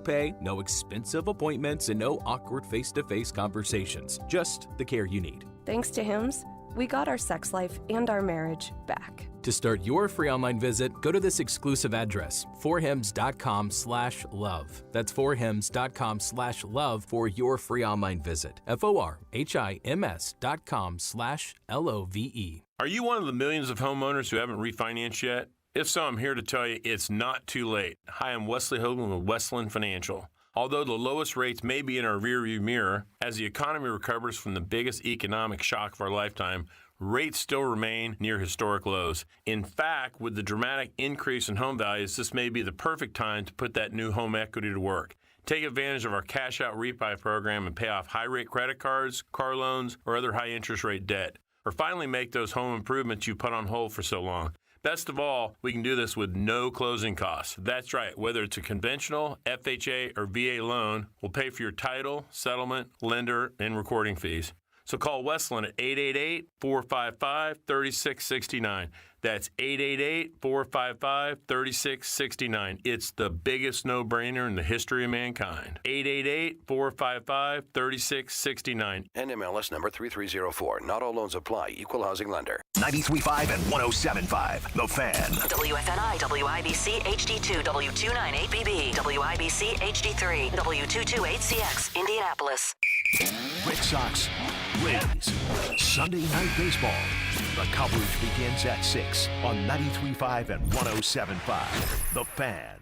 copay, no expensive appointments, and no awkward face-to-face conversations. Just the care you need. Thanks to Hims, we got our sex life and our marriage back. To start your free online visit, go to this exclusive address, forhims.com/love. That's forhims.com/love for your free online visit. forhims.com/LOVE. Are you one of the millions of homeowners who haven't refinanced yet? If so, I'm here to tell you it's not too late. Hi, I'm Wesley Hogan with Westland Financial. Although the lowest rates may be in our rearview mirror, as the economy recovers from the biggest economic shock of our lifetime, rates still remain near historic lows. In fact, with the dramatic increase in home values, this may be the perfect time to put that new home equity to work. Take advantage of our cash out refi program and pay off high-rate credit cards, car loans, or other high-interest rate debt. Or finally make those home improvements you put on hold for so long. Best of all, we can do this with no closing costs. That's right, whether it's a conventional, FHA, or VA loan, we'll pay for your title, settlement, lender, and recording fees. So call Westland at 888-455-3669. That's 888-455-3669. It's the biggest no-brainer in the history of mankind. 888-455-3669. NMLS number 3304. Not all loans apply. Equal housing lender. 93.5 and 107.5. The Fan. WFNI, WIBC, HD2, W298BB, WIBC, HD3, W228CX, Indianapolis. Red Sox, Rays, Sunday Night Baseball. The coverage begins at 6 on 93.5 and 107.5. The Fan.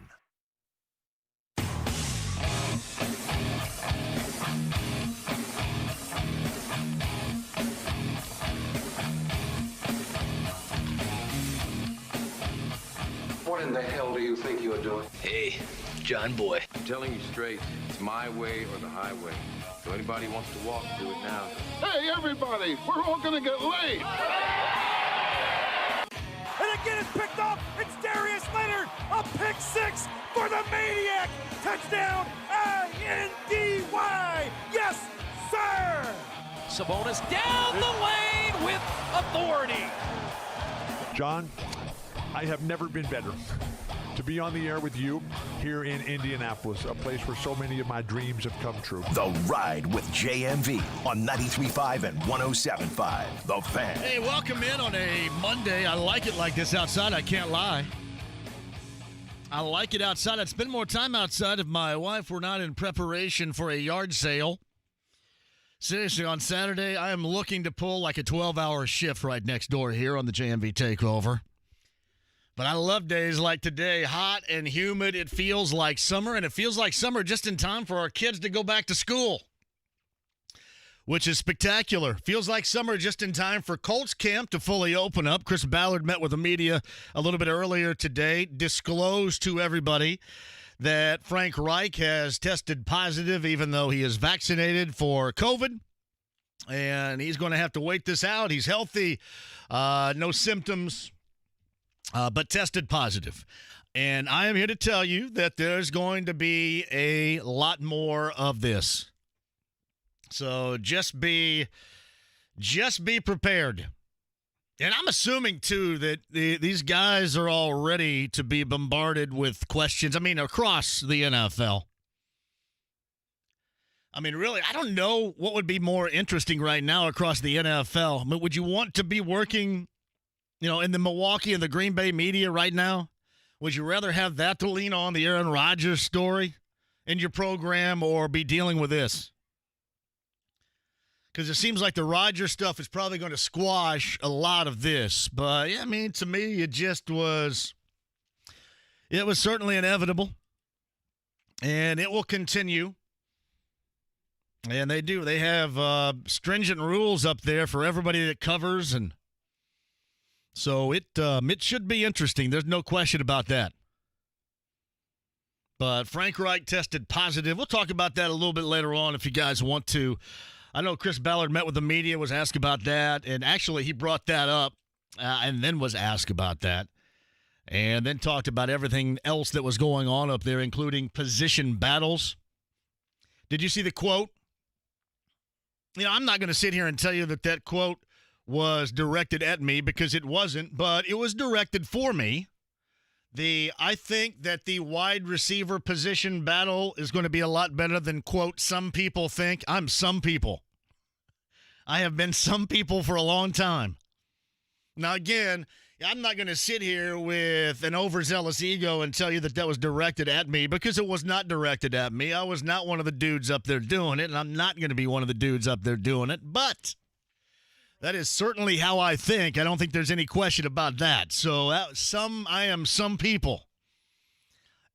What in the hell do you think you're doing? Hey, John Boy. I'm telling you straight, it's my way or the highway. So anybody wants to walk, do it now. Hey, everybody, we're all gonna get laid. And again, it's picked off. It's Darius Leonard. A pick six for the Maniac. Touchdown, I-N-D-Y. Yes, sir. Sabonis down the lane with authority. John, I have never been better to be on the air with you here in Indianapolis, a place where so many of my dreams have come true. The Ride with JMV on 93.5 and 107.5. The Fan. Hey, welcome in on a Monday. I like it like this outside. I can't lie. I like it outside. I'd spend more time outside if my wife were not in preparation for a yard sale. Seriously, on Saturday, I am looking to pull like a 12-hour shift right next door here on the JMV Takeover. But I love days like today, hot and humid. It feels like summer, and it feels like summer just in time for our kids to go back to school, which is spectacular. Feels like summer just in time for Colts camp to fully open up. Chris Ballard met with the media a little bit earlier today, disclosed to everybody that Frank Reich has tested positive, even though he is vaccinated for COVID, and he's going to have to wait this out. He's healthy, no symptoms. But tested positive. And I am here to tell you that there's going to be a lot more of this. So just be prepared. And I'm assuming, too, that these guys are all ready to be bombarded with questions. I mean, across the NFL. I mean, really, I don't know what would be more interesting right now across the NFL. I mean, would you want to be working, in the Milwaukee and the Green Bay media right now? Would you rather have that to lean on, the Aaron Rodgers story in your program, or be dealing with this? Because it seems like the Rodgers stuff is probably going to squash a lot of this. But, yeah, I mean, to me, it was certainly inevitable. And it will continue. And they have stringent rules up there for everybody that covers, and so it should be interesting. There's no question about that. But Frank Reich tested positive. We'll talk about that a little bit later on if you guys want to. I know Chris Ballard met with the media, was asked about that, and actually he brought that up and then was asked about that, and then talked about everything else that was going on up there, including position battles. Did you see the quote? I'm not going to sit here and tell you that quote was directed at me, because it wasn't, but it was directed for me. I think that the wide receiver position battle is going to be a lot better than, quote, some people think. I'm some people. I have been some people for a long time. Now, again, I'm not going to sit here with an overzealous ego and tell you that was directed at me, because it was not directed at me. I was not one of the dudes up there doing it, and I'm not going to be one of the dudes up there doing it. But that is certainly how I think. I don't think there's any question about that. So I am some people.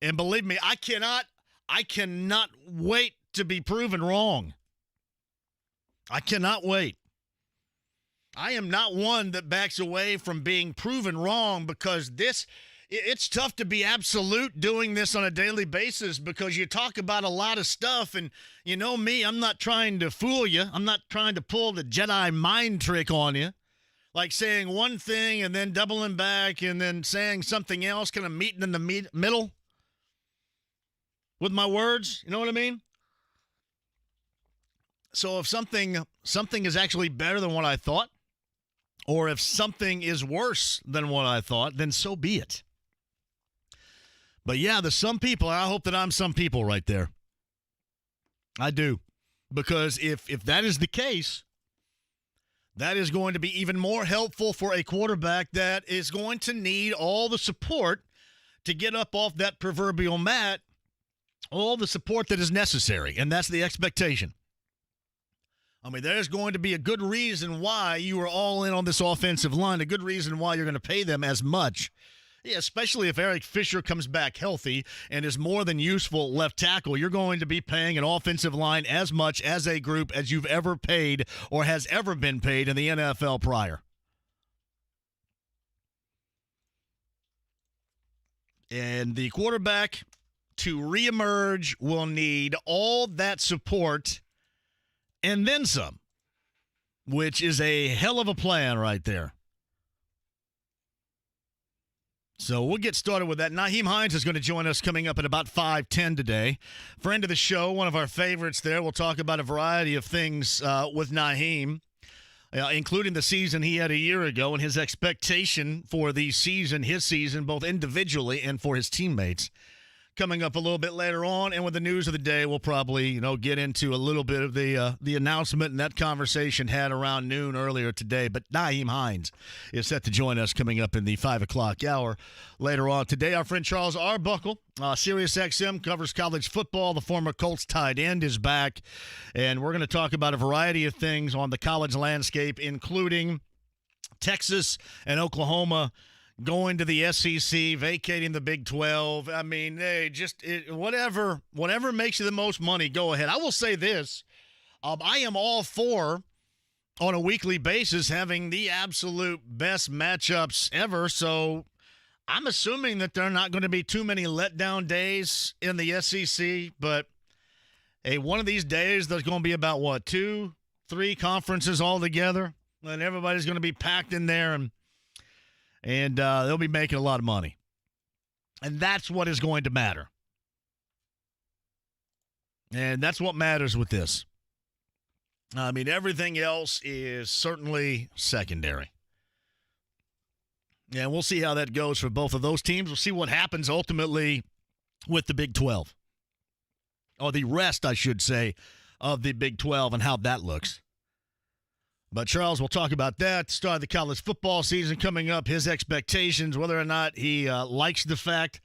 And believe me, I cannot wait to be proven wrong. I cannot wait. I am not one that backs away from being proven wrong, because it's tough to be absolute doing this on a daily basis, because you talk about a lot of stuff, and you know me, I'm not trying to fool you. I'm not trying to pull the Jedi mind trick on you, like saying one thing and then doubling back and then saying something else, kind of meeting in the middle with my words. You know what I mean? So if something is actually better than what I thought, or if something is worse than what I thought, then so be it. But yeah, the some people, I hope that I'm some people right there. I do. Because if that is the case, that is going to be even more helpful for a quarterback that is going to need all the support to get up off that proverbial mat, all the support that is necessary. And that's the expectation. I mean, there's going to be a good reason why you are all in on this offensive line, a good reason why you're going to pay them as much. Yeah, especially if Eric Fisher comes back healthy and is more than useful left tackle. You're going to be paying an offensive line as much as a group as you've ever paid or has ever been paid in the NFL prior. And the quarterback to reemerge will need all that support and then some, which is a hell of a plan right there. So we'll get started with that. Nyheim Hines is going to join us coming up at about 5:10 today. Friend of the show, one of our favorites there. We'll talk about a variety of things with Nyheim, including the season he had a year ago and his expectation for his season, both individually and for his teammates. Coming up a little bit later on, and with the news of the day, we'll probably get into a little bit of the announcement and that conversation had around noon earlier today. But Nyheim Hines is set to join us coming up in the 5 o'clock hour later on today. Our friend Charles Arbuckle, SiriusXM, covers college football. The former Colts tight end is back, and we're going to talk about a variety of things on the college landscape, including Texas and Oklahoma going to the SEC, vacating the Big 12. I mean, hey, whatever makes you the most money, go ahead. I will say this. I am all for, on a weekly basis, having the absolute best matchups ever. So I'm assuming that there are not going to be too many letdown days in the SEC. But, hey, one of these days there's going to be about, 2-3 conferences all together. And everybody's going to be packed in there, and they'll be making a lot of money. And that's what is going to matter. And that's what matters with this. I mean, everything else is certainly secondary. And we'll see how that goes for both of those teams. We'll see what happens ultimately with the Big 12. Or the rest, I should say, of the Big 12 and how that looks. But Charles, we'll talk about that. Start of the college football season coming up, his expectations, whether or not he likes the fact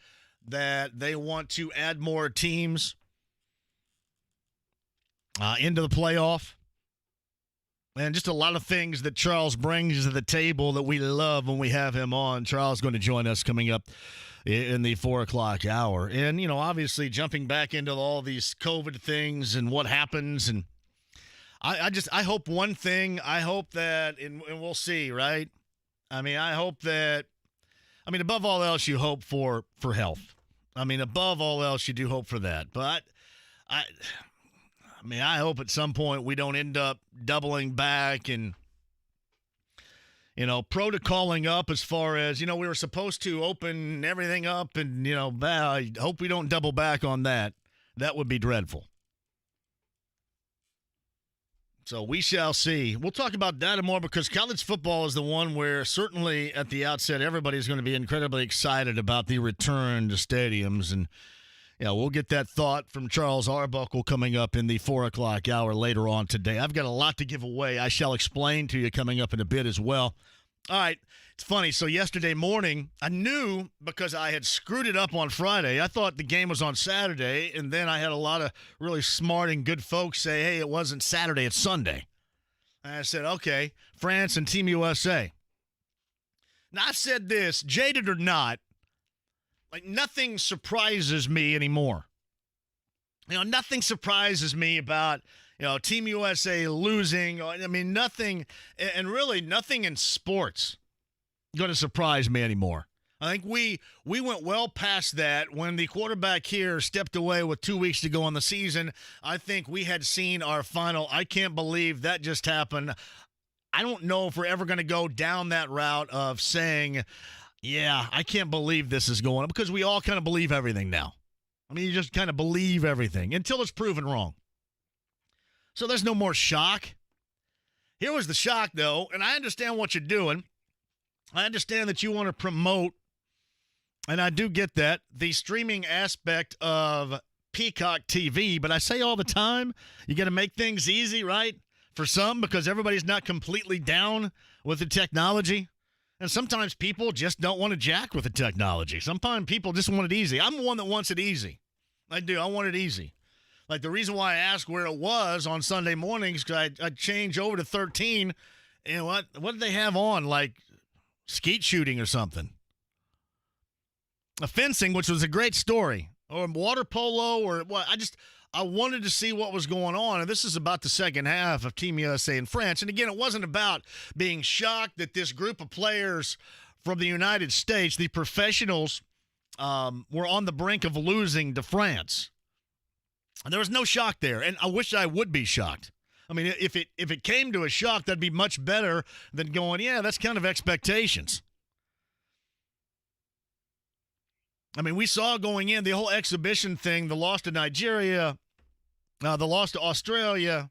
that they want to add more teams into the playoff. And just a lot of things that Charles brings to the table that we love when we have him on. Charles is going to join us coming up in the 4 o'clock hour. And, obviously jumping back into all these COVID things and what happens, and I hope one thing. I hope that, and we'll see, right? I mean, above all else, you hope for health. I mean, above all else, you do hope for that. But I hope at some point we don't end up doubling back and, protocoling up as far as, we were supposed to open everything up and, I hope we don't double back on that. That would be dreadful. So we shall see. We'll talk about that more because college football is the one where certainly at the outset everybody's going to be incredibly excited about the return to stadiums. And we'll get that thought from Charles Arbuckle coming up in the 4 o'clock hour later on today. I've got a lot to give away. I shall explain to you coming up in a bit as well. All right, it's funny. So yesterday morning, I knew because I had screwed it up on Friday. I thought the game was on Saturday, and then I had a lot of really smart and good folks say, hey, it wasn't Saturday, it's Sunday. And I said, okay, France and Team USA. Now, I said this, jaded or not, like nothing surprises me anymore. Nothing surprises me about Team USA losing. I mean, nothing, and really nothing in sports going to surprise me anymore. I think we went well past that when the quarterback here stepped away with 2 weeks to go on the season. I think we had seen our final. I can't believe that just happened. I don't know if we're ever going to go down that route of saying, yeah, I can't believe this is going on, because we all kind of believe everything now. I mean, you just kind of believe everything until it's proven wrong. So there's no more shock. Here was the shock, though, and I understand what you're doing. I understand that you want to promote, and I do get that, the streaming aspect of Peacock TV, but I say all the time, you got to make things easy, right? For some, because everybody's not completely down with the technology. And sometimes people just don't want to jack with the technology. Sometimes people just want it easy. I'm the one that wants it easy. I do. I want it easy. Like the reason why I asked where it was on Sunday mornings, because I changed over to 13. And what did they have on? Like skeet shooting or something. A fencing, which was a great story. Or water polo or what. I wanted to see what was going on, and this is about the second half of Team USA and France. And again, it wasn't about being shocked that this group of players from the United States, the professionals, were on the brink of losing to France. And there was no shock there, and I wish I would be shocked. I mean, if it came to a shock, that'd be much better than going, yeah, that's kind of expectations. I mean, we saw going in the whole exhibition thing, the loss to Nigeria, the loss to Australia.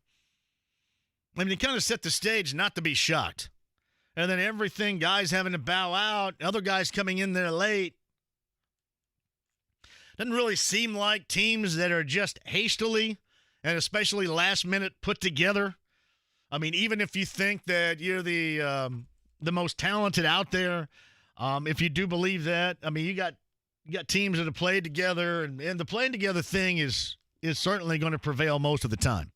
I mean, it kind of set the stage not to be shocked. And then everything, guys having to bow out, other guys coming in there late. Doesn't really seem like teams that are just hastily and especially last minute put together. I mean, even if you think that you're the most talented out there, if you do believe that, I mean, you got teams that have played together, and the playing together thing is certainly going to prevail most of the time.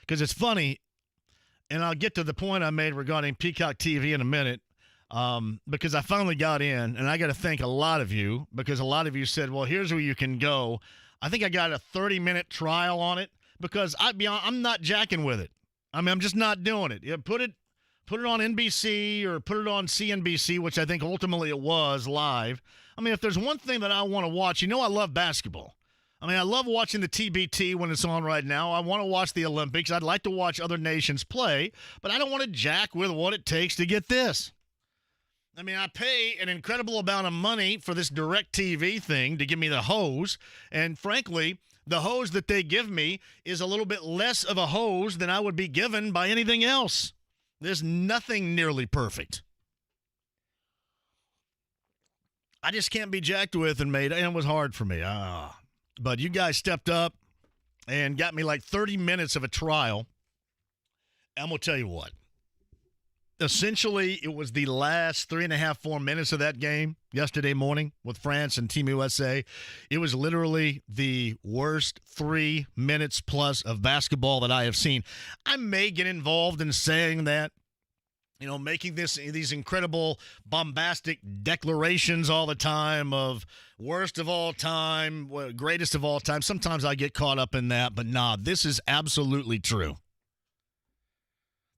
Because it's funny, and I'll get to the point I made regarding Peacock TV in a minute, because I finally got in, and I got to thank a lot of you, because a lot of you said, well, here's where you can go. I think I got a 30-minute trial on it, because I'm not jacking with it. I mean, I'm just not doing it. Put it on NBC or put it on CNBC, which I think ultimately it was live. I mean, if there's one thing that I want to watch, I love basketball. I mean, I love watching the TBT when it's on right now. I want to watch the Olympics. I'd like to watch other nations play, but I don't want to jack with what it takes to get this. I mean, I pay an incredible amount of money for this DirecTV thing to give me the hose, and frankly, the hose that they give me is a little bit less of a hose than I would be given by anything else. There's nothing nearly perfect. I just can't be jacked with, and it was hard for me. But you guys stepped up and got me like 30 minutes of a trial. I'm going to tell you what. Essentially, it was the last 3.5, 4 minutes of that game yesterday morning with France and Team USA. It was literally the worst 3 minutes plus of basketball that I have seen. I may get involved in saying that, making these incredible bombastic declarations all the time of worst of all time, greatest of all time. Sometimes I get caught up in that, but nah, this is absolutely true.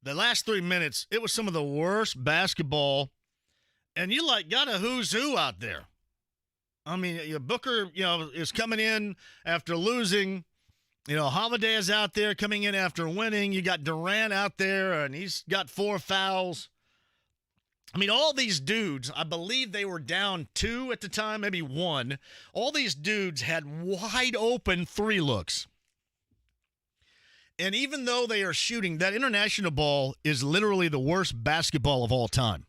The last 3 minutes, it was some of the worst basketball, and you got a who's who out there. I mean, Booker, is coming in after losing. Holiday is out there coming in after winning. You got Durant out there, and he's got 4 fouls. I mean, all these dudes, I believe they were down 2 at the time, maybe 1. All these dudes had wide open 3 looks. And even though they are shooting, that international ball is literally the worst basketball of all time.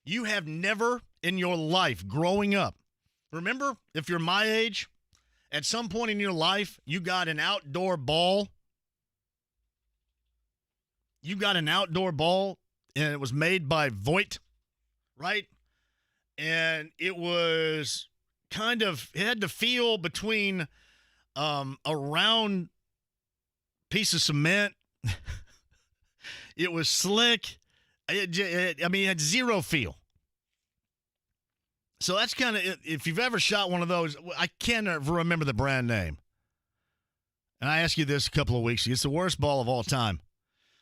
You have never in your life growing up, remember, if you're my age, at some point in your life, you got an outdoor ball. You got an outdoor ball, and it was made by Voigt, right? And it was it had the feel between a round piece of cement. It was slick. It had zero feel. So that's kind of, if you've ever shot one of those, I can't remember the brand name. And I asked you this a couple of weeks ago. It's the worst ball of all time.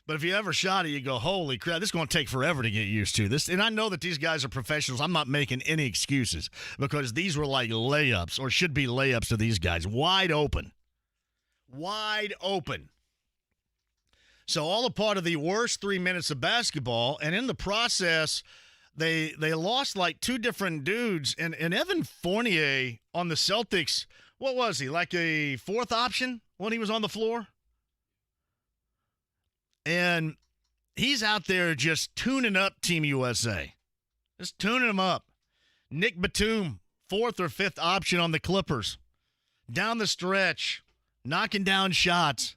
But if you ever shot it, you go, holy crap, this is going to take forever to get used to this. And I know that these guys are professionals. I'm not making any excuses because these were like layups, or should be layups to these guys. Wide open. Wide open. So all a part of the worst 3 minutes of basketball, and in the process, they lost like two different dudes. And Evan Fournier on the Celtics, what was he, like a fourth option when he was on the floor? And he's out there just tuning up Team USA. Just tuning them up. Nick Batum, fourth or fifth option on the Clippers. Down the stretch, knocking down shots.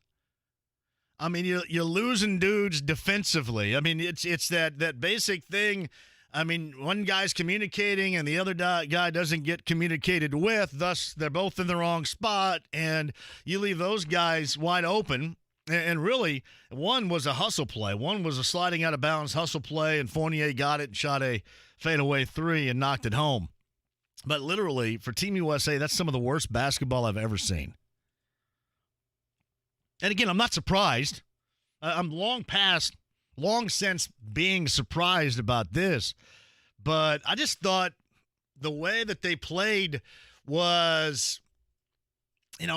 I mean, you're losing dudes defensively. I mean, it's that basic thing. I mean, one guy's communicating and the other guy doesn't get communicated with. Thus, they're both in the wrong spot, and you leave those guys wide open. And really, one was a hustle play. One was a sliding out of bounds hustle play, and Fournier got it and shot a fadeaway three and knocked it home. But literally, for Team USA, that's some of the worst basketball I've ever seen. And again, I'm not surprised. I'm long since being surprised about this. But I just thought the way that they played was,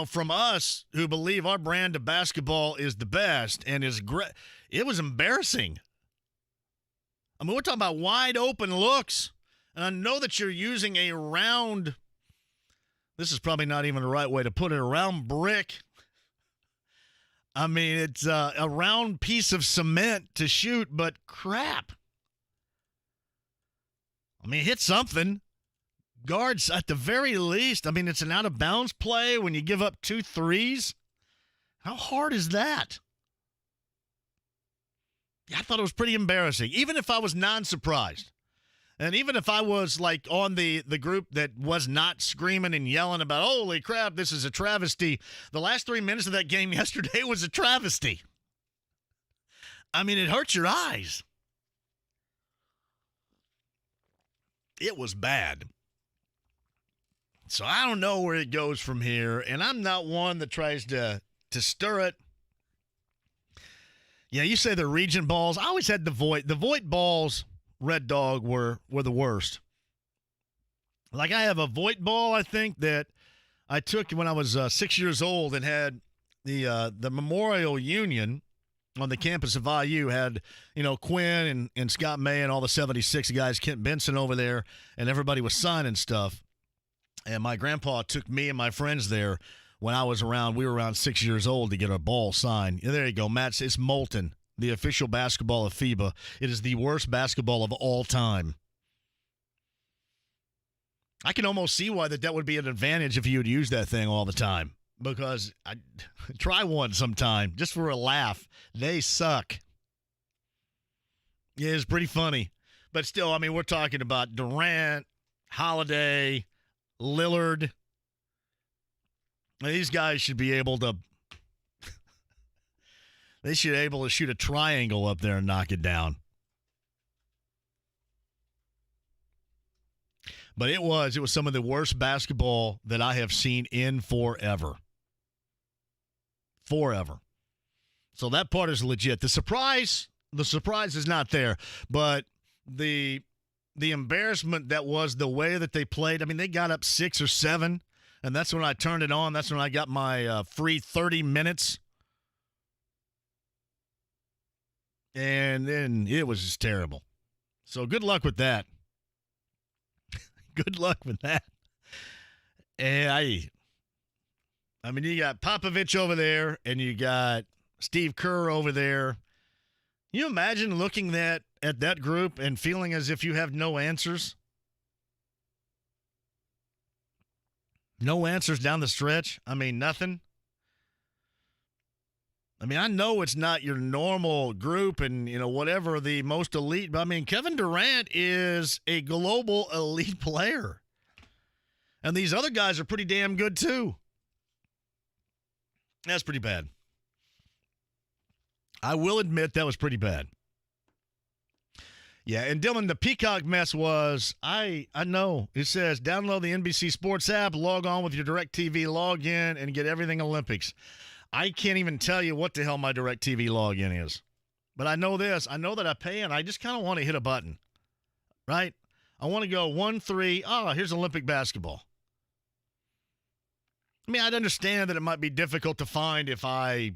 from us who believe our brand of basketball is the best and is great, it was embarrassing. I mean, we're talking about wide open looks. And I know that you're using a round, this is probably not even the right way to put it, a round brick. I mean, it's a round piece of cement to shoot, but crap. I mean, hit something. Guards, at the very least, I mean, it's an out-of-bounds play when you give up 2 threes. How hard is that? Yeah, I thought it was pretty embarrassing, even if I was non-surprised. And even if I was, like, on the group that was not screaming and yelling about, holy crap, this is a travesty. The last 3 minutes of that game yesterday was a travesty. I mean, it hurts your eyes. It was bad. So I don't know where it goes from here, and I'm not one that tries to stir it. Yeah, you say the region balls. I always had the Voigt. The Voigt balls, Red Dog, were the worst. Like, I have a Voigt ball, I think, that I took when I was 6 years old and had the Memorial Union on the campus of IU had, Quinn and Scott May and all the 76 guys, Kent Benson over there, and everybody was signing stuff. And my grandpa took me and my friends there when we were around 6 years old to get our ball signed. And there you go, Matt. It's molten. The official basketball of FIBA. It is the worst basketball of all time. I can almost see why that would be an advantage if you would use that thing all the time. Because try one sometime, just for a laugh. They suck. Yeah, it's pretty funny. But still, I mean, we're talking about Durant, Holiday, Lillard. These guys should be able to they should be able to shoot a triangle up there and knock it down. But it was some of the worst basketball that I have seen in forever. Forever. So that part is legit. The surprise is not there, but the embarrassment that was the way that they played. I mean, they got up 6 or 7, and that's when I turned it on. That's when I got my free 30 minutes. And then it was just terrible. So good luck with that. Good luck with that. And I mean, you got Popovich over there, and you got Steve Kerr over there. Can you imagine looking at that group and feeling as if you have no answers? No answers down the stretch? I mean, nothing. I mean, I know it's not your normal group and, whatever the most elite, but I mean, Kevin Durant is a global elite player. And these other guys are pretty damn good too. That's pretty bad. I will admit that was pretty bad. Yeah, and Dylan, the Peacock mess was, I know. It says, download the NBC Sports app, log on with your DirecTV login, and get everything Olympics. I can't even tell you what the hell my DirecTV login is. But I know this. I know that I pay, and I just kind of want to hit a button, right? I want to go 1-3. Oh, here's Olympic basketball. I mean, I'd understand that it might be difficult to find if I,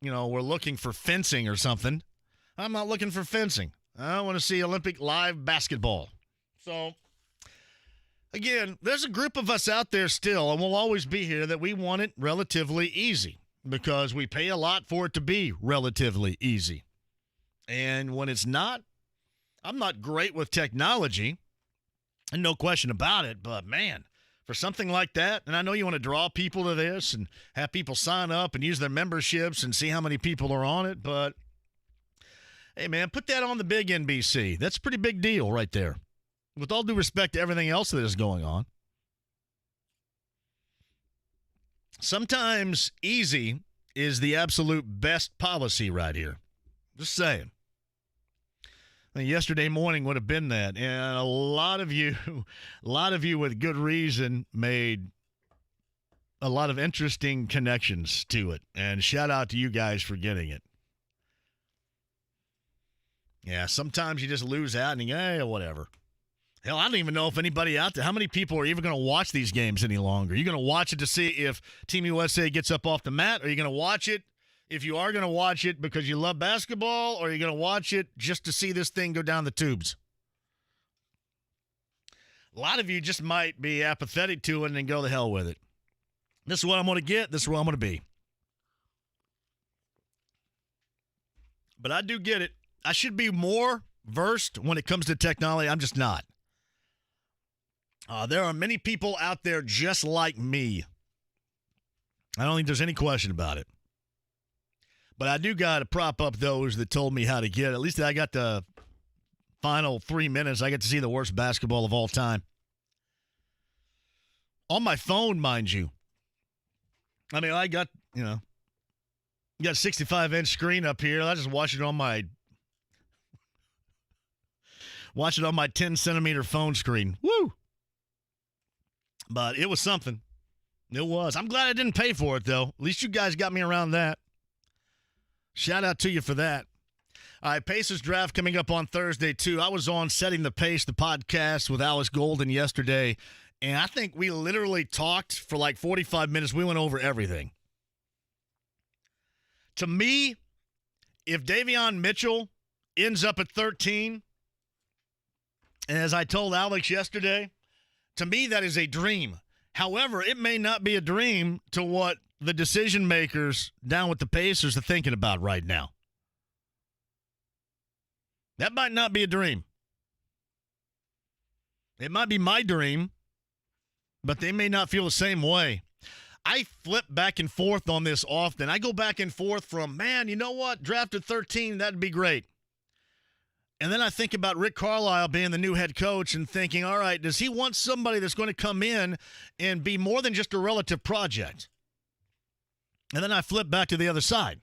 were looking for fencing or something. I'm not looking for fencing. I want to see Olympic live basketball. So, again, there's a group of us out there still, and we'll always be here, that we want it relatively easy because we pay a lot for it to be relatively easy. And when it's not, I'm not great with technology, and no question about it, but man, for something like that, and I know you want to draw people to this and have people sign up and use their memberships and see how many people are on it, but hey, man, put that on the big NBC. That's a pretty big deal right there. With all due respect to everything else that is going on. Sometimes easy is the absolute best policy right here. Just saying. I mean, yesterday morning would have been that. And a lot of you with good reason made a lot of interesting connections to it. And shout out to you guys for getting it. Yeah, sometimes you just lose out and you go, hey, whatever. Hell, I don't even know if anybody out there, how many people are even going to watch these games any longer? Are you going to watch it to see if Team USA gets up off the mat? Are you going to watch it, if you are going to watch it because you love basketball, or are you going to watch it just to see this thing go down the tubes? A lot of you just might be apathetic to it and then go the hell with it. This is what I'm going to get. This is where I'm going to be. But I do get it. I should be more versed when it comes to technology. I'm just not. There are many people out there just like me. I don't think there's any question about it. But I do got to prop up those that told me how to get it. At least I got the final 3 minutes. I get to see the worst basketball of all time. On my phone, mind you. I mean, I got, you got a 65-inch screen up here. I just watch it on my 10-centimeter phone screen. Woo! But it was something. It was. I'm glad I didn't pay for it, though. At least you guys got me around that. Shout out to you for that. All right, Pacers draft coming up on Thursday, too. I was on Setting the Pace, the podcast with Alice Golden yesterday, and I think we literally talked for like 45 minutes. We went over everything. To me, if Davion Mitchell ends up at 13, and as I told Alex yesterday, to me, that is a dream. However, it may not be a dream to what the decision makers down with the Pacers are thinking about right now. That might not be a dream. It might be my dream, but they may not feel the same way. I flip back and forth on this often. I go back and forth from, man, you know what? Drafted 13, that'd be great. And then I think about Rick Carlisle being the new head coach and thinking, all right, does he want somebody that's going to come in and be more than just a relative project? And then I flip back to the other side.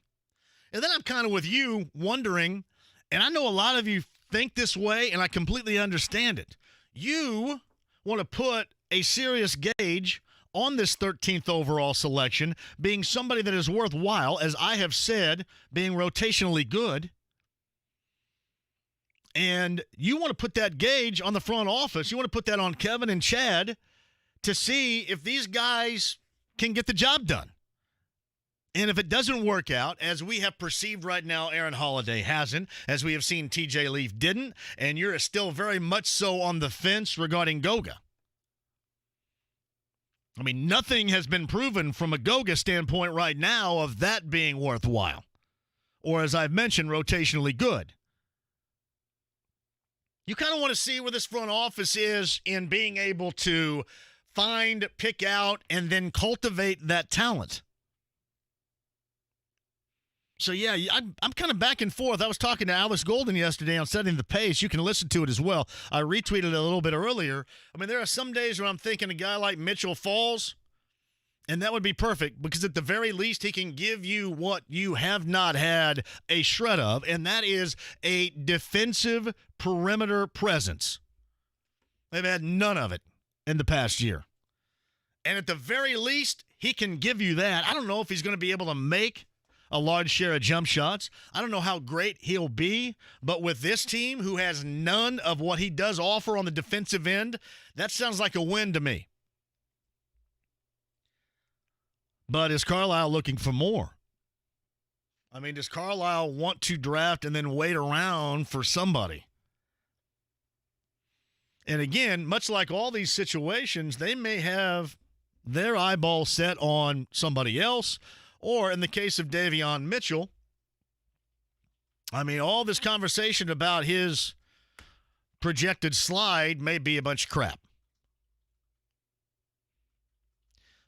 And then I'm kind of with you wondering, and I know a lot of you think this way, and I completely understand it. You want to put a serious gauge on this 13th overall selection, being somebody that is worthwhile, as I have said, being rotationally good. And you want to put that gauge on the front office. You want to put that on Kevin and Chad to see if these guys can get the job done. And if it doesn't work out, as we have perceived right now, Aaron Holiday hasn't, as we have seen TJ Leaf didn't, and you're still very much so on the fence regarding Goga. I mean, nothing has been proven from a Goga standpoint right now of that being worthwhile. or as I've mentioned, rotationally good. You kind of want to see where this front office is in being able to find, pick out, and then cultivate that talent. So, yeah, I'm kind of back and forth. I was talking to Alex Golden yesterday on Setting the Pace. You can listen to it as well. I retweeted it a little bit earlier. I mean, there are some days where I'm thinking a guy like Mitchell falls, and that would be perfect because at the very least he can give you what you have not had a shred of, and that is a defensive perimeter presence. They've had none of it in the past year. And at the very least, he can give you that. I don't know if he's going to be able to make a large share of jump shots. I don't know how great he'll be, but with this team who has none of what he does offer on the defensive end, that sounds like a win to me. But is Carlisle looking for more? I mean, does Carlisle want to draft and then wait around for somebody? And again, much like all these situations, they may have their eyeball set on somebody else, or in the case of Davion Mitchell, I mean, all this conversation about his projected slide may be a bunch of crap.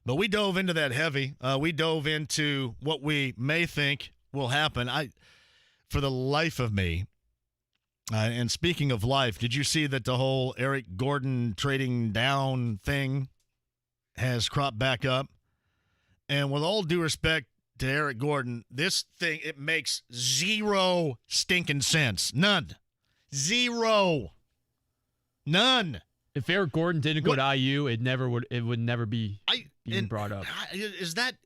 But we dove into that heavy. We dove into what we may think will happen. For the life of me, and speaking of life, did you see that the whole Eric Gordon trading down thing has cropped back up? And with all due respect to Eric Gordon, this thing, it makes zero stinking sense. None. Zero. None. If Eric Gordon didn't go to IU, it would never be even brought up. Is that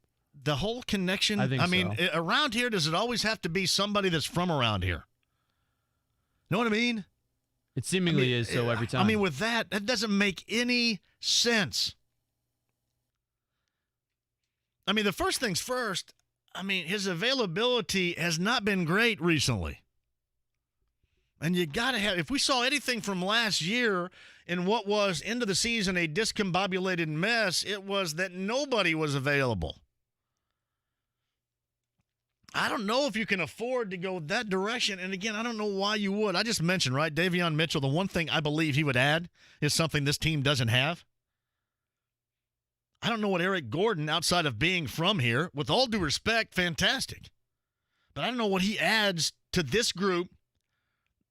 the whole connection? I think so. I mean, around here, does it always have to be somebody that's from around here? Know what I mean? It seemingly is so every time. I mean, with that doesn't make any sense. I mean, the first things first, I mean, his availability has not been great recently. And you got to have, if we saw anything from last year in what was into the season a discombobulated mess, it was that nobody was available. I don't know if you can afford to go that direction. And again, I don't know why you would. I just mentioned, right, Davion Mitchell, the one thing I believe he would add is something this team doesn't have. I don't know what Eric Gordon, outside of being from here, with all due respect, fantastic. But I don't know what he adds to this group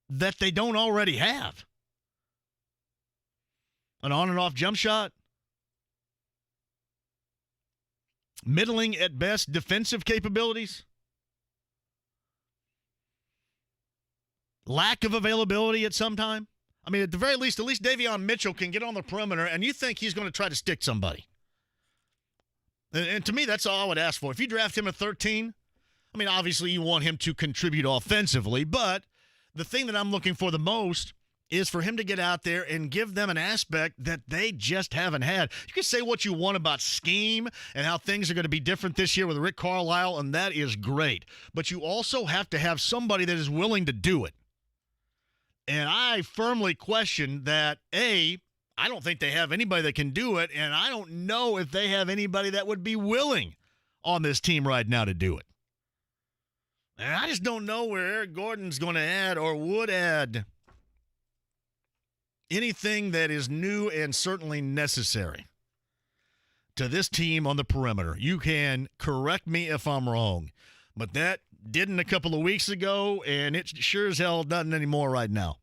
that they don't already have. An on and off jump shot. Middling at best defensive capabilities. Lack of availability at some time. I mean, at the very least, at least Davion Mitchell can get on the perimeter, and you think he's going to try to stick somebody. And to me, that's all I would ask for. If you draft him at 13, I mean, obviously you want him to contribute offensively, but the thing that I'm looking for the most is for him to get out there and give them an aspect that they just haven't had. You can say what you want about scheme and how things are going to be different this year with Rick Carlisle, and that is great. But you also have to have somebody that is willing to do it. And I firmly question that, I don't think they have anybody that can do it, and I don't know if they have anybody that would be willing on this team right now to do it. And I just don't know where Eric Gordon's going to add or would add anything that is new and certainly necessary to this team on the perimeter. You can correct me if I'm wrong, but that didn't a couple of weeks ago, and it sure as hell doesn't anymore right now.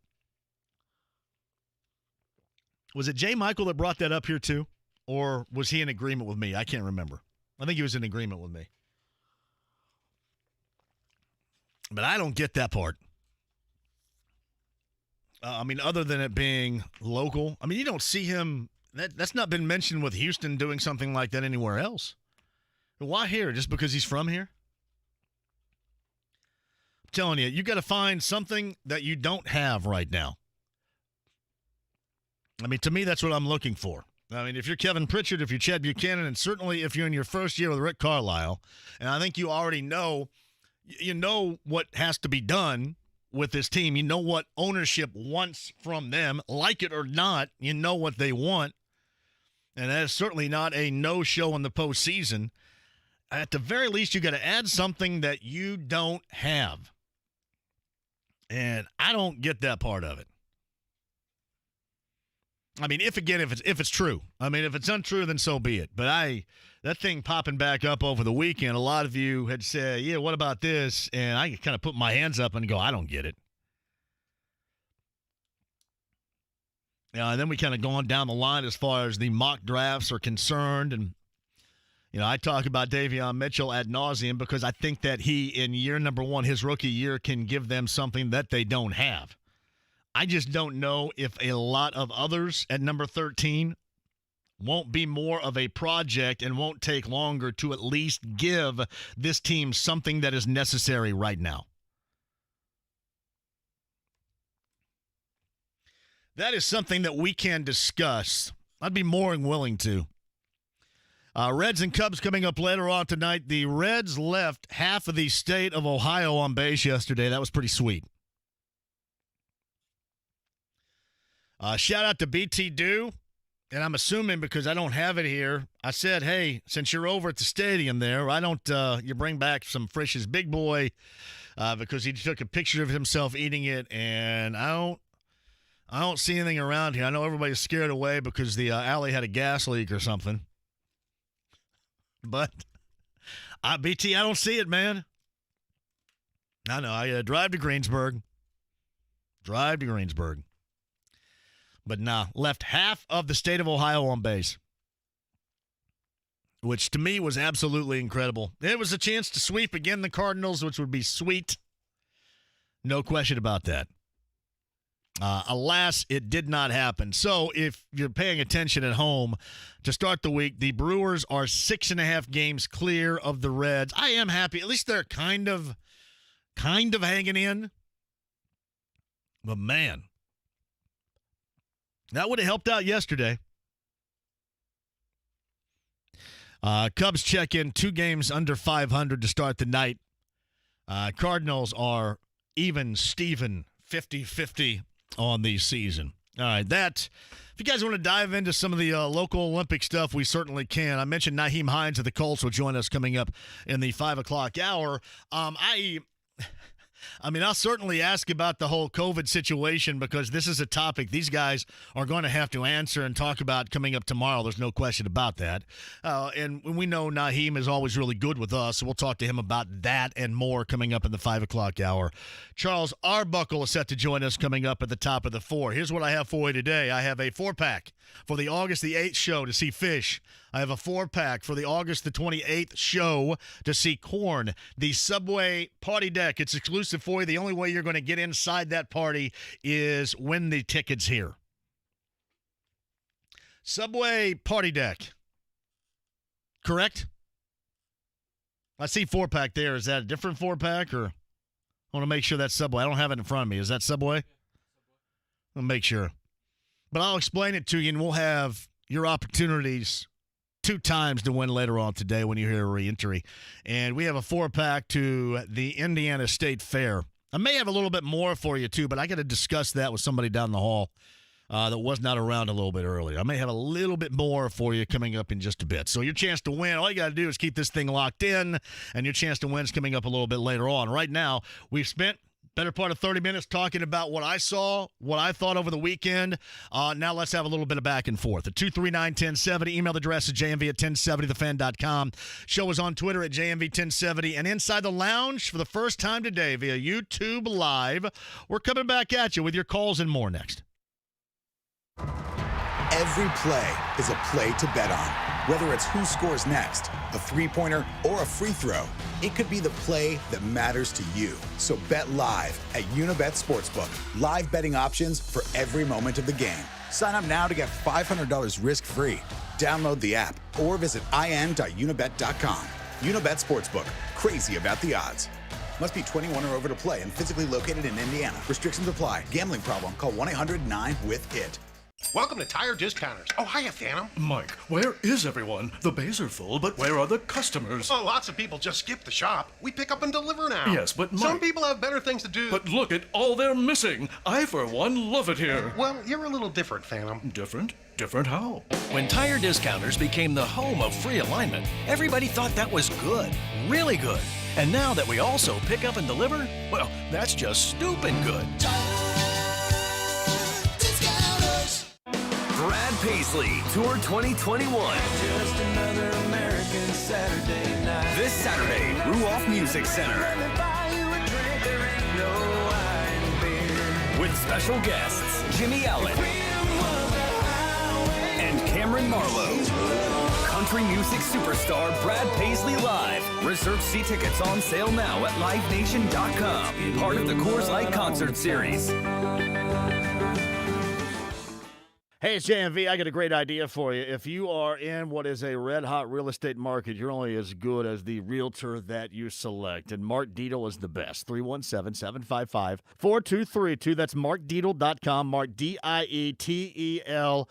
Was it Jay Michael that brought that up here too? Or was he in agreement with me? I can't remember. I think he was in agreement with me. But I don't get that part. I mean, other than it being local. I mean, you don't see him. That's not been mentioned with Houston doing something like that anywhere else. Why here? Just because he's from here? I'm telling you, you got to find something that you don't have right now. I mean, to me, that's what I'm looking for. I mean, if you're Kevin Pritchard, if you're Chad Buchanan, and certainly if you're in your first year with Rick Carlisle, and I think you already know, you know what has to be done with this team. You know what ownership wants from them. Like it or not, you know what they want. And that is certainly not a no-show in the postseason. at the very least, you got to add something that you don't have. And I don't get that part of it. I mean, if it's true. I mean, if it's untrue, then so be it. But that thing popping back up over the weekend, a lot of you had said, yeah, what about this? And I kind of put my hands up and go, I don't get it. And then we kind of gone down the line as far as the mock drafts are concerned. And, I talk about Davion Mitchell ad nauseum because I think that he, in year number one, his rookie year, can give them something that they don't have. I just don't know if a lot of others at number 13 won't be more of a project and won't take longer to at least give this team something that is necessary right now. That is something that we can discuss. I'd be more than willing to. Reds and Cubs coming up later on tonight. The Reds left half of the state of Ohio on base yesterday. That was pretty sweet. Shout out to BT Dew, and I'm assuming because I don't have it here, I said, hey, since you're over at the stadium there, why don't you bring back some Frisch's Big Boy because he took a picture of himself eating it, and I don't see anything around here. I know everybody's scared away because the alley had a gas leak or something, but BT, I don't see it, man. I know. I drive to Greensburg. But nah, left half of the state of Ohio on base, which to me was absolutely incredible. It was a chance to sweep again the Cardinals, which would be sweet. No question about that. Alas, it did not happen. So if you're paying attention at home, to start the week, the Brewers are 6.5 games clear of the Reds. I am happy. At least they're kind of hanging in. But man, that would have helped out yesterday. Cubs check in 2 games under 500 to start the night. Cardinals are even Steven 50-50 on the season. All right, if you guys want to dive into some of the local Olympic stuff, we certainly can. I mentioned Nyheim Hines of the Colts will join us coming up in the 5 o'clock hour. I'll certainly ask about the whole COVID situation because this is a topic these guys are going to have to answer and talk about coming up tomorrow. There's no question about that. And we know Nyheim is always really good with us, so we'll talk to him about that and more coming up in the 5 o'clock hour. Charles Arbuckle is set to join us coming up at the top of the 4. Here's what I have for you today. I have a 4-pack for the August the 8th show to see Fish. I have a 4-pack for the August the 28th show to see Korn. The Subway Party Deck. It's exclusive for you. The only way you're going to get inside that party is when the ticket's here. Subway Party Deck. Correct? I see 4-pack there. Is that a different 4-pack or? I want to make sure that's Subway. I don't have it in front of me. Is that Subway? I'll make sure. But I'll explain it to you, and we'll have your opportunities 2 times to win later on today when you hear a re-entry. And we have a 4-pack to the Indiana State Fair. I may have a little bit more for you, too, but I got to discuss that with somebody down the hall that was not around a little bit earlier. I may have a little bit more for you coming up in just a bit. So your chance to win, all you got to do is keep this thing locked in, and your chance to win is coming up a little bit later on. Right now, we've spent better part of 30 minutes talking about what I saw, what I thought over the weekend. Now let's have a little bit of back and forth. At 239-1070, email address is jmv@1070thefan.com. Show is on Twitter at jmv1070. And inside the lounge for the first time today via YouTube Live, we're coming back at you with your calls and more next. Every play is a play to bet on. Whether it's who scores next, a three-pointer, or a free throw, it could be the play that matters to you. So bet live at Unibet Sportsbook. Live betting options for every moment of the game. Sign up now to get $500 risk-free. Download the app or visit in.unibet.com. Unibet Sportsbook. Crazy about the odds. Must be 21 or over to play and physically located in Indiana. Restrictions apply. Gambling problem? Call 1-800-9-WITH-IT. Welcome to Tire Discounters. Oh, hiya, Phantom. Mike, where is everyone? The bays are full, but where are the customers? Oh, lots of people just skip the shop. We pick up and deliver now. Yes, but Mike... Some people have better things to do. But look at all they're missing. I, for one, love it here. Well, you're a little different, Phantom. Different? Different how? When Tire Discounters became the home of free alignment, everybody thought that was good. Really good. And now that we also pick up and deliver, well, that's just stupid good. Brad Paisley Tour 2021. Just another American Saturday night. This Saturday, Ruoff Music Center. With special guests, Jimmy Allen and Cameron Marlowe. Country music superstar Brad Paisley Live. Reserve seat tickets on sale now at livenation.com. Part of the Coors Light Concert Series. Hey, it's JMV. I got a great idea for you. If you are in what is a red-hot real estate market, you're only as good as the realtor that you select. And Mark Dietel is the best. 317-755-4232. That's markdietel.com, Mark, Dietel.com.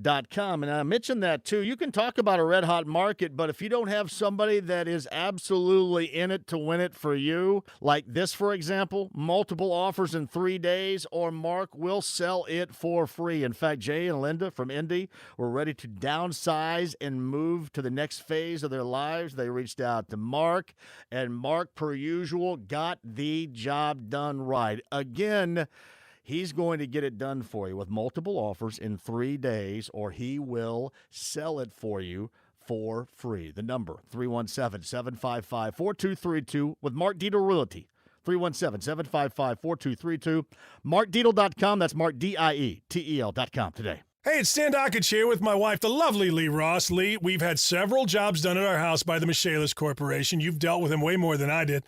And I mentioned that, too. You can talk about a red-hot market, but if you don't have somebody that is absolutely in it to win it for you, like this, for example, multiple offers in 3 days, or Mark will sell it for free. In fact, Jay and Linda from Indy were ready to downsize and move to the next phase of their lives. They reached out to Mark, and Mark, per usual, got the job done right. Again, he's going to get it done for you with multiple offers in 3 days, or he will sell it for you for free. The number, 317-755-4232 with Mark Dietel Realty. 317-755-4232. MarkDietel.com. That's Mark, Dietel.com today. Hey, it's Stan Dockage here with my wife, the lovely Lee Ross. Lee, we've had several jobs done at our house by the Michaelis Corporation. You've dealt with them way more than I did.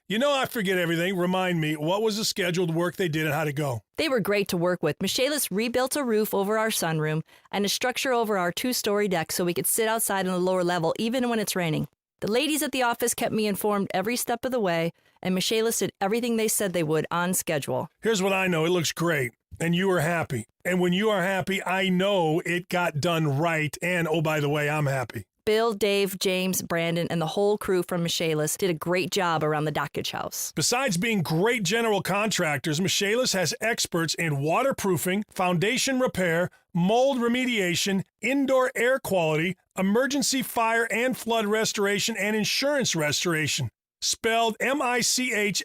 You know I forget everything. Remind me, what was the scheduled work they did and how'd it go? They were great to work with. Michaelis rebuilt a roof over our sunroom and a structure over our 2-story deck so we could sit outside on the lower level even when it's raining. The ladies at the office kept me informed every step of the way, and Michaelis did everything they said they would on schedule. Here's what I know. It looks great, and you are happy. And when you are happy, I know it got done right, and oh, by the way, I'm happy. Bill, Dave, James, Brandon, and the whole crew from Michaelis did a great job around the Dockage house. Besides being great general contractors, Michaelis has experts in waterproofing, foundation repair, mold remediation, indoor air quality, emergency fire and flood restoration, and insurance restoration. Spelled Michaelis,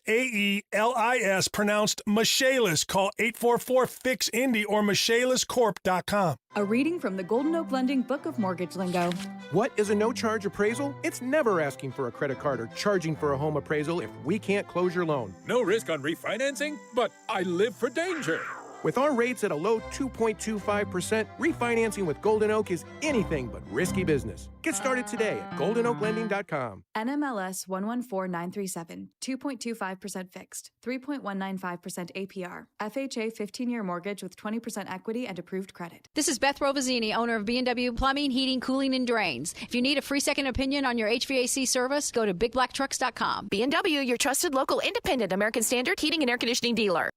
pronounced Michaelis. Call 844-FIX-INDY or michaeliscorp.com. A reading from the Golden Oak Lending Book of Mortgage Lingo. What is a no-charge appraisal? It's never asking for a credit card or charging for a home appraisal if we can't close your loan. No risk on refinancing, but I live for danger. With our rates at a low 2.25%, refinancing with Golden Oak is anything but risky business. Get started today at goldenoaklending.com. NMLS 114937, 2.25% fixed, 3.195% APR. FHA 15-year mortgage with 20% equity and approved credit. This is Beth Rovazini, owner of B&W Plumbing, Heating, Cooling, and Drains. If you need a free second opinion on your HVAC service, go to BigBlackTrucks.com. B&W, your trusted local independent American Standard heating and air conditioning dealer.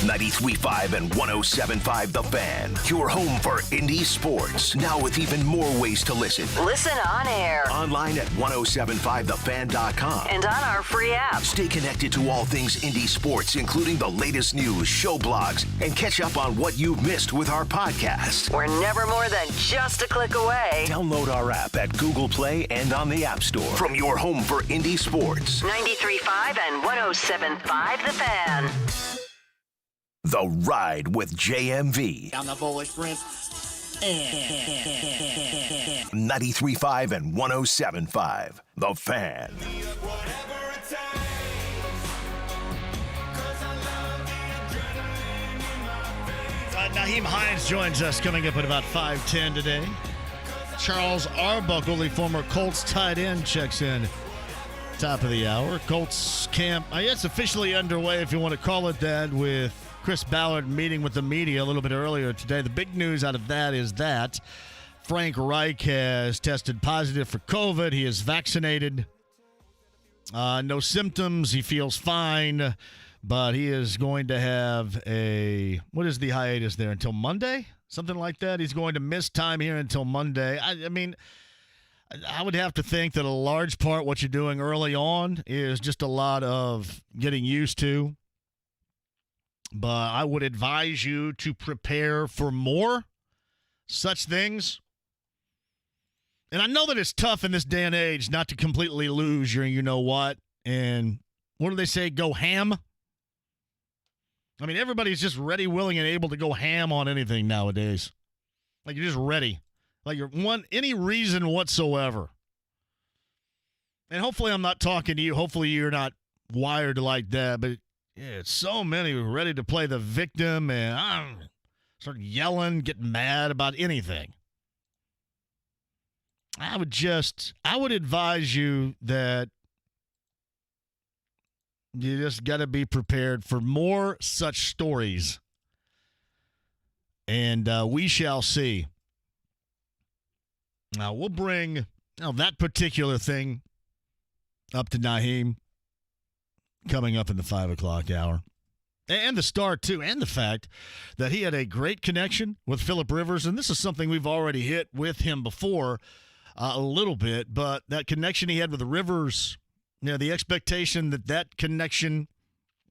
93.5 and 107.5 The Fan, your home for indie sports. Now with even more ways to listen. Listen on air. Online at 1075thefan.com. And on our free app. Stay connected to all things indie sports, including the latest news, show blogs, and catch up on what you've missed with our podcast. We're never more than just a click away. Download our app at Google Play and on the App Store. From your home for indie sports. 93.5 and 107.5 The Fan. The Ride with JMV. I'm the bullish prince. 93.5 and 107.5 The Fan. Nyheim Hines joins us coming up at about 5:10 today. Charles Arbuckle, the former Colts tight end, checks in. Top of the hour. Colts camp, I guess, officially underway, if you want to call it that, with Chris Ballard meeting with the media a little bit earlier today. The big news out of that is that Frank Reich has tested positive for COVID. He is vaccinated. No symptoms. He feels fine, but he is going to have what is the hiatus there, until Monday? something like that. He's going to miss time here until Monday. I mean, I would have to think that a large part what you're doing early on is just a lot of getting used to. But I would advise you to prepare for more such things. And I know that it's tough in this day and age not to completely lose your you-know-what. And what do they say? Go ham? I mean, everybody's just ready, willing, and able to go ham on anything nowadays. Like, you're just ready. Like, you're any reason whatsoever. And hopefully I'm not talking to you. Hopefully you're not wired like that. But, yeah, it's so many ready to play the victim and start yelling, get mad about anything. I would advise you that you just got to be prepared for more such stories. And we shall see. Now, we'll bring that particular thing up to Nyheim coming up in the 5 o'clock hour. And the start, too, and the fact that he had a great connection with Phillip Rivers. And this is something we've already hit with him before a little bit. But that connection he had with the Rivers, the expectation that connection,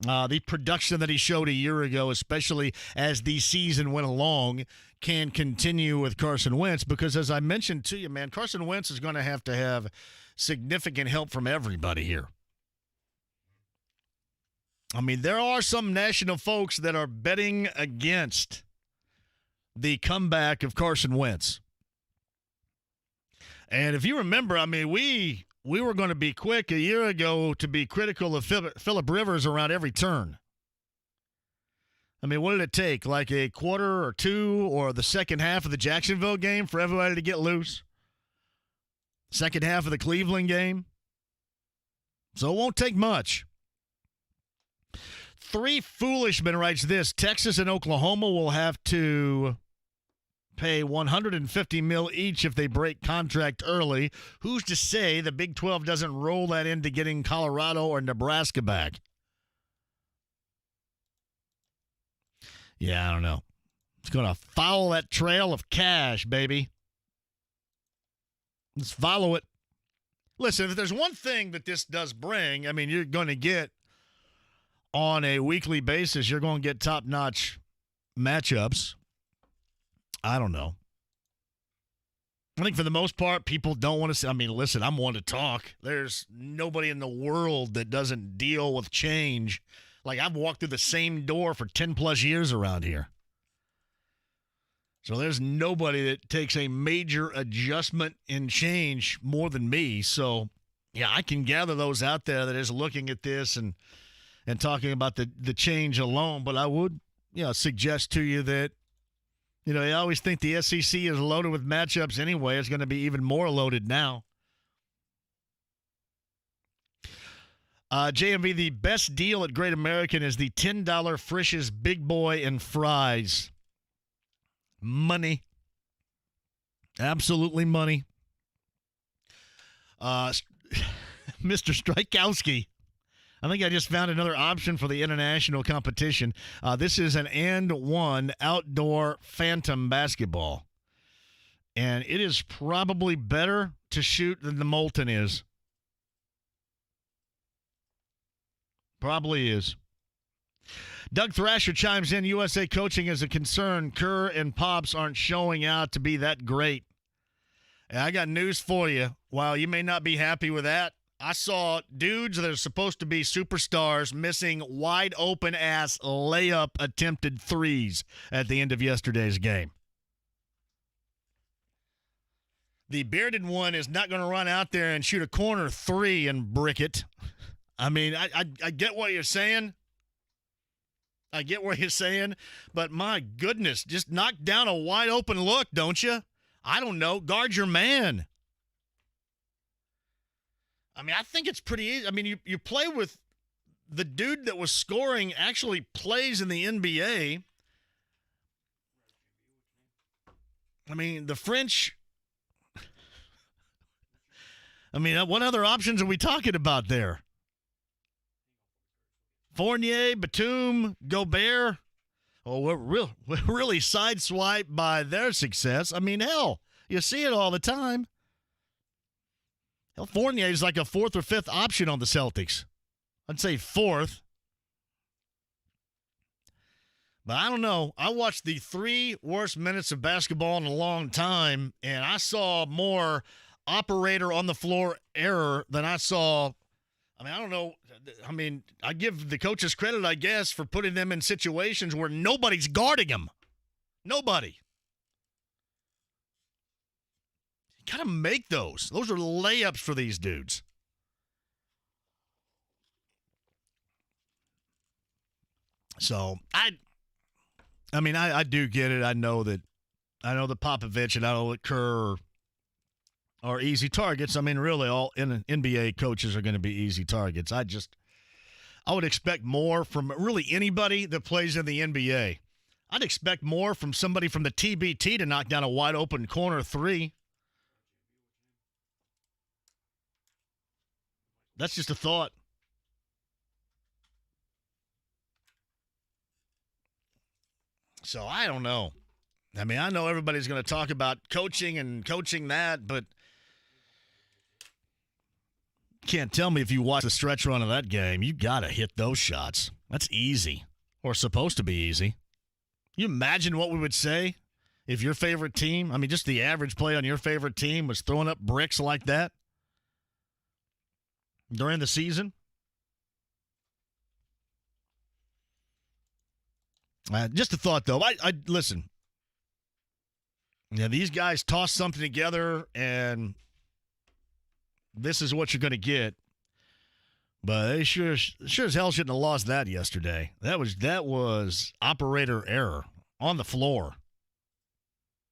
the production that he showed a year ago, especially as the season went along, can continue with Carson Wentz. Because as I mentioned to you, man, Carson Wentz is going to have significant help from everybody here. I mean, there are some national folks that are betting against the comeback of Carson Wentz. And if you remember, I mean, we were going to be quick a year ago to be critical of Phillip Rivers around every turn. I mean, what did it take? Like a quarter or two or the second half of the Jacksonville game for everybody to get loose? Second half of the Cleveland game? So it won't take much. Three Foolishman writes this: Texas and Oklahoma will have to pay $150 million each if they break contract early. Who's to say the Big 12 doesn't roll that into getting Colorado or Nebraska back? Yeah, I don't know. It's going to follow that trail of cash, baby. Let's follow it. Listen, if there's one thing that this does bring, I mean, you're going to get on a weekly basis, you're going to get top-notch matchups. I don't know. I think for the most part, people don't want to say, I mean, listen, I'm one to talk. There's nobody in the world that doesn't deal with change. Like, I've walked through the same door for 10-plus years around here. So there's nobody that takes a major adjustment in change more than me. So, yeah, I can gather those out there that is looking at this and talking about the change alone. But I would, suggest to you that, I always think the SEC is loaded with matchups anyway. It's going to be even more loaded now. JMV, the best deal at Great American is the $10 Frisch's Big Boy and Fries. Money. Absolutely money. Mr. Strykowski. I think I just found another option for the international competition. This is an and-one outdoor Phantom basketball. And it is probably better to shoot than the Molten is. Probably is. Doug Thrasher chimes in, USA coaching is a concern. Kerr and Pops aren't showing out to be that great. And I got news for you. While you may not be happy with that, I saw dudes that are supposed to be superstars missing wide-open-ass layup attempted threes at the end of yesterday's game. The bearded one is not going to run out there and shoot a corner three and brick it. I mean, I get what you're saying. I get what you're saying. But, my goodness, just knock down a wide-open look, don't you? I don't know. Guard your man. I mean, I think it's pretty easy. I mean, you play with the dude that was scoring actually plays in the NBA. I mean, the French. I mean, what other options are we talking about there? Fournier, Batum, Gobert. Oh, we're really sideswiped by their success. I mean, hell, you see it all the time. Hell, Fournier is like a fourth or fifth option on the Celtics. I'd say fourth. But I don't know. I watched the 3 worst minutes of basketball in a long time, and I saw more operator on the floor error than I saw. I mean, I don't know. I mean, I give the coaches credit, I guess, for putting them in situations where nobody's guarding them. Nobody. You got to make those. Those are layups for these dudes. So, I mean, I do get it. I know that Popovich and I know that Kerr are easy targets. I mean, really, all NBA coaches are going to be easy targets. I would expect more from really anybody that plays in the NBA. I'd expect more from somebody from the TBT to knock down a wide open corner 3. That's just a thought. So I don't know. I mean, I know everybody's going to talk about coaching and coaching that, but can't tell me if you watch the stretch run of that game, you got to hit those shots. That's easy, or supposed to be easy. You imagine what we would say if your favorite team, I mean, just the average play on your favorite team was throwing up bricks like that during the season? Just a thought, though. I listen. Yeah, these guys toss something together, and this is what you're going to get. But they sure as hell shouldn't have lost that yesterday. That was operator error on the floor.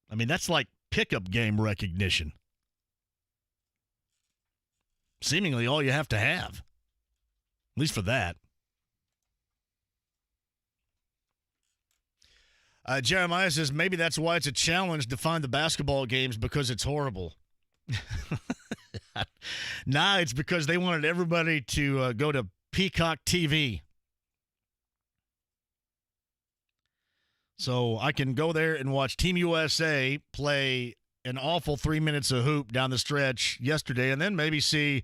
I mean, that's like pickup game recognition. Seemingly all you have to have, at least for that. Jeremiah says maybe that's why it's a challenge to find the basketball games, because it's horrible. Nah, it's because they wanted everybody to go to Peacock TV. So I can go there and watch Team USA play an awful 3 minutes of hoop down the stretch yesterday, and then maybe see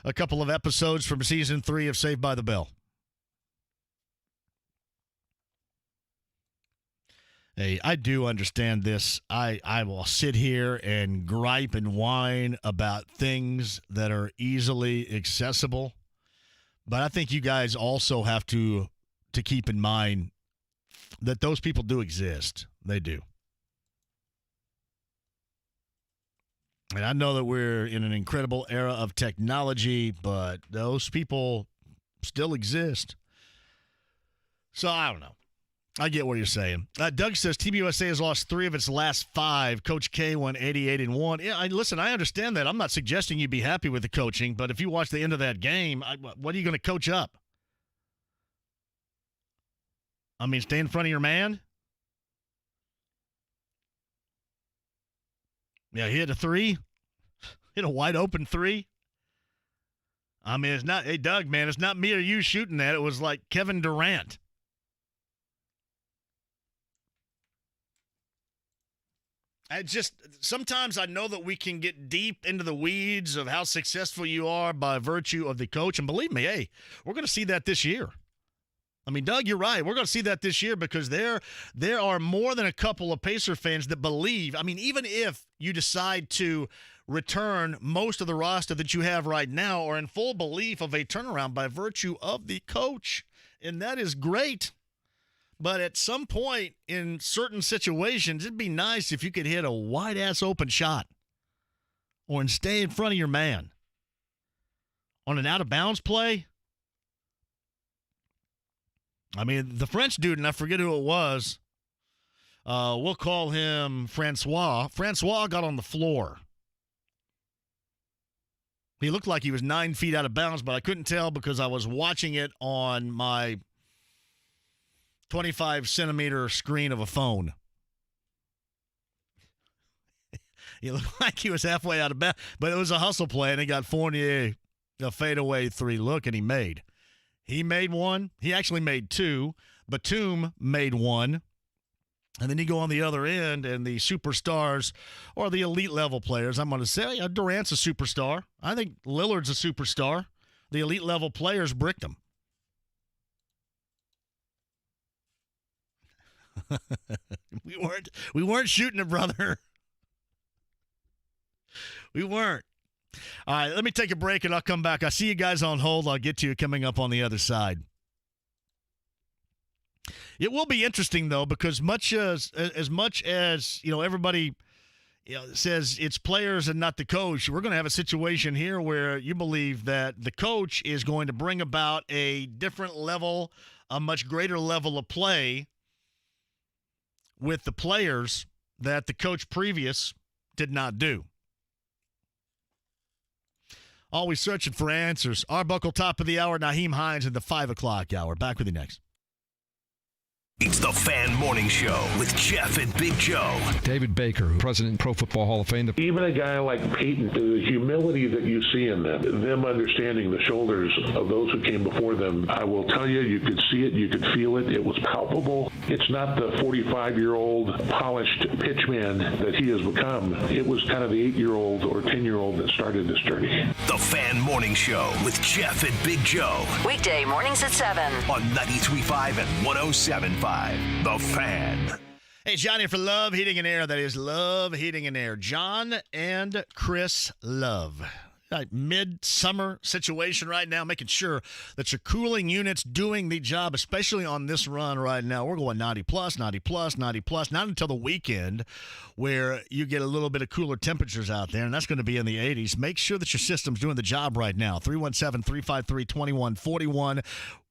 a couple of episodes from season 3 of Saved by the Bell. Hey, I do understand this. I will sit here and gripe and whine about things that are easily accessible. But I think you guys also have to keep in mind that those people do exist. They do. And I know that we're in an incredible era of technology, but those people still exist. So I don't know. I get what you're saying. Doug says Team USA has lost 3 of its last 5. Coach K won 88-1. Yeah, listen, I understand that. I'm not suggesting you be happy with the coaching, but if you watch the end of that game, what are you going to coach up? I mean, stay in front of your man? Yeah, he hit a 3. Hit a wide open 3. I mean, it's not, hey, Doug, man, it's not me or you shooting that. It was like Kevin Durant. Sometimes I know that we can get deep into the weeds of how successful you are by virtue of the coach. And believe me, hey, we're going to see that this year. I mean, Doug, you're right. We're going to see that this year because there are more than a couple of Pacer fans that believe. I mean, even if you decide to return most of the roster that you have right now, are in full belief of a turnaround by virtue of the coach. And that is great. But at some point in certain situations, it'd be nice if you could hit a wide-ass open shot or stay in front of your man. On an out-of-bounds play, I mean, the French dude, and I forget who it was, we'll call him Francois. Francois got on the floor. He looked like he was 9 feet out of bounds, but I couldn't tell because I was watching it on my 25-centimeter screen of a phone. He looked like he was halfway out of bounds, but it was a hustle play, and he got Fournier a fadeaway 3 look, and he made. He made one. He actually made 2, Batum made one. And then you go on the other end, and the superstars or the elite level players, I'm going to say Durant's a superstar. I think Lillard's a superstar. The elite level players bricked him. We weren't shooting it, brother. We weren't. All right, let me take a break, and I'll come back. I see you guys on hold. I'll get to you coming up on the other side. It will be interesting, though, because as much as everybody says it's players and not the coach, we're going to have a situation here where you believe that the coach is going to bring about a different level, a much greater level of play with the players that the coach previous did not do. Always searching for answers. Arbuckle, top of the hour. Nyheim Hines in the 5 o'clock hour. Back with you next. It's the Fan Morning Show with Jeff and Big Joe. David Baker, President Pro Football Hall of Fame. Even a guy like Peyton, the humility that you see in them understanding the shoulders of those who came before them, I will tell you, you could see it, you could feel it. It was palpable. It's not the 45-year-old polished pitchman that he has become. It was kind of the 8-year-old or 10-year-old that started this journey. The Fan Morning Show with Jeff and Big Joe. Weekday mornings at 7 on 93.5 and 107.5. The Fan. Hey, John here for Love Heating and Air. That is Love Heating and Air. John and Chris Love. Mid-summer situation right now, making sure that your cooling unit's doing the job, especially on this run right now. We're going 90 plus, 90 plus, 90 plus, not until the weekend where you get a little bit of cooler temperatures out there, and that's going to be in the 80s. Make sure that your system's doing the job right now. 317-353-2141.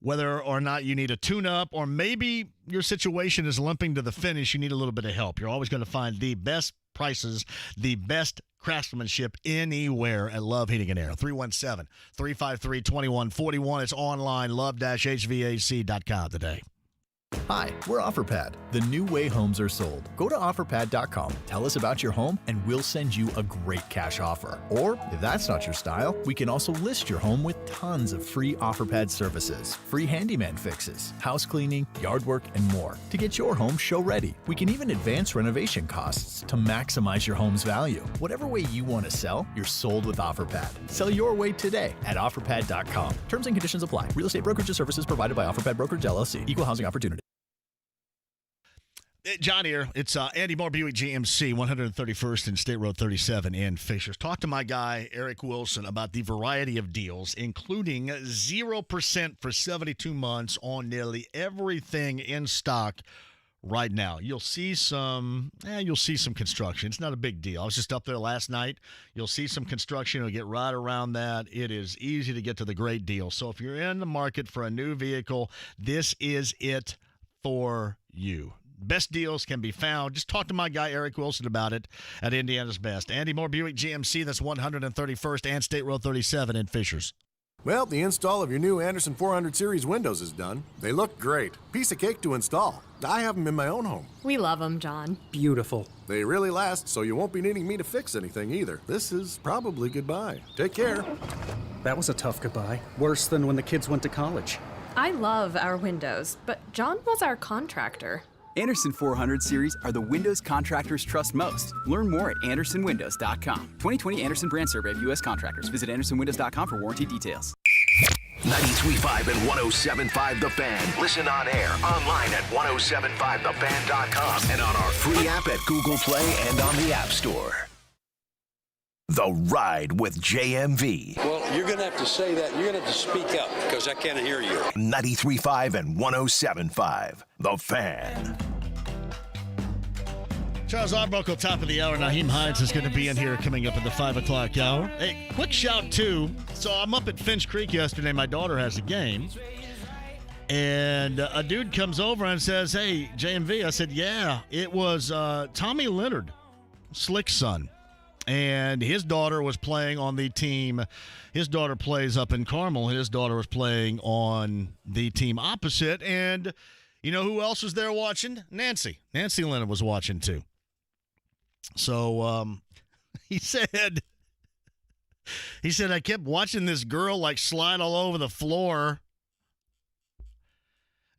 Whether or not you need a tune-up or maybe your situation is limping to the finish, you need a little bit of help. You're always going to find the best prices, the best craftsmanship anywhere at Love Heating and Air. 317-353-2141. It's online, love-hvac.com today. Hi, we're OfferPad, the new way homes are sold. Go to OfferPad.com, tell us about your home, and we'll send you a great cash offer. Or, if that's not your style, we can also list your home with tons of free OfferPad services, free handyman fixes, house cleaning, yard work, and more. To get your home show-ready, we can even advance renovation costs to maximize your home's value. Whatever way you want to sell, you're sold with OfferPad. Sell your way today at OfferPad.com. Terms and conditions apply. Real estate brokerage services provided by OfferPad Brokerage LLC. Equal housing opportunity. John here. It's Andy Moore Buick GMC, 131st and State Road 37 in Fishers. Talk to my guy, Eric Wilson, about the variety of deals, including 0% for 72 months on nearly everything in stock right now. You'll see some construction. It's not a big deal. I was just up there last night. You'll see some construction. It'll get right around that. It is easy to get to the great deal. So if you're in the market for a new vehicle, this is it for you. Best deals can be found. Just talk to my guy, Eric Wilson, about it at Indiana's Best. Andy Moore Buick GMC, that's 131st and State Road 37 in Fishers. Well, the install of your new Anderson 400 Series windows is done. They look great. Piece of cake to install. I have them in my own home. We love them, John. Beautiful. They really last, so you won't be needing me to fix anything either. This is probably goodbye. Take care. That was a tough goodbye. Worse than when the kids went to college. I love our windows, but John was our contractor. Anderson 400 Series are the windows contractors trust most. Learn more at andersonwindows.com. 2020 Anderson brand survey of U.S. contractors. Visit andersonwindows.com for warranty details. 93.5 and 107.5 The Fan. Listen on air, online at 107.5thefan.com, and on our free app at Google Play and on the App Store. The Ride with JMV. Well, you're going to have to say that. You're going to have to speak up because I can't hear you. 93.5 and 107.5 The Fan. Charles Arbuckle, top of the hour. Nyheim Hines is going to be in here coming up at the 5 o'clock hour. Hey, quick shout, too. So I'm up at Finch Creek yesterday. My daughter has a game. And a dude comes over and says, hey, JMV. I said, yeah, it was Tommy Leonard, Slick's son. And his daughter was playing on the team. His daughter plays up in Carmel. His daughter was playing on the team opposite. And you know who else was there watching? Nancy. Nancy Leonard was watching too. So he said, I kept watching this girl like slide all over the floor.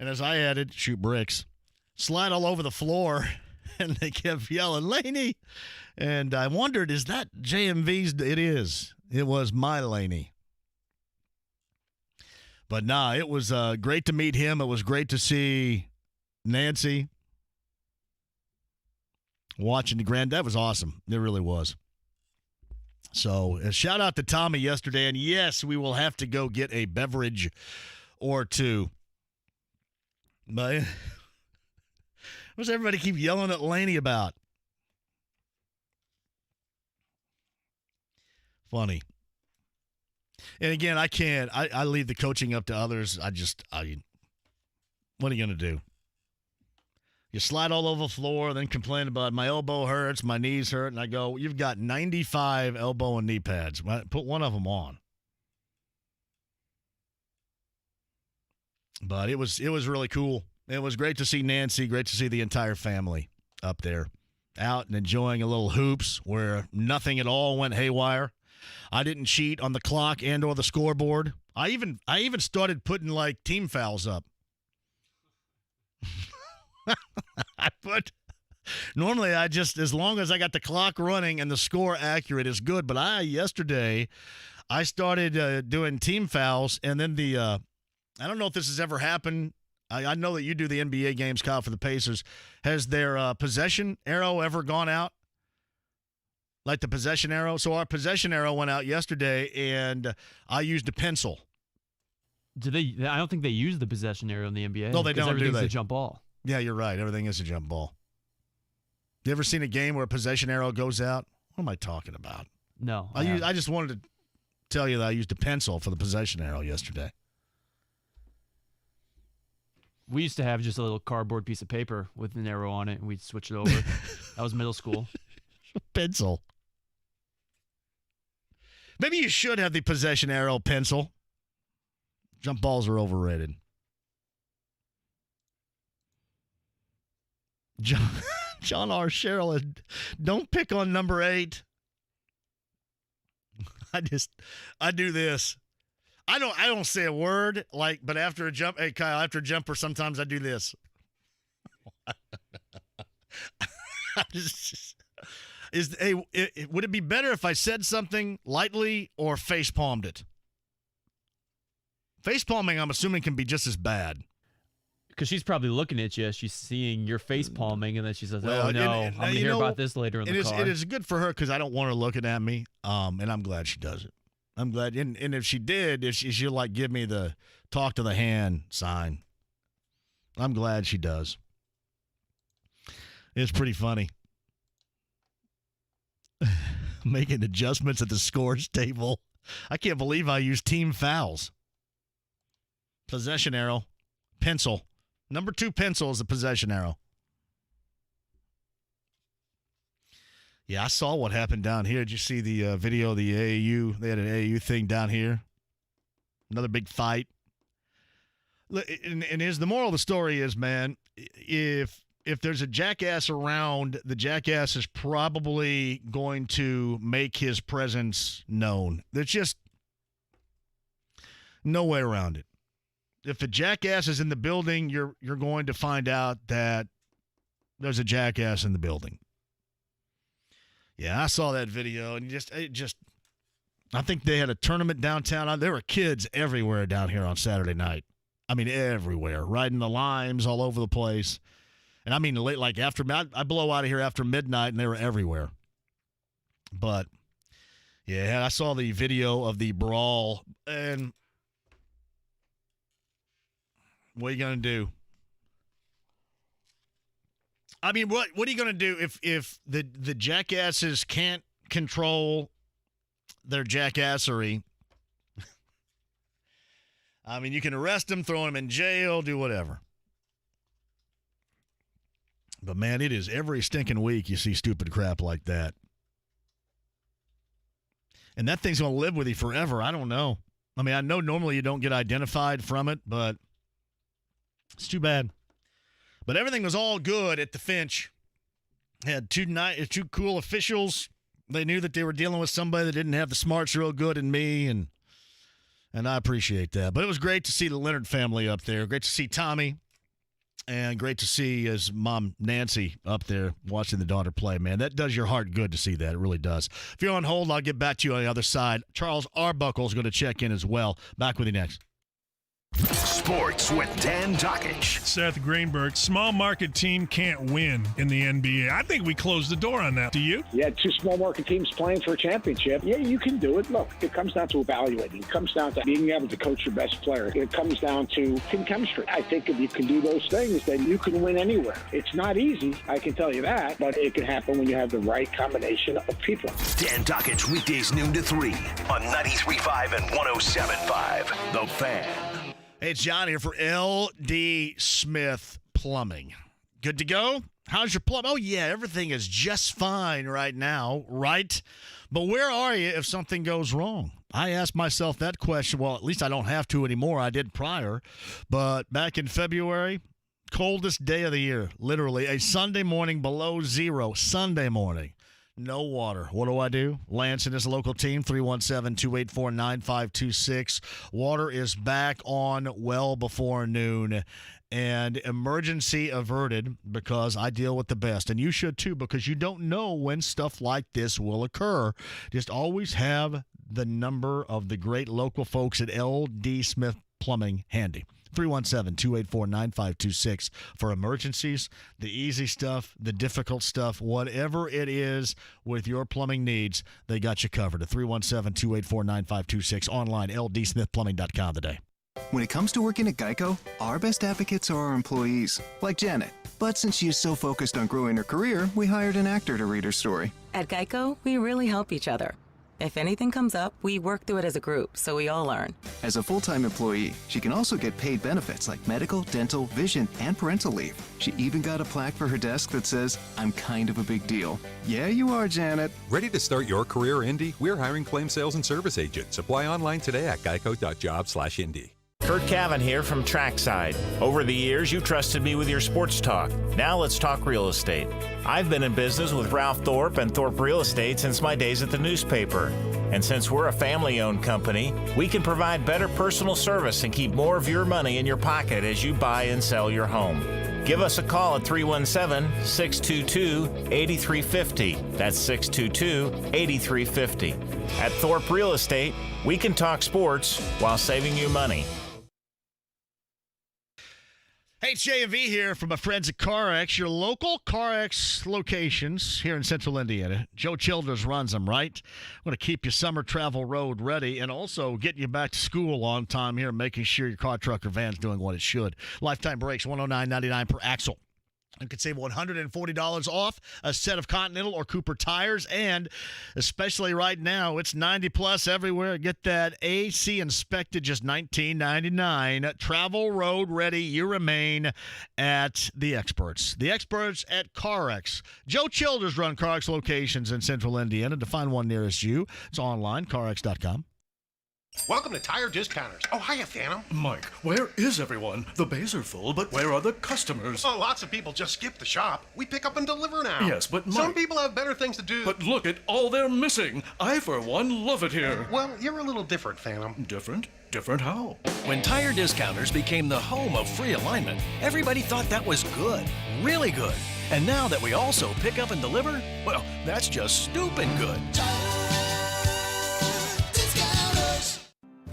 And as I added, shoot bricks, slide all over the floor, and they kept yelling, Laney. And I wondered, is that JMV's? It is. It was my Laney. But nah, it was great to meet him. It was great to see Nancy. Watching the grand, that was awesome. It really was. So, a shout out to Tommy yesterday. And yes, we will have to go get a beverage or two. But what's everybody keep yelling at Laney about? Funny. And again, I can't. I leave the coaching up to others. What are you going to do? You slide all over the floor, then complain about my elbow hurts, my knees hurt, and I go, you've got 95 elbow and knee pads. Put one of them on. But it was really cool. It was great to see Nancy, great to see the entire family up there, out and enjoying a little hoops where nothing at all went haywire. I didn't cheat on the clock and or the scoreboard. I even started putting like team fouls up. Normally I just, as long as I got the clock running and the score accurate is good. But yesterday I started doing team fouls, and then I don't know if this has ever happened. I know that you do the NBA games, Kyle, for the Pacers. Has their possession arrow ever gone out? Like the possession arrow? So our possession arrow went out yesterday, and I used a pencil. Do they? I don't think they use the possession arrow in the NBA. No, they don't. Everything's do they? a jump ball. Yeah, you're right. Everything is a jump ball. You ever seen a game where a possession arrow goes out? What am I talking about? No. I just wanted to tell you that I used a pencil for the possession arrow yesterday. We used to have just a little cardboard piece of paper with an arrow on it, and we'd switch it over. That was middle school. Pencil. Maybe you should have the possession arrow pencil. Jump balls are overrated. John R. Sherrill, don't pick on number 8. I do this. I don't say a word, but after a jump, hey Kyle, after a jumper, sometimes I do this. Would it be better if I said something lightly or face palmed it? Face palming, I'm assuming, can be just as bad. Because she's probably looking at you, she's seeing your face palming, and then she says, well, "Oh no, I'm gonna hear about this later in the car." It is good for her because I don't want her looking at me, and I'm glad she does it. I'm glad, and if she did, she'll like give me the talk to the hand sign. I'm glad she does. It's pretty funny. Making adjustments at the scores table. I can't believe I use team fouls. Possession arrow, pencil. Number 2 pencil is the possession arrow. Yeah, I saw what happened down here. Did you see the video of the AAU? They had an AAU thing down here. Another big fight. And here's the moral of the story is, man, if there's a jackass around, the jackass is probably going to make his presence known. There's just no way around it. If a jackass is in the building, you're going to find out that there's a jackass in the building. Yeah, I saw that video, and I think they had a tournament downtown. There were kids everywhere down here on Saturday night. I mean, everywhere, riding the limes all over the place. And I mean, late, like after, I blow out of here after midnight, and they were everywhere. But yeah, I saw the video of the brawl, and what are you going to do? I mean, what are you going to do if the jackasses can't control their jackassery? I mean, you can arrest them, throw them in jail, do whatever. But, man, it is every stinking week you see stupid crap like that. And that thing's going to live with you forever. I don't know. I mean, I know normally you don't get identified from it, but it's too bad. But everything was all good at the Finch. Had two cool officials. They knew that they were dealing with somebody that didn't have the smarts real good in me, and I appreciate that. But it was great to see the Leonard family up there. Great to see Tommy And great to see his mom, Nancy, up there watching the daughter play, man. That does your heart good to see that. It really does. If you're on hold, I'll get back to you on the other side. Charles Arbuckle is going to check in as well. Back with you next. Sports with Dan Dockich. Seth Greenberg, small market team can't win in the NBA. I think we closed the door on that. Do you? Yeah, two small market teams playing for a championship. Yeah, you can do it. Look, it comes down to evaluating. It comes down to being able to coach your best player. It comes down to team chemistry. I think if you can do those things, then you can win anywhere. It's not easy, I can tell you that, but it can happen when you have the right combination of people. Dan Dockich, weekdays noon to 3 on 93.5 and 107.5. The Fan. Hey, it's John here for L.D. Smith Plumbing. Good to go? How's your plumb? Oh, yeah, everything is just fine right now, right? But where are you if something goes wrong? I asked myself that question. Well, at least I don't have to anymore. I did prior. But back in February, coldest day of the year, literally, a Sunday morning below zero, Sunday morning. No water. What do? Lance and his local team, 317-284-9526. Water is back on well before noon. And emergency averted because I deal with the best. And you should too, because you don't know when stuff like this will occur. Just always have the number of the great local folks at L.D. Smith Plumbing handy. 317-284-9526 for emergencies, the easy stuff, the difficult stuff, whatever it is with your plumbing needs, they got you covered. At 317-284-9526, online, ldsmithplumbing.com today. When it comes to working at Geico, our best advocates are our employees, like Janet. But since she is so focused on growing her career, we hired an actor to read her story. At Geico, we really help each other. If anything comes up, we work through it as a group, so we all learn. As a full-time employee, she can also get paid benefits like medical, dental, vision, and parental leave. She even got a plaque for her desk that says, "I'm kind of a big deal." Yeah, you are, Janet. Ready to start your career, Indy? We're hiring claim sales and service agents. Apply online today at geico.jobs/Indy. Kurt Cavan here from Trackside. Over the years, you've trusted me with your sports talk. Now let's talk real estate. I've been in business with Ralph Thorpe and Thorpe Real Estate since my days at the newspaper. And since we're a family-owned company, we can provide better personal service and keep more of your money in your pocket as you buy and sell your home. Give us a call at 317-622-8350. That's 622-8350. At Thorpe Real Estate, we can talk sports while saving you money. Hey, it's JMV here from my friends at CarX, your local CarX locations here in central Indiana. Joe Childers runs them, right? I'm going to keep your summer travel road ready and also get you back to school on time here, making sure your car, truck, or van's doing what it should. Lifetime brakes, $109.99 per axle. You could save $140 off a set of Continental or Cooper tires, and especially right now, it's 90+ everywhere. Get that AC inspected, just $19.99. Travel road ready, you remain at the experts. The experts at CarX. Joe Childers run CarX locations in central Indiana. To find one nearest you, it's online, carx.com. Welcome to Tire Discounters. Oh, hiya, Phantom. Mike, where is everyone? The bays are full, but where are the customers? Oh, lots of people just skip the shop. We pick up and deliver now. Yes, but Mike... Some people have better things to do. But look at all they're missing. I, for one, love it here. Well, you're a little different, Phantom. Different? Different how? When Tire Discounters became the home of free alignment, everybody thought that was good. Really good. And now that we also pick up and deliver, well, that's just stupid good.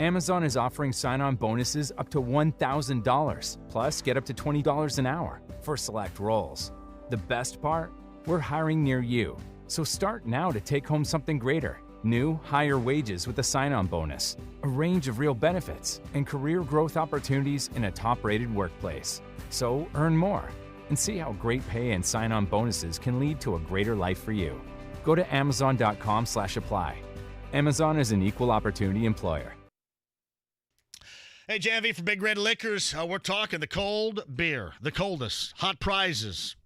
Amazon is offering sign-on bonuses up to $1,000, plus get up to $20 an hour for select roles. The best part? We're hiring near you. So start now to take home something greater. New, higher wages with a sign-on bonus, a range of real benefits, and career growth opportunities in a top-rated workplace. So earn more and see how great pay and sign-on bonuses can lead to a greater life for you. Go to amazon.com/apply. Amazon is an equal opportunity employer. Hey, JMV from Big Red Liquors. We're talking the cold beer, the coldest, hot prices,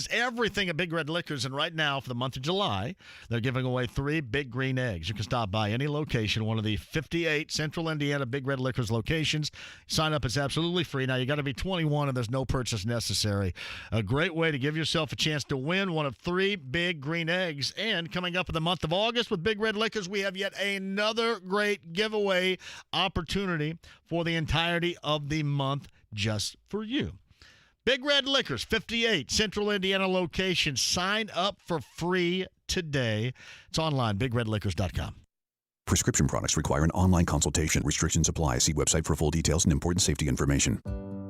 everything at Big Red Liquors. And right now, for the month of July, they're giving away 3 Big Green Eggs. You can stop by any location, one of the 58 Central Indiana Big Red Liquors locations. Sign up. It's absolutely free. Now, you got to be 21, and there's no purchase necessary. A great way to give yourself a chance to win one of 3 Big Green Eggs. And coming up in the month of August with Big Red Liquors, we have yet another great giveaway opportunity for the entirety of the month just for you. Big Red Liquors, 58, Central Indiana location. Sign up for free today. It's online, bigredliquors.com. Prescription products require an online consultation. Restrictions apply. See website for full details and important safety information.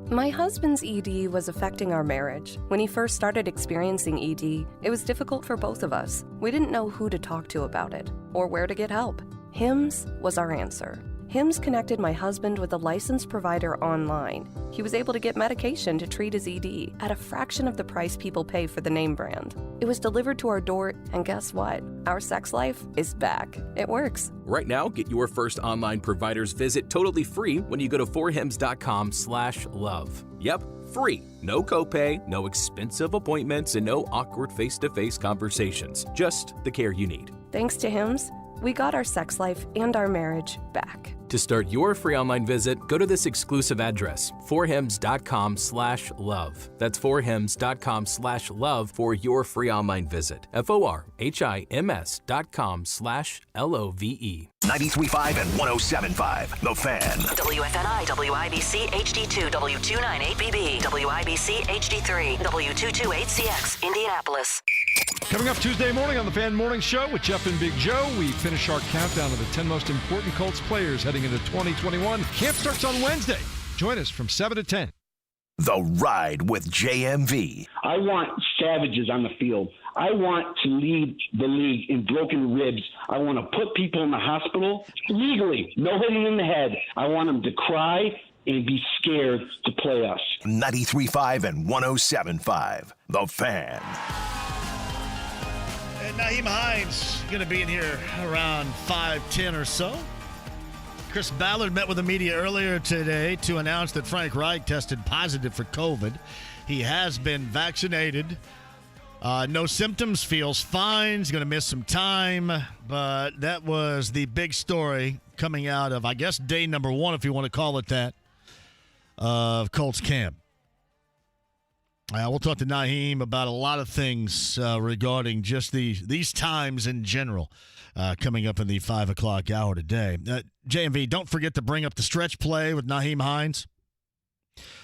My husband's ED was affecting our marriage. When he first started experiencing ED, it was difficult for both of us. We didn't know who to talk to about it or where to get help. HIMS was our answer. HIMS connected my husband with a licensed provider online. He was able to get medication to treat his ED at a fraction of the price people pay for the name brand. It was delivered to our door, and guess what? Our sex life is back. It works. Right now, get your first online provider's visit totally free when you go to forhims.com/love. Yep, free. No copay, no expensive appointments, and no awkward face-to-face conversations. Just the care you need. Thanks to HIMS, we got our sex life and our marriage back. To start your free online visit, go to this exclusive address, forhims.com/love. That's forhims.com/love for your free online visit. forhims.com/LOVE. 93.5 and 107.5, The Fan. WFNI, WIBC HD2, W298BB, WIBC HD3, W228CX, Indianapolis. Coming up Tuesday morning on the Fan Morning Show with Jeff and Big Joe, we finish our countdown of the 10 most important Colts players heading into 2021. Camp starts on Wednesday. Join us from 7 to 10. The Ride with JMV. I want savages on the field. I want to lead the league in broken ribs. I want to put people in the hospital legally, no hitting in the head. I want them to cry and be scared to play us. 93.5 and 107.5, The Fan. And Nyheim Hines going to be in here around 5:10 or so. Chris Ballard met with the media earlier today to announce that Frank Reich tested positive for COVID. He has been vaccinated. No symptoms, feels fine. He's going to miss some time. But that was the big story coming out of, I guess, day number one, if you want to call it that, of Colts camp. We'll talk to Nyheim about a lot of things regarding just these times in general coming up in the 5 o'clock hour today. JMV, don't forget to bring up the stretch play with Nyheim Hines.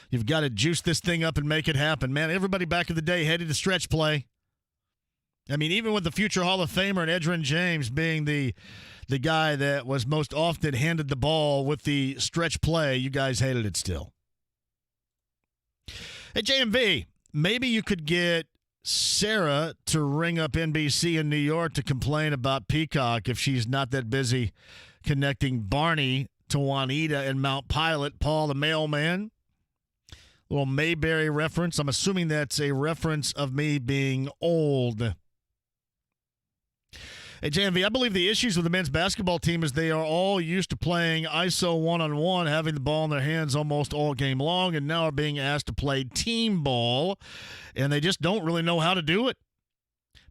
You've got to juice this thing up and make it happen, man. Everybody back in the day hated the stretch play. I mean, even with the future Hall of Famer and Edgerrin James being the guy that was most often handed the ball with the stretch play, you guys hated it still. Hey, JMV, maybe you could get Sarah to ring up NBC in New York to complain about Peacock if she's not that busy connecting Barney to Juanita and Mount Pilot, Paul the mailman. Little Mayberry reference. I'm assuming that's a reference of me being old. Hey, JMV, I believe the issues with the men's basketball team is they are all used to playing ISO one-on-one, having the ball in their hands almost all game long, and now are being asked to play team ball, and they just don't really know how to do it.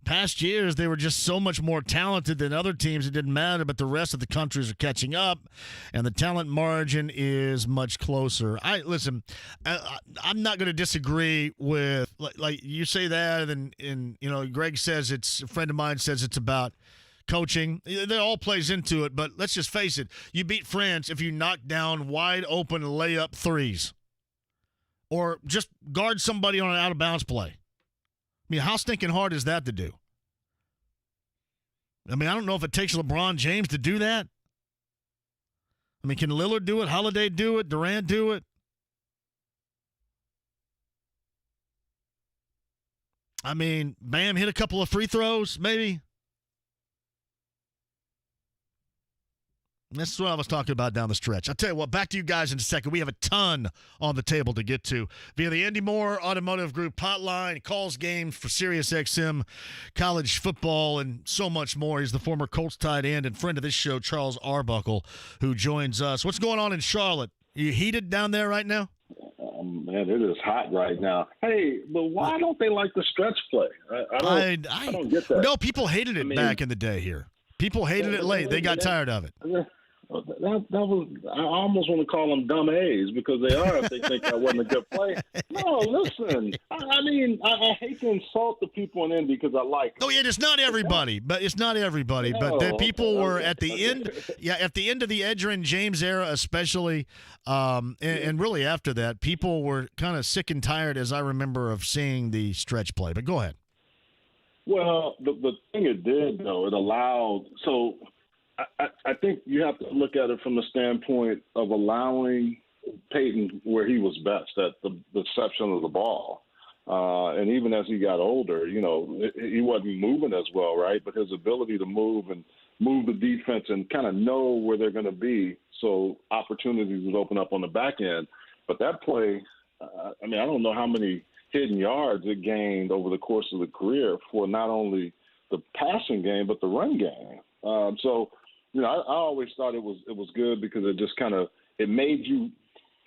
Past years, they were just so much more talented than other teams. It didn't matter, but the rest of the countries are catching up, and the talent margin is much closer. I'm not going to disagree with, like you say that, and Greg says a friend of mine says it's about coaching. That all plays into it, but let's just face it. You beat France if you knock down wide open layup threes or just guard somebody on an out-of-bounds play. I mean, how stinking hard is that to do? I mean, I don't know if it takes LeBron James to do that. I mean, can Lillard do it? Holiday do it? Durant do it? I mean, Bam hit a couple of free throws, maybe. That's what I was talking about down the stretch. I'll tell you what, back to you guys in a second. We have a ton on the table to get to via the Andy Moore Automotive Group hotline, calls games for SiriusXM, college football, and so much more. He's the former Colts tight end and friend of this show, Charles Arbuckle, who joins us. What's going on in Charlotte? Are you heated down there right now? Man, it is hot right now. Hey, but why don't they like the stretch play? I don't get that. No, people hated it back in the day here. People hated it late. They got tired of it. That was, I almost want to call them dumb A's because they are if they think that wasn't a good play. No, listen. I mean, I hate to insult the people in Indy because I like them. Oh, yeah, it's not everybody, but the people were at the end. Yeah, at the end of the Edgerrin James era, especially, and really after that, people were kind of sick and tired, as I remember, of seeing the stretch play. But go ahead. Well, the thing it did though, it allowed. So I think you have to look at it from the standpoint of allowing Peyton where he was best at the reception of the ball. And even as he got older, he wasn't moving as well, right? But his ability to move and move the defense and kind of know where they're going to be, so opportunities would open up on the back end. But that play, I don't know how many hidden yards it gained over the course of the career for not only the passing game but the run game. I always thought it was good because it just it made you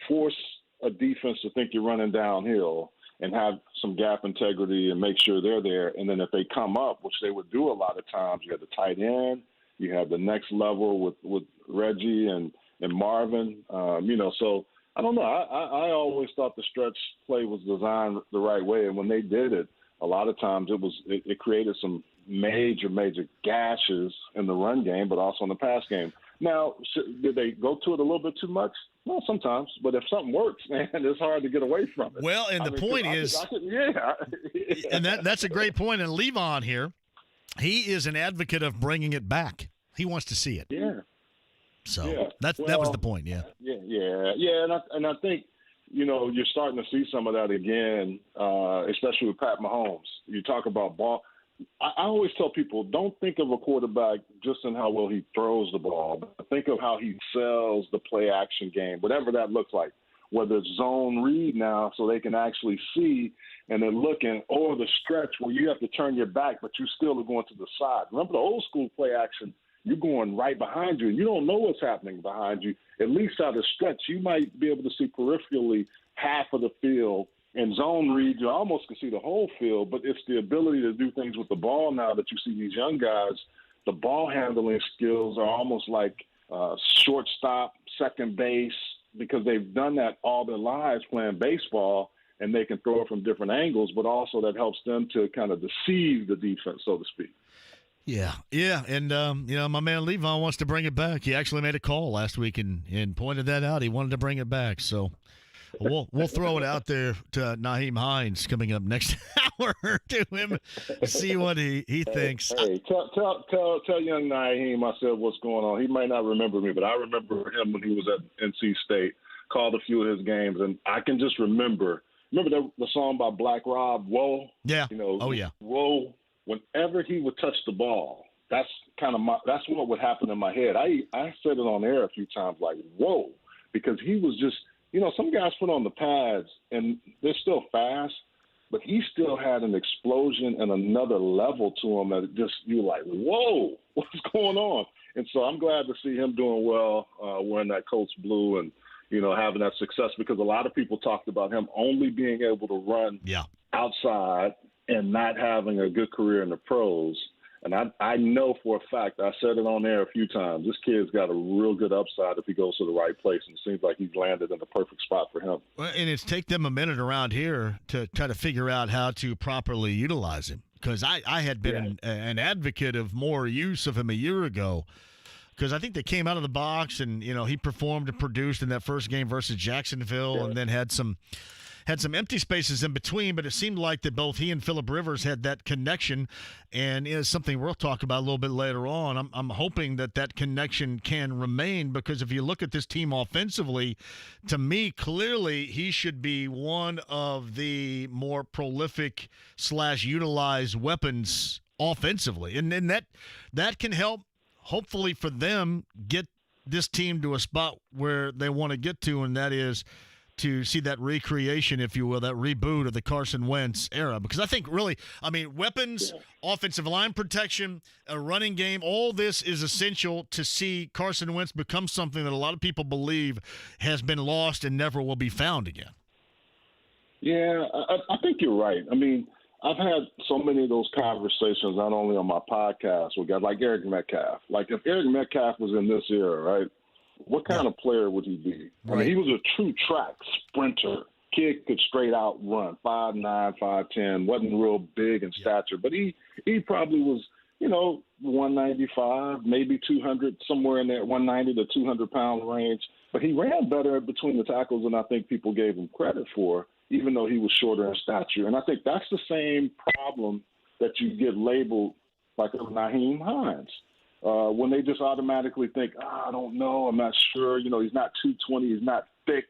force a defense to think you're running downhill and have some gap integrity and make sure they're there. And then if they come up, which they would do a lot of times, you have the tight end, you have the next level with Reggie and Marvin. So I don't know. I always thought the stretch play was designed the right way, and when they did it, a lot of times it created some major gashes in the run game, but also in the pass game. Now, did they go to it a little bit too much? Well, sometimes. But if something works, man, it's hard to get away from it. Well, and the point is, and that's a great point. And Levon here, he is an advocate of bringing it back. He wants to see it. Yeah. So that was the point. Yeah. Yeah. And I think, you're starting to see some of that again, especially with Pat Mahomes. You talk about ball. I always tell people, don't think of a quarterback just in how well he throws the ball, but think of how he sells the play action game, whatever that looks like, whether it's zone read now so they can actually see and they're looking, or the stretch where you have to turn your back, but you still are going to the side. Remember the old school play action, you're going right behind you and you don't know what's happening behind you. At least out of stretch, you might be able to see peripherally half of the field. In zone read, you almost can see the whole field, but it's the ability to do things with the ball now that you see these young guys. The ball handling skills are almost like shortstop, second base, because they've done that all their lives playing baseball, and they can throw it from different angles, but also that helps them to kind of deceive the defense, so to speak. Yeah, and my man Levon wants to bring it back. He actually made a call last week and pointed that out. He wanted to bring it back, so we'll throw it out there to Nyheim Hines coming up next hour to him, see what he thinks. Hey, tell young Nyheim I said what's going on. He might not remember me, but I remember him when he was at NC State. Called a few of his games, and I can just remember the song by Black Rob, Whoa? Yeah. Oh yeah. Whoa. Whenever he would touch the ball, that's what would happen in my head. I said it on air a few times, like, whoa, because he was just, some guys put on the pads and they're still fast, but he still had an explosion and another level to him that just, you're like, whoa, what's going on? And so I'm glad to see him doing well, wearing that Colts blue and, having that success, because a lot of people talked about him only being able to run outside and not having a good career in the pros. And I know for a fact, I said it on air a few times, this kid's got a real good upside if he goes to the right place, and it seems like he's landed in the perfect spot for him. Well, and it's take them a minute around here to try to figure out how to properly utilize him, because I had been an advocate of more use of him a year ago, because I think they came out of the box and, he performed and produced in that first game versus Jacksonville and then had some empty spaces in between, but it seemed like that both he and Phillip Rivers had that connection, and is something we'll talk about a little bit later on. I'm hoping that connection can remain, because if you look at this team offensively, to me, clearly he should be one of the more prolific / utilized weapons offensively, and that can help, hopefully for them, get this team to a spot where they want to get to, and that is to see that recreation, if you will, that reboot of the Carson Wentz era. Because I think really, weapons, offensive line protection, a running game, all this is essential to see Carson Wentz become something that a lot of people believe has been lost and never will be found again. Yeah, I think you're right. I've had so many of those conversations, not only on my podcast with guys like Eric Metcalf. Like, if Eric Metcalf was in this era, right, what kind of player would he be? I mean, he was a true track sprinter. Kid could straight out run, 5'9", 5'10", wasn't real big in stature, but he probably was, 195, maybe 200, somewhere in that 190 to 200-pound range. But he ran better between the tackles than I think people gave him credit for, even though he was shorter in stature. And I think that's the same problem that you get labeled like a Nyheim Hines. When they just automatically think, I don't know, I'm not sure. He's not 220, he's not thick,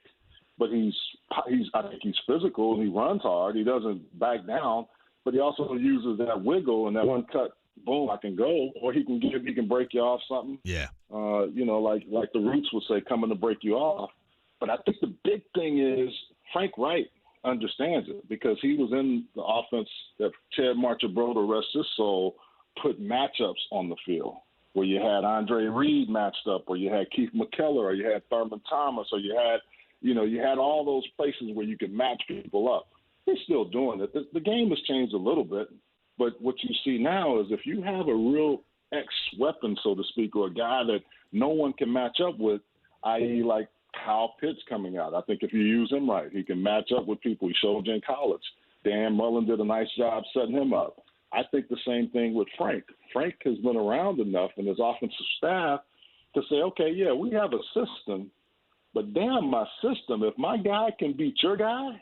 but I think he's physical and he runs hard. He doesn't back down, but he also uses that wiggle and that one cut, boom, I can go, or he can break you off something. Yeah. Like the Roots would say, coming to break you off. But I think the big thing is Frank Reich understands it because he was in the offense that Ted Marchibroda, rest his soul, put matchups on the field where you had Andre Reed matched up, or you had Keith McKellar, or you had Thurman Thomas, or you had all those places where you could match people up. He's still doing it. The game has changed a little bit, but what you see now is if you have a real X-weapon, so to speak, or a guy that no one can match up with, i.e. like Kyle Pitts coming out. I think if you use him right, he can match up with people. He showed you in college. Dan Mullen did a nice job setting him up. I think the same thing with Frank. Frank has been around enough in his offensive staff to say, okay, yeah, we have a system, but damn my system, if my guy can beat your guy,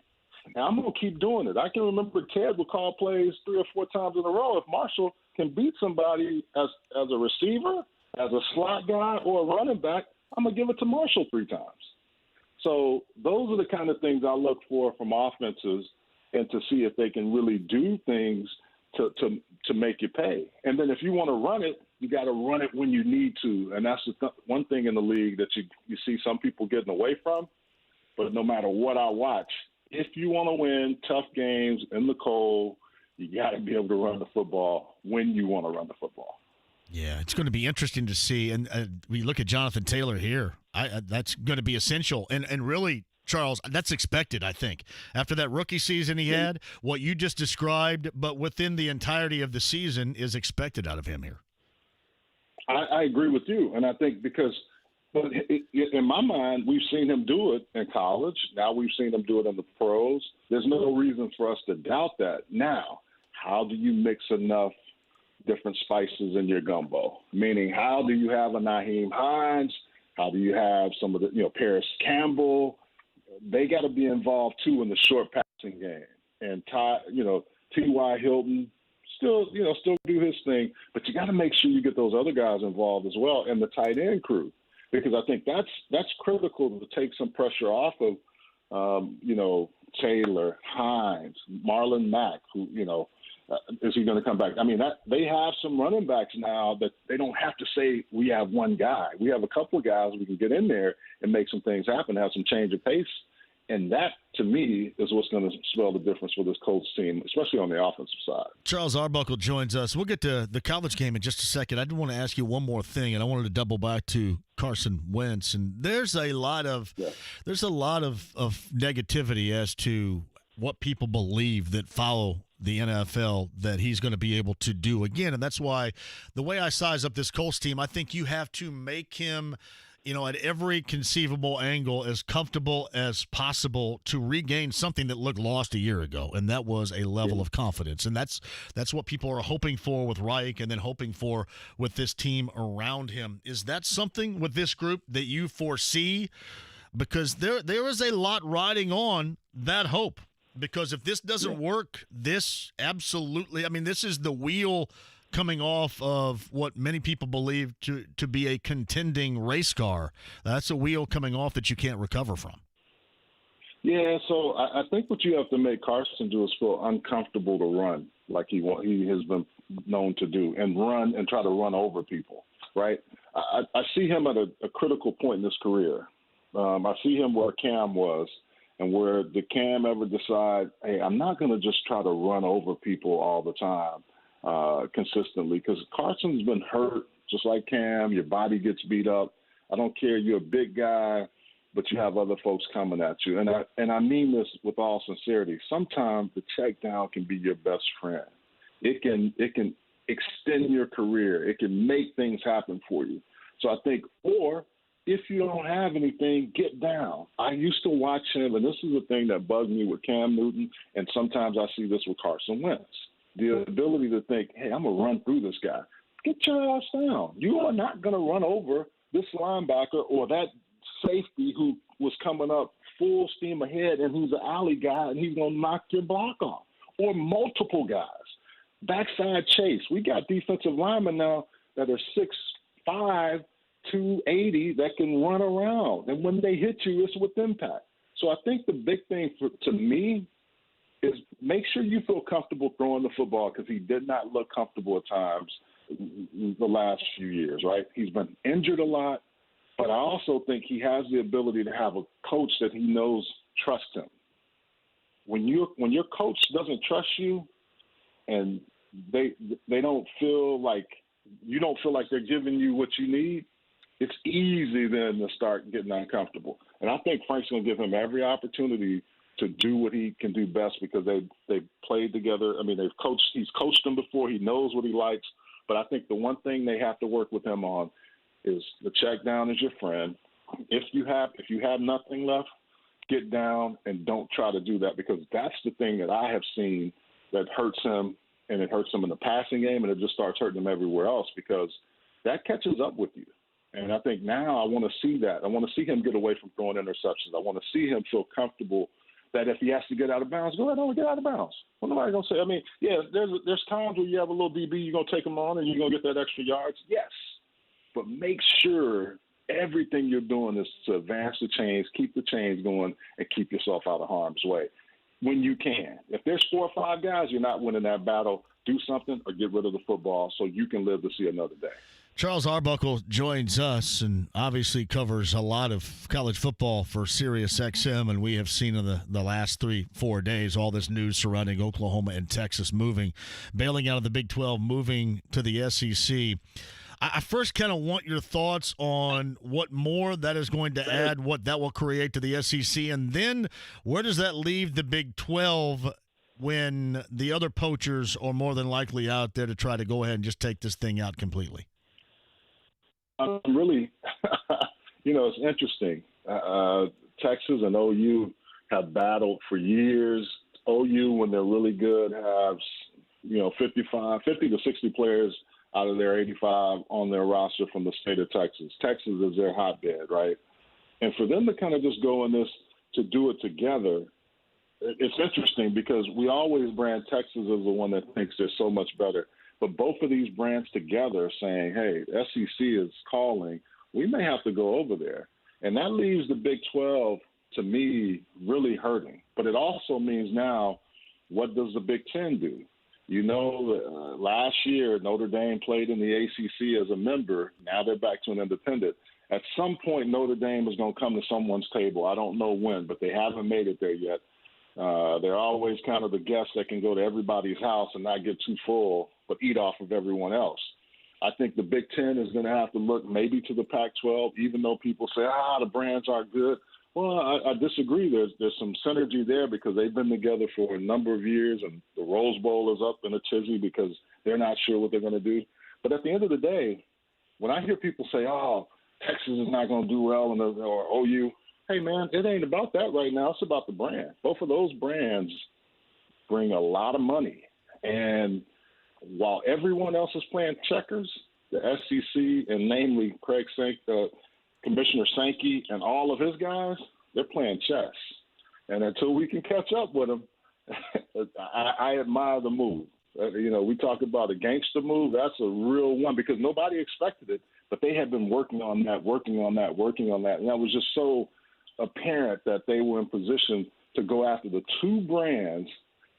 I'm going to keep doing it. I can remember Ted would call plays 3 or 4 times in a row. If Marshall can beat somebody as a receiver, as a slot guy, or a running back, I'm going to give it to Marshall 3 times. So those are the kind of things I look for from offenses and to see if they can really do things to make you pay. And then if you want to run it, you got to run it when you need to. And that's one thing in the league that you see some people getting away from. But no matter what I watch, if you want to win tough games in the cold, you got to be able to run the football when you want to run the football. Yeah, it's going to be interesting to see. And we look at Jonathan Taylor here. That's going to be essential. And really, Charles, that's expected, I think. After that rookie season he had, what you just described, but within the entirety of the season is expected out of him here. I agree with you. And I think because in my mind, we've seen him do it in college. Now we've seen him do it in the pros. There's no reason for us to doubt that. Now, how do you mix enough different spices in your gumbo? Meaning, how do you have a Nyheim Hines? How do you have some of the, Paris Campbell? They got to be involved, too, in the short passing game. And, T.Y. Hilton still do his thing. But you got to make sure you get those other guys involved as well, and the tight end crew. Because I think that's critical to take some pressure off of, Taylor, Hines, Marlon Mack, who, is he going to come back? I mean, they have some running backs now that they don't have to say we have one guy. We have a couple of guys we can get in there and make some things happen, have some change of pace. And that, to me, is what's going to spell the difference for this Colts team, especially on the offensive side. Charles Arbuckle joins us. We'll get to the college game in just a second. I do want to ask you one more thing, and I wanted to double back to Carson Wentz. And there's a lot of negativity as to what people believe that follow the NFL that he's going to be able to do again. And that's why the way I size up this Colts team, I think you have to make him – at every conceivable angle as comfortable as possible to regain something that looked lost a year ago, and that was a level of confidence. And that's what people are hoping for with Reich and then hoping for with this team around him. Is that something with this group that you foresee? Because there is a lot riding on that hope. Because if this doesn't work, this absolutely – this is the wheel – coming off of what many people believe to be a contending race car. That's a wheel coming off that you can't recover from. Yeah, so I think what you have to make Carson do is feel uncomfortable to run like he has been known to do, and run and try to run over people, right? I see him at a critical point in his career. I see him where Cam was, and where did Cam ever decide, hey, I'm not going to just try to run over people all the time. Consistently, because Carson's been hurt just like Cam. Your body gets beat up. I don't care. You're a big guy, but you have other folks coming at you. And I mean this with all sincerity. Sometimes the check down can be your best friend. It can extend your career. It can make things happen for you. So I think, or if you don't have anything, get down. I used to watch him, and this is the thing that bugged me with Cam Newton, and sometimes I see this with Carson Wentz. The ability to think, hey, I'm going to run through this guy. Get your ass down. You are not going to run over this linebacker or that safety who was coming up full steam ahead, and he's an alley guy, and he's going to knock your block off. Or multiple guys. Backside chase. We got defensive linemen now that are 6'5", 280 that can run around. And when they hit you, it's with impact. So I think the big thing to me is make sure you feel comfortable throwing the football, because he did not look comfortable at times the last few years, right? He's been injured a lot, but I also think he has the ability to have a coach that he knows trusts him. When your coach doesn't trust you and they don't feel like you don't feel like they're giving you what you need, it's easy then to start getting uncomfortable. And I think Frank's going to give him every opportunity to do what he can do best, because they've played together. I mean, he's coached him before. He knows what he likes. But I think the one thing they have to work with him on is the check down is your friend. If you have nothing left, get down and don't try to do that, because that's the thing that I have seen that hurts him, and it hurts him in the passing game, and it just starts hurting him everywhere else, because that catches up with you. And I think now I want to see that. I want to see him get away from throwing interceptions. I want to see him feel comfortable that if he has to get out of bounds, go ahead and get out of bounds. What am I going to say? I mean, yeah, there's times where you have a little DB, you're going to take him on and you're going to get that extra yards. Yes. But make sure everything you're doing is to advance the chains, keep the chains going, and keep yourself out of harm's way when you can. If there's 4 or 5 guys, you're not winning that battle. Do something or get rid of the football so you can live to see another day. Charles Arbuckle joins us and obviously covers a lot of college football for Sirius XM, and we have seen in the last 3-4 days all this news surrounding Oklahoma and Texas bailing out of the Big 12, moving to the SEC. I first kind of want your thoughts on what more that is going to add, what that will create to the SEC, and then where does that leave the Big 12 when the other poachers are more than likely out there to try to go ahead and just take this thing out completely? Really, it's interesting. Texas and OU have battled for years. OU, when they're really good, have 50 to 60 players out of their 85 on their roster from the state of Texas. Texas is their hotbed, right? And for them to kind of just go in this to do it together, it's interesting because we always brand Texas as the one that thinks they're so much better. But both of these brands together saying, hey, SEC is calling, we may have to go over there. And that leaves the Big 12, to me, really hurting. But it also means now, what does the Big 10 do? Last year, Notre Dame played in the ACC as a member. Now they're back to an independent. At some point, Notre Dame is going to come to someone's table. I don't know when, but they haven't made it there yet. They're always kind of the guests that can go to everybody's house and not get too full, but eat off of everyone else. I think the Big Ten is going to have to look maybe to the Pac-12, even though people say, the brands are good. Well, I disagree. There's some synergy there because they've been together for a number of years, and the Rose Bowl is up in a tizzy because they're not sure what they're going to do. But at the end of the day, when I hear people say, Texas is not going to do well or OU, hey, man, it ain't about that right now. It's about the brand. Both of those brands bring a lot of money. And while everyone else is playing checkers, the SEC, and namely Commissioner Sankey and all of his guys, they're playing chess. And until we can catch up with them, I admire the move. We talk about a gangster move. That's a real one because nobody expected it, but they had been working on that. And that was just so apparent that they were in position to go after the 2 brands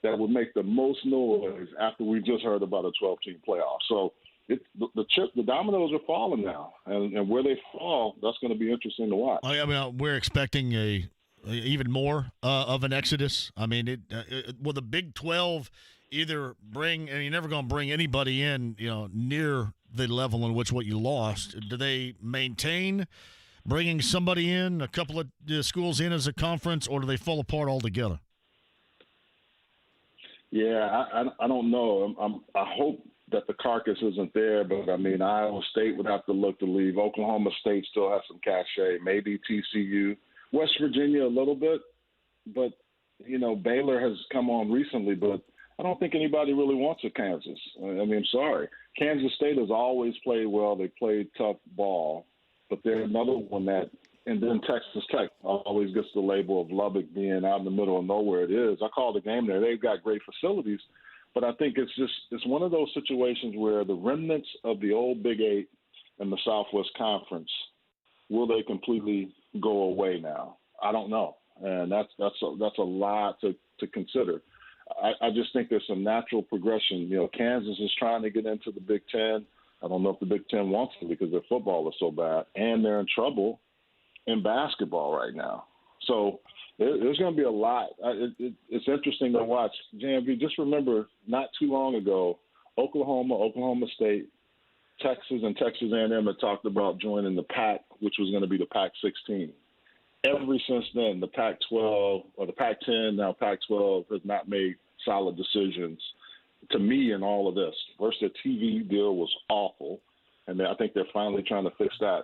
that would make the most noise after we just heard about a 12-team playoff. So the dominoes are falling now, and where they fall, that's going to be interesting to watch. I mean, we're expecting even more of an exodus. I mean, will the Big 12 either bring, and you're never going to bring anybody in, near the level in which what you lost. Do they maintain bringing somebody in, a couple of schools in as a conference, or do they fall apart altogether? Yeah, I don't know. I hope that the carcass isn't there, but I mean, Iowa State would have to look to leave. Oklahoma State still has some cachet. Maybe TCU, West Virginia a little bit, but Baylor has come on recently, but I don't think anybody really wants a Kansas. I mean, I'm sorry. Kansas State has always played well. They played tough ball, but they're another one that, and then Texas Tech always gets the label of Lubbock being out in the middle of nowhere. It is. I called the game there. They've got great facilities, but I think it's one of those situations where the remnants of the old Big Eight and the Southwest Conference, will they completely go away now? I don't know, and that's a lot to consider. I just think there's some natural progression. Kansas is trying to get into the Big Ten. I don't know if the Big Ten wants to because their football is so bad, and they're in trouble in basketball right now. So there's going to be a lot. It's interesting to watch. JMV, just remember, not too long ago, Oklahoma State, Texas, and Texas A&M had talked about joining the Pac, which was going to be the Pac-16. Ever since then, the Pac-12 or the Pac-10, now Pac-12, has not made solid decisions to me in all of this. First, the TV deal was awful, and I think they're finally trying to fix that.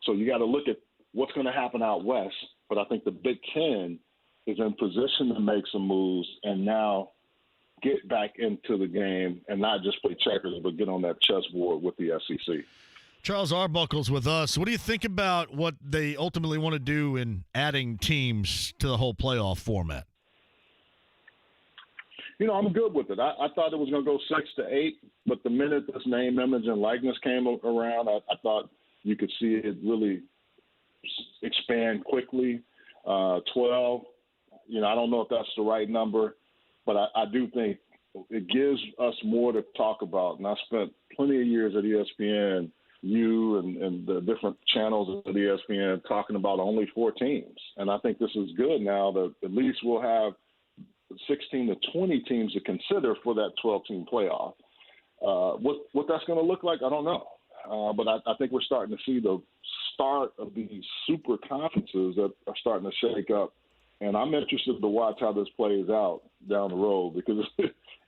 So you got to look at what's going to happen out west, but I think the Big Ten is in position to make some moves and now get back into the game and not just play checkers, but get on that chessboard with the SEC. Charles Arbuckle's with us. What do you think about what they ultimately want to do in adding teams to the whole playoff format? I'm good with it. I thought it was going to go 6 to 8, but the minute this name, image, and likeness came around, I thought you could see it really expand quickly. 12, I don't know if that's the right number, but I do think it gives us more to talk about. And I spent plenty of years at ESPN, and the different channels at ESPN talking about only 4 teams. And I think this is good now that at least we'll have 16 to 20 teams to consider for that 12-team playoff. What that's going to look like, I don't know. But I think we're starting to see the start of these super conferences that are starting to shake up. And I'm interested to watch how this plays out down the road because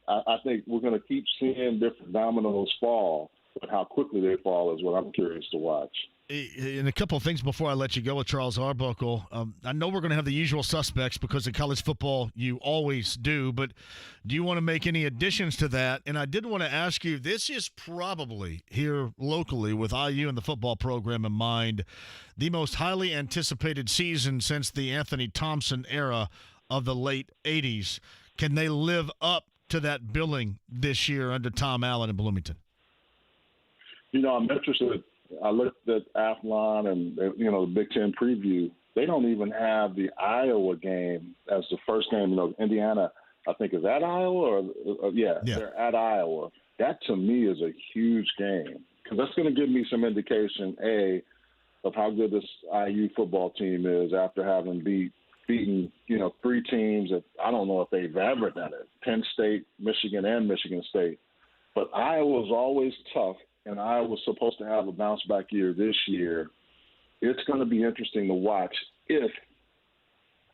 I think we're going to keep seeing different dominoes fall, but how quickly they fall is what I'm curious to watch. And a couple of things before I let you go with Charles Arbuckle. I know we're going to have the usual suspects because in college football you always do, but do you want to make any additions to that? And I did want to ask you, this is probably here locally with IU and the football program in mind, the most highly anticipated season since the Anthony Thompson era of the late 80s. Can they live up to that billing this year under Tom Allen in Bloomington? I'm interested. I looked at Athlon and, the Big Ten preview. They don't even have the Iowa game as the first game. Indiana, I think, is at Iowa they're at Iowa. That, to me, is a huge game because that's going to give me some indication, A, of how good this IU football team is after having beaten 3 teams that I don't know if they've ever done it, Penn State, Michigan, and Michigan State. But Iowa's always tough. And I was supposed to have a bounce-back year this year. It's going to be interesting to watch if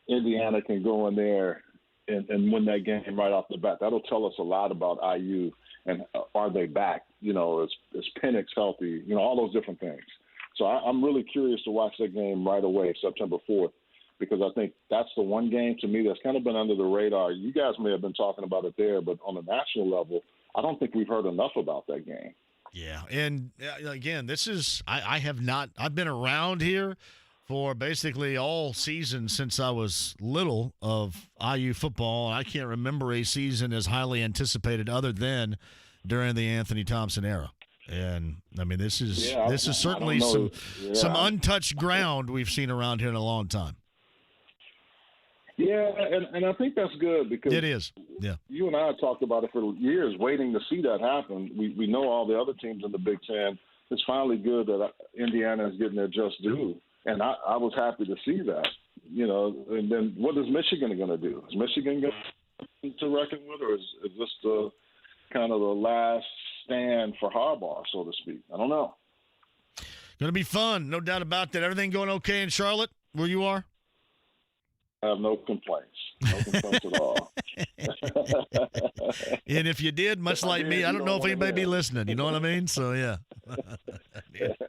Indiana can go in there and win that game right off the bat. That'll tell us a lot about IU and are they back? Is Penix healthy? All those different things. So I'm really curious to watch that game right away, September 4th, because I think that's the one game to me that's kind of been under the radar. You guys may have been talking about it there, but on a national level, I don't think we've heard enough about that game. Yeah, and again, this is I've been around here for basically all season since I was little of IU football. I can't remember a season as highly anticipated other than during the Anthony Thompson era. And I mean, this is certainly some untouched ground we've seen around here in a long time. Yeah, and I think that's good because it is. Yeah, you and I have talked about it for years, waiting to see that happen. We know all the other teams in the Big Ten. It's finally good that Indiana is getting their just due, and I was happy to see that. And then what is Michigan going to do? Is Michigan going to reckon with, or is this the kind of the last stand for Harbaugh, so to speak? I don't know. Going to be fun, no doubt about that. Everything going okay in Charlotte, where you are? I have no complaints. No complaints at all. And if you did, much like me, I don't know if anybody be listening. You know what I mean? So yeah.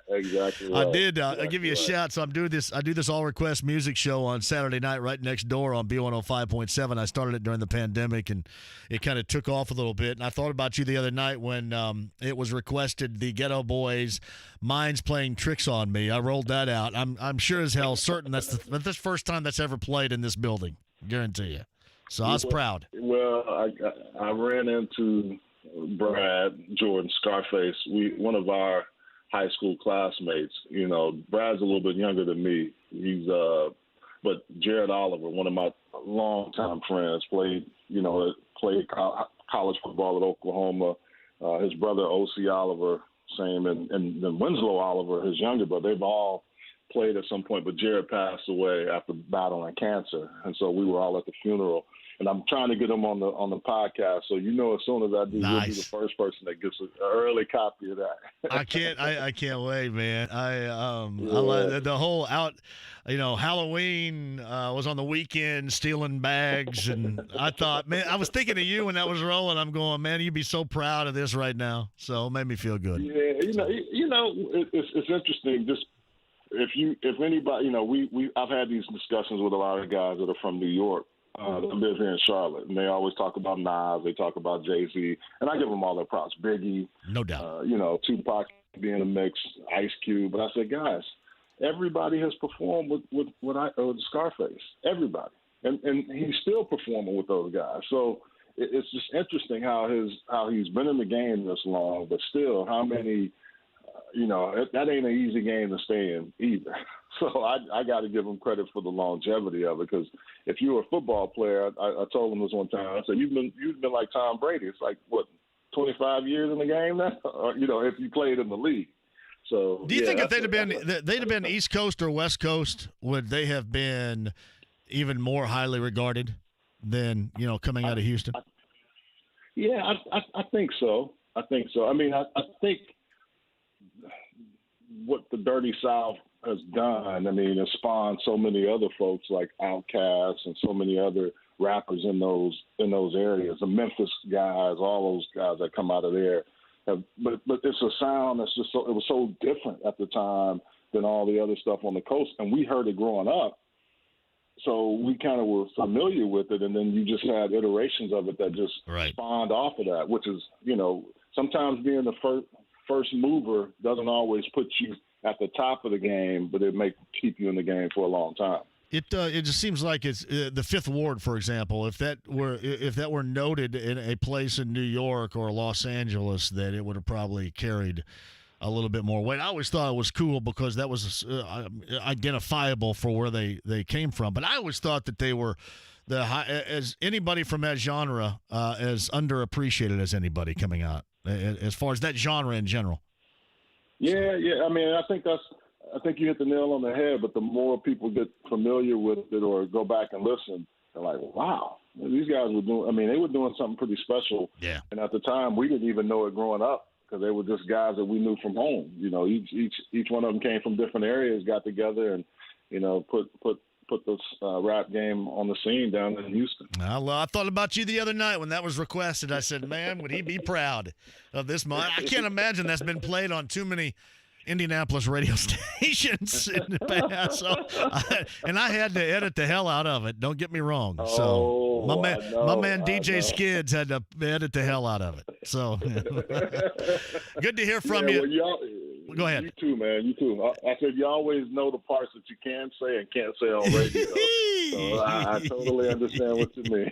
Exactly. Right. I did. I'll give you a shout. So I do this all request music show on Saturday night right next door on B105.7. I started it during the pandemic, and it kind of took off a little bit. And I thought about you the other night when it was requested the Ghetto Boys, Mine's Playing Tricks on Me. I rolled that out. I'm sure as hell certain that's the first time that's ever played in this building. Guarantee you. So I was proud. Well, I ran into Brad Jordan Scarface. One of our high school classmates. You know, Brad's a little bit younger than me. But Jared Oliver, one of my longtime friends, played college football at Oklahoma. His brother O.C. Oliver, same, and then Winslow Oliver, his younger brother. They've all played at some point, but Jared passed away after battling cancer, and so we were all at the funeral. And I'm trying to get him on the podcast, so as soon as I do, you'll be the first person that gets an early copy of that. I can't wait, man. I like the whole Halloween was on the weekend, stealing bags, and I thought, man, I was thinking of you when that was rolling. I'm going, man, you'd be so proud of this right now. So it made me feel good. Yeah, it's interesting. Just if anybody, I've had these discussions with a lot of guys that are from New York. That live here in Charlotte, and they always talk about Nas, they talk about Jay-Z, and I give them all their props. Biggie, no doubt. Tupac being a mix, Ice Cube. But I said, guys, everybody has performed with Scarface. Everybody, and he's still performing with those guys. So it's just interesting how he's been in the game this long, but still, how many. That ain't an easy game to stay in either. So I got to give him credit for the longevity of it, because if you were a football player, I told him this one time, I said, you've been like Tom Brady. It's like, 25 years in the game now? Or, if you played in the league. So do you think if they'd have been East Coast or West Coast, would they have been even more highly regarded than, coming out of Houston? I think so. I mean, I think what the Dirty South has done, I mean, it spawned so many other folks like Outkast and so many other rappers in those areas. The Memphis guys, all those guys that come out of there. But it's a sound that's just it was so different at the time than all the other stuff on the coast, and we heard it growing up. So we kind of were familiar with it, and then you just had iterations of it that just spawned off of that, which is, sometimes being the first mover doesn't always put you at the top of the game, but it may keep you in the game for a long time. It just seems like it's the Fifth Ward, for example. If that were noted in a place in New York or Los Angeles, that it would have probably carried a little bit more weight. I always thought it was cool because that was identifiable for where they came from. But I always thought that they were as anybody from that genre as underappreciated as anybody coming out as far as that genre in general. Yeah. I mean, I think you hit the nail on the head, but the more people get familiar with it or go back and listen, they're like, wow, these guys were doing something pretty special. Yeah. And at the time, we didn't even know it growing up because they were just guys that we knew from home. Each one of them came from different areas, got together and, put this rap game on the scene down in Houston. Well, I thought about you the other night when that was requested. I said, man, would he be proud of this? I can't imagine that's been played on too many Indianapolis radio stations in the past. And I had to edit the hell out of it. Don't get me wrong. So my man DJ Skids had to edit the hell out of it. So good to hear from you. Well, go ahead. You too, man. You too. I said you always know the parts that you can say and can't say on radio. So I totally understand what you mean.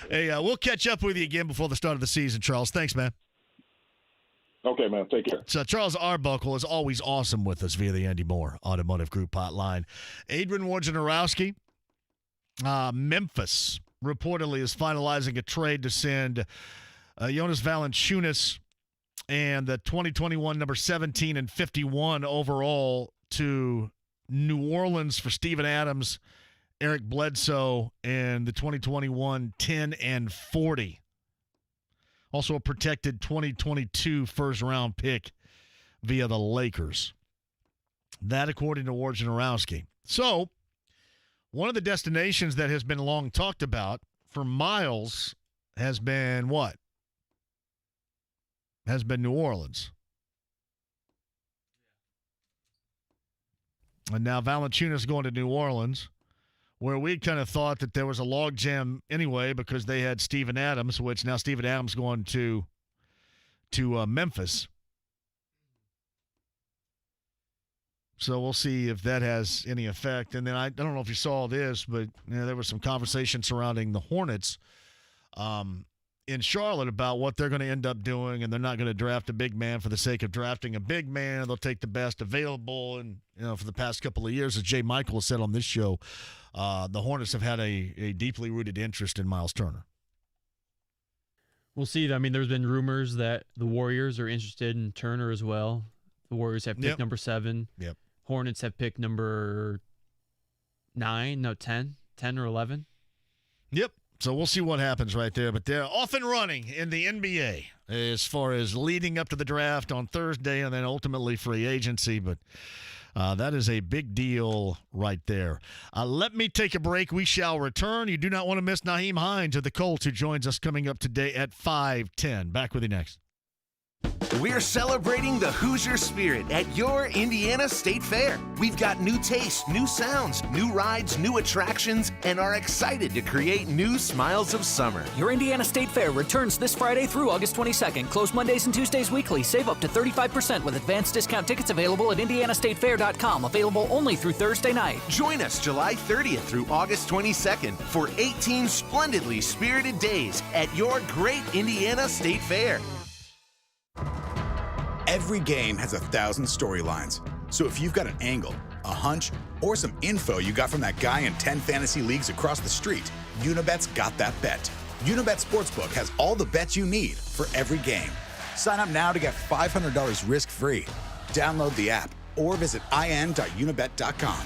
Hey, we'll catch up with you again before the start of the season, Charles. Thanks, man. Okay, man. Take care. So Charles Arbuckle is always awesome with us via the Andy Moore Automotive Group hotline. Adrian Wojnarowski, Memphis reportedly is finalizing a trade to send Jonas Valanciunas and the 2021 number 17 and 51 overall to New Orleans for Steven Adams, Eric Bledsoe, and the 2021 10 and 40. Also a protected 2022 first-round pick via the Lakers. That according to Wojnarowski. So, one of the destinations that has been long talked about for miles has been what? Has been New Orleans. And now Valanciunas going to New Orleans, where we kind of thought that there was a logjam anyway because they had Steven Adams, which now Steven Adams going to Memphis. So we'll see if that has any effect. And then I don't know if you saw this, but there was some conversation surrounding the Hornets in Charlotte about what they're going to end up doing, and they're not going to draft a big man for the sake of drafting a big man. They'll take the best available. And for the past couple of years, as Jay Michael has said on this show, the Hornets have had a deeply rooted interest in Miles Turner. We'll see. I mean, there's been rumors that the Warriors are interested in Turner as well. The Warriors have picked number 7. Yep. Hornets have picked number 10 or 11. Yep. So we'll see what happens right there. But they're off and running in the NBA as far as leading up to the draft on Thursday and then ultimately free agency. But that is a big deal right there. Let me take a break. We shall return. You do not want to miss Nyheim Hines of the Colts, who joins us coming up today at 5:10. Back with you next. We're celebrating the Hoosier spirit at your Indiana State Fair. We've got new tastes, new sounds, new rides, new attractions, and are excited to create new smiles of summer. Your Indiana State Fair returns this Friday through August 22nd. Closed Mondays and Tuesdays weekly. Save up to 35% with advanced discount tickets available at indianastatefair.com. Available only through Thursday night. Join us July 30th through August 22nd for 18 splendidly spirited days at your great Indiana State Fair. Every game has 1,000 storylines. So if you've got an angle, a hunch, or some info you got from that guy in 10 fantasy leagues across the street, Unibet's got that bet. Unibet Sportsbook has all the bets you need for every game. Sign up now to get $500 risk-free. Download the app or visit in.unibet.com.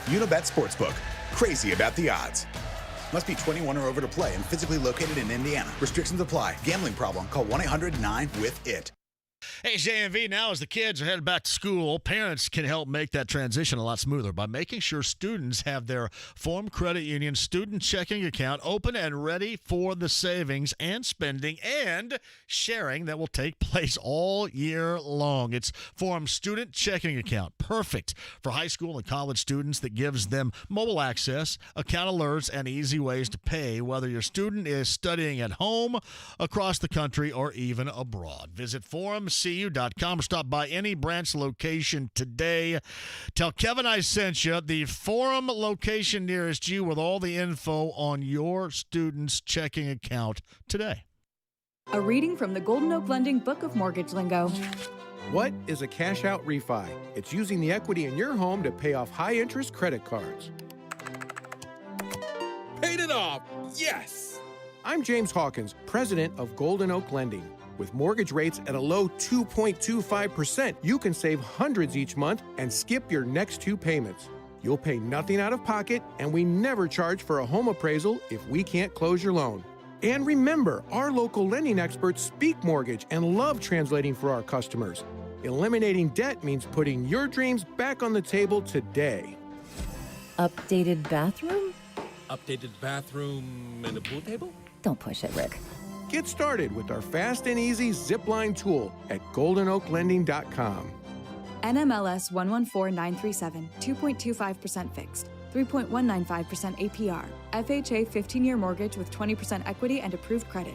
Unibet Sportsbook. Crazy about the odds. Must be 21 or over to play and physically located in Indiana. Restrictions apply. Gambling problem? Call 1-800-9-WITH-IT. Hey, JMV, now as the kids are headed back to school, parents can help make that transition a lot smoother by making sure students have their Forum Credit Union student checking account open and ready for the savings and spending and sharing that will take place all year long. It's Forum Student Checking Account, perfect for high school and college students, that gives them mobile access, account alerts, and easy ways to pay, whether your student is studying at home, across the country, or even abroad. Visit forumcu.com or stop by any branch location today. Tell Kevin I sent you. The Forum location nearest you with all the info on your student's checking account today. A reading from the Golden Oak Lending Book of Mortgage Lingo. What is a cash-out refi? It's using the equity in your home to pay off high-interest credit cards. Paid it off! Yes! I'm James Hawkins, president of Golden Oak Lending. With mortgage rates at a low 2.25%, you can save hundreds each month and skip your next 2 payments. You'll pay nothing out of pocket, and we never charge for a home appraisal if we can't close your loan. And remember, our local lending experts speak mortgage and love translating for our customers. Eliminating debt means putting your dreams back on the table today. Updated bathroom? Updated bathroom and a pool table? Don't push it, Rick. Get started with our fast and easy zipline tool at goldenoaklending.com. NMLS 114937, 2.25% fixed, 3.195% APR. FHA 15-year mortgage with 20% equity and approved credit.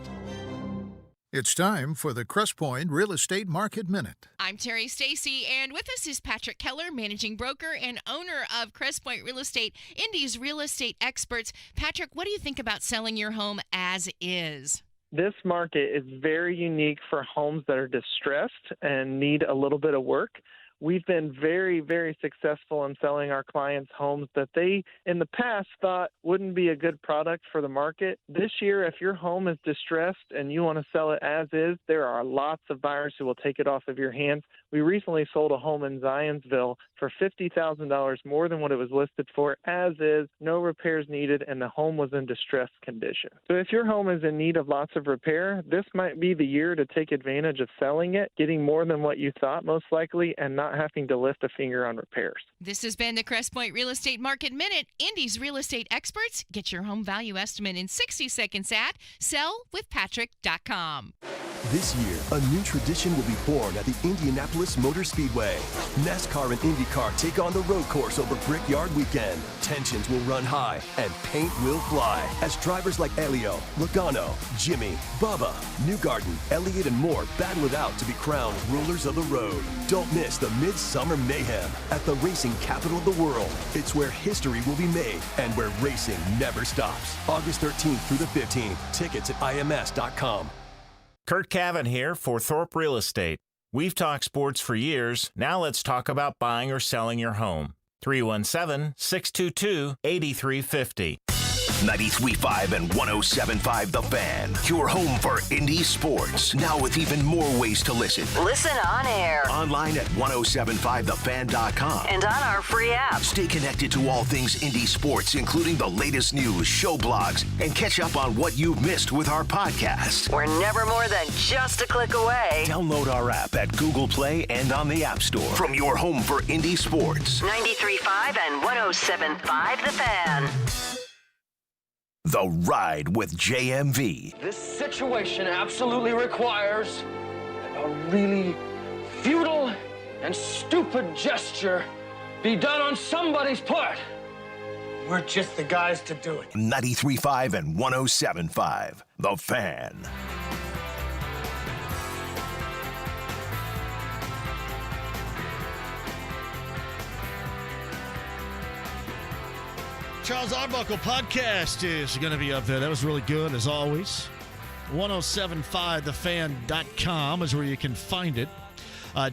It's time for the Crestpoint Real Estate Market Minute. I'm Terry Stacy, and with us is Patrick Keller, managing broker and owner of Crestpoint Real Estate, Indy's real estate experts. Patrick, what do you think about selling your home as is? This market is very unique for homes that are distressed and need a little bit of work. We've been very, very successful in selling our clients homes that they, in the past, thought wouldn't be a good product for the market. This year, if your home is distressed and you want to sell it as is, there are lots of buyers who will take it off of your hands. We recently sold a home in Zionsville for $50,000 more than what it was listed for, as is, no repairs needed, and the home was in distressed condition. So if your home is in need of lots of repair, this might be the year to take advantage of selling it, getting more than what you thought most likely, and not not having to lift a finger on repairs. This has been the Crest Point Real Estate Market Minute. Indy's real estate experts get your home value estimate in 60 seconds at sellwithpatrick.com. This year, a new tradition will be born at the Indianapolis Motor Speedway. NASCAR and IndyCar take on the road course over Brickyard Weekend. Tensions will run high and paint will fly as drivers like Elio, Logano, Jimmy, Bubba, Newgarden, Elliott, and more battle it out to be crowned rulers of the road. Don't miss the Midsummer Mayhem at the racing capital of the world. It's where history will be made and where racing never stops. August 13th through the 15th. Tickets at ims.com. Kurt Cavan here for Thorpe Real Estate. We've talked sports for years. Now let's talk about buying or selling your home. 317-622-8350. 93.5 and 107.5 The Fan. Your home for indie sports. Now with even more ways to listen. Listen on air. Online at 1075thefan.com. And on our free app. Stay connected to all things indie sports, including the latest news, show blogs, and catch up on what you've missed with our podcast. We're never more than just a click away. Download our app at Google Play and on the App Store. From your home for indie sports. 93.5 and 107.5 The Fan. The Ride with JMV. This situation absolutely requires a really futile and stupid gesture be done on somebody's part. We're just the guys to do it. 93.5 and 107.5 The Fan. Charles Arbuckle podcast is going to be up there. That was really good, as always. 1075thefan.com is where you can find it.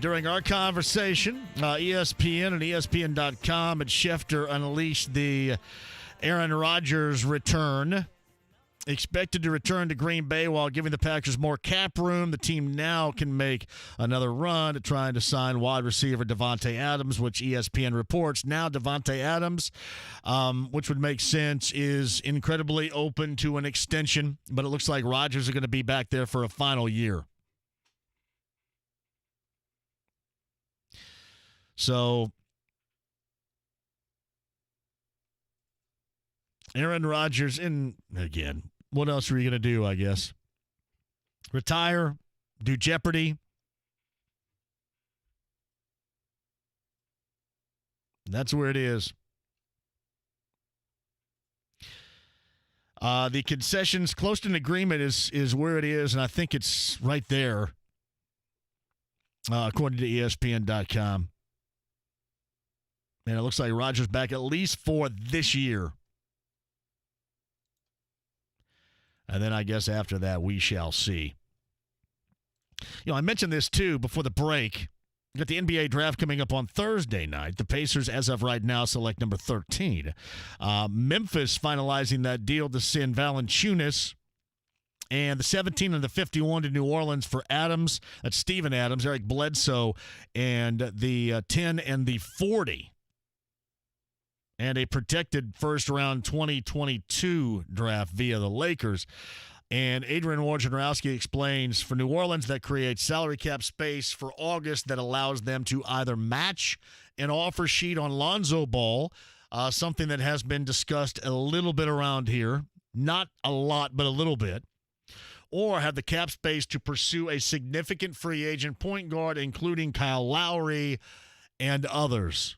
During our conversation, ESPN and ESPN.com and Schefter unleashed the Aaron Rodgers return. Expected to return to Green Bay while giving the Packers more cap room. The team now can make another run at trying to sign wide receiver Davante Adams, which ESPN reports. Now Davante Adams, which would make sense, is incredibly open to an extension, but it looks like Rodgers are going to be back there for a final year. So Aaron Rodgers, and again, what else are you going to do, I guess? Retire, do Jeopardy. That's where it is. The concessions close to an agreement is where it is, and I think it's right there, according to ESPN.com. And it looks like Rodgers back at least for this year. And then I guess after that, we shall see. You know, I mentioned this, too, before the break. You got the NBA draft coming up on Thursday night. The Pacers, as of right now, select number 13. Memphis finalizing that deal to send Valanciunas. And the 17 and the 51 to New Orleans for Adams. That's Steven Adams, Eric Bledsoe, and the 10 and the 40. And a protected first-round 2022 draft via the Lakers. And Adrian Wojnarowski explains, for New Orleans, that creates salary cap space for August that allows them to either match an offer sheet on Lonzo Ball, something that has been discussed a little bit around here, not a lot, but a little bit, or have the cap space to pursue a significant free agent point guard, including Kyle Lowry and others.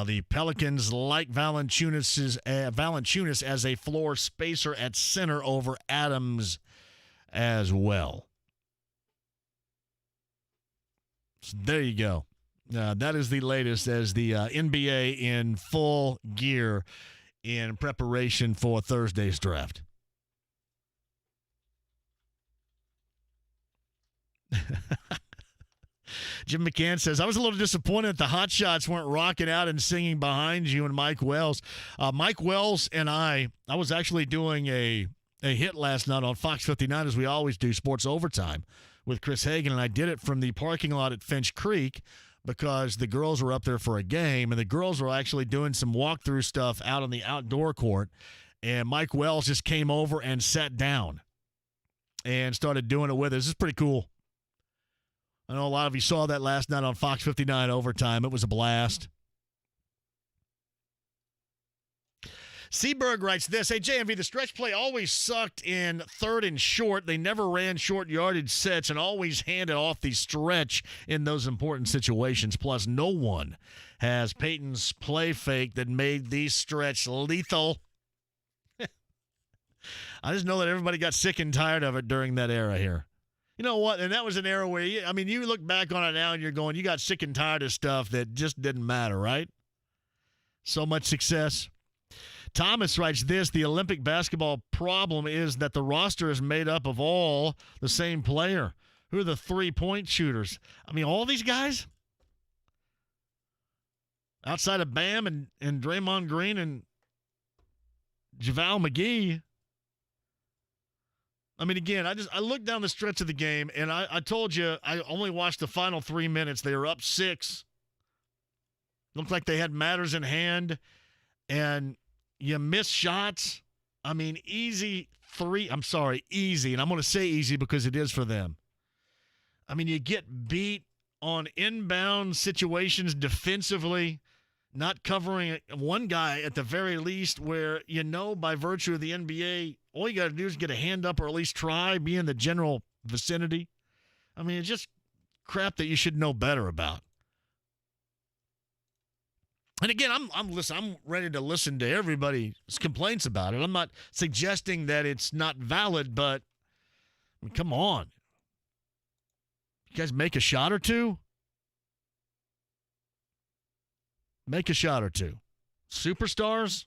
The Pelicans like Valanciunas as a floor spacer at center over Adams as well. So there you go. That is the latest as the NBA in full gear in preparation for Thursday's draft. Jim McCann says, I was a little disappointed that the Hot Shots weren't rocking out and singing behind you and Mike Wells. Mike Wells and I was actually doing a hit last night on Fox 59, as we always do, Sports Overtime, with Chris Hagan, and I did it from the parking lot at Finch Creek because the girls were up there for a game, and the girls were actually doing some walkthrough stuff out on the outdoor court, and Mike Wells just came over and sat down and started doing it with us. This is pretty cool. I know a lot of you saw that last night on Fox 59 Overtime. It was a blast. Seaberg writes this. Hey, JMV, the stretch play always sucked in third and short. They never ran short yardage sets and always handed off the stretch in those important situations. Plus, no one has Peyton's play fake that made these stretch lethal. I just know that everybody got sick and tired of it during that era here. You know what? And that was an era where, you look back on it now and you're going, you got sick and tired of stuff that just didn't matter, right? So much success. Thomas writes this, the Olympic basketball problem is that the roster is made up of all the same player. Who are the three-point shooters? All these guys? Outside of Bam and Draymond Green and JaVale McGee. Again, I looked down the stretch of the game, and I told you I only watched the final 3 minutes. They were up 6. Looked like they had matters in hand, and you miss shots. Easy three. I'm sorry, easy, and I'm going to say easy because it is for them. You get beat on inbound situations defensively, not covering one guy at the very least where, by virtue of the NBA, all you got to do is get a hand up or at least try, be in the general vicinity. It's just crap that you should know better about. And again, I'm ready to listen to everybody's complaints about it. I'm not suggesting that it's not valid, but come on. You guys make a shot or two? Make a shot or two. Superstars?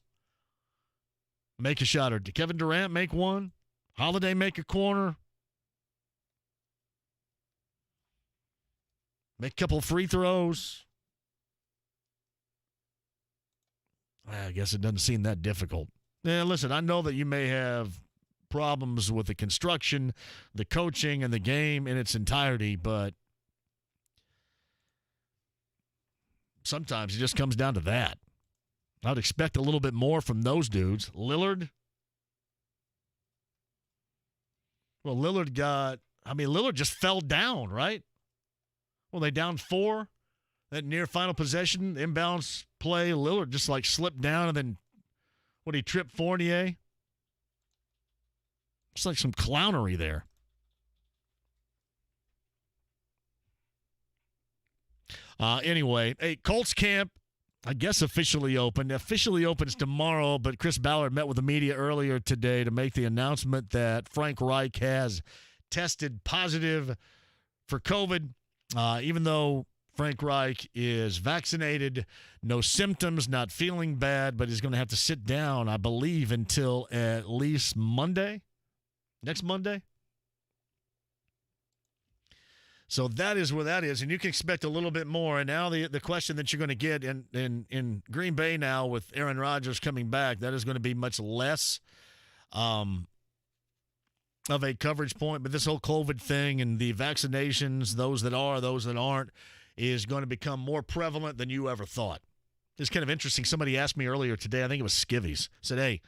Make a shot or two. Kevin Durant make one. Holiday make a corner. Make a couple of free throws. I guess it doesn't seem that difficult. Yeah, listen, I know that you may have problems with the construction, the coaching, and the game in its entirety, but sometimes it just comes down to that. I'd expect a little bit more from those dudes. Lillard? Well, Lillard just fell down, right? Well, they down 4. That near final possession, inbounds play, Lillard just slipped down and then, he tripped Fournier? It's like some clownery there. Anyway, hey, Colts camp, I guess officially opened. Officially opens tomorrow, but Chris Ballard met with the media earlier today to make the announcement that Frank Reich has tested positive for COVID, even though Frank Reich is vaccinated, no symptoms, not feeling bad, but he's going to have to sit down, I believe, until at least Monday, next Monday. So that is where that is, and you can expect a little bit more. And now the question that you're going to get in Green Bay now with Aaron Rodgers coming back, that is going to be much less of a coverage point. But this whole COVID thing and the vaccinations, those that are, those that aren't, is going to become more prevalent than you ever thought. It's kind of interesting. Somebody asked me earlier today, I think it was Skivvies, said, hey,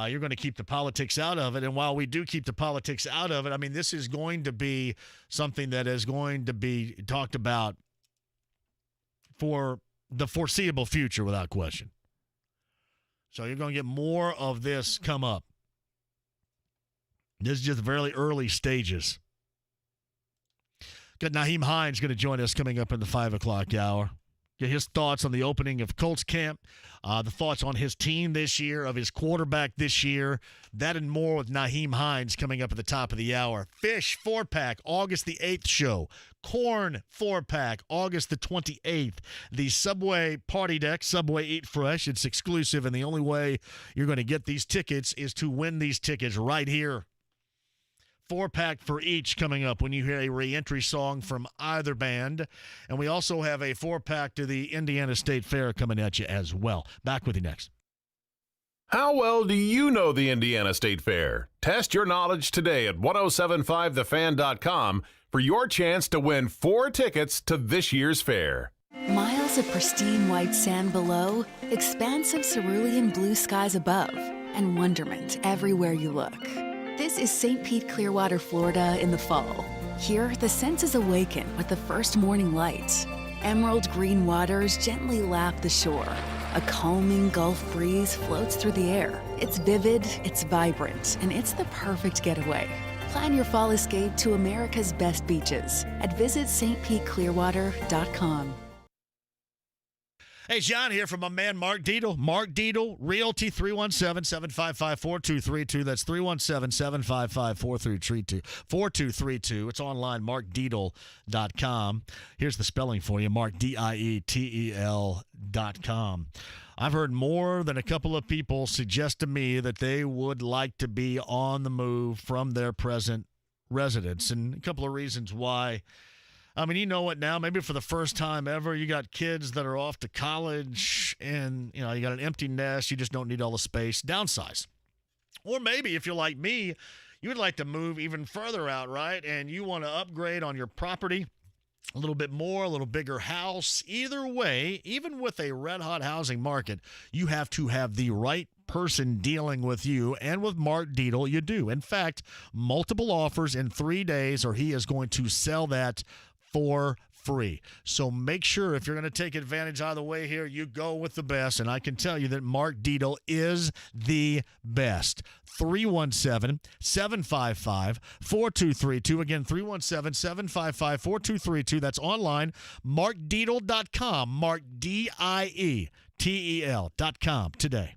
you're going to keep the politics out of it. And while we do keep the politics out of it, this is going to be something that is going to be talked about for the foreseeable future without question. So you're going to get more of this come up. This is just very early stages. Got Nyheim Hines going to join us coming up in the 5 o'clock hour. Get his thoughts on the opening of Colts camp, the thoughts on his team this year, of his quarterback this year, that and more with Nyheim Hines coming up at the top of the hour. Fish 4-pack, August the 8th show. Corn 4-pack, August the 28th. The Subway Party Deck, Subway Eat Fresh. It's exclusive, and the only way you're going to get these tickets is to win these tickets right here. 4-pack for each coming up when you hear a re-entry song from either band. And we also have a 4-pack to the Indiana State Fair coming at you as well. Back with you next. How well do you know the Indiana State Fair? Test your knowledge today at 1075thefan.com for your chance to win 4 tickets to this year's fair. Miles of pristine white sand below, expansive cerulean blue skies above, and wonderment everywhere you look. This is St. Pete Clearwater, Florida in the fall. Here, the senses awaken with the first morning light. Emerald green waters gently lap the shore. A calming Gulf breeze floats through the air. It's vivid, it's vibrant, and it's the perfect getaway. Plan your fall escape to America's best beaches at visitstpeteclearwater.com. Hey, John here from my man Mark Dietel. Mark Dietel, Realty, 317-755-4232. That's 317-755-4232. It's online, markdietel.com. Here's the spelling for you, Mark, DIETEL.com. I've heard more than a couple of people suggest to me that they would like to be on the move from their present residence, and a couple of reasons why. I mean, you know what now? Maybe for the first time ever, you got kids that are off to college and, you got an empty nest. You just don't need all the space. Downsize. Or maybe if you're like me, you would like to move even further out, right? And you want to upgrade on your property a little bit more, a little bigger house. Either way, even with a red-hot housing market, you have to have the right person dealing with you, and with Mark Dietel, you do. In fact, multiple offers in 3 days, or he is going to sell that for free. So make sure if you're going to take advantage out of the way here, you go with the best. And I can tell you that Mark Dietel is the best. 317-755-4232. Again, 317-755-4232. That's online, markdietel.com. Mark, DIETEL.com today.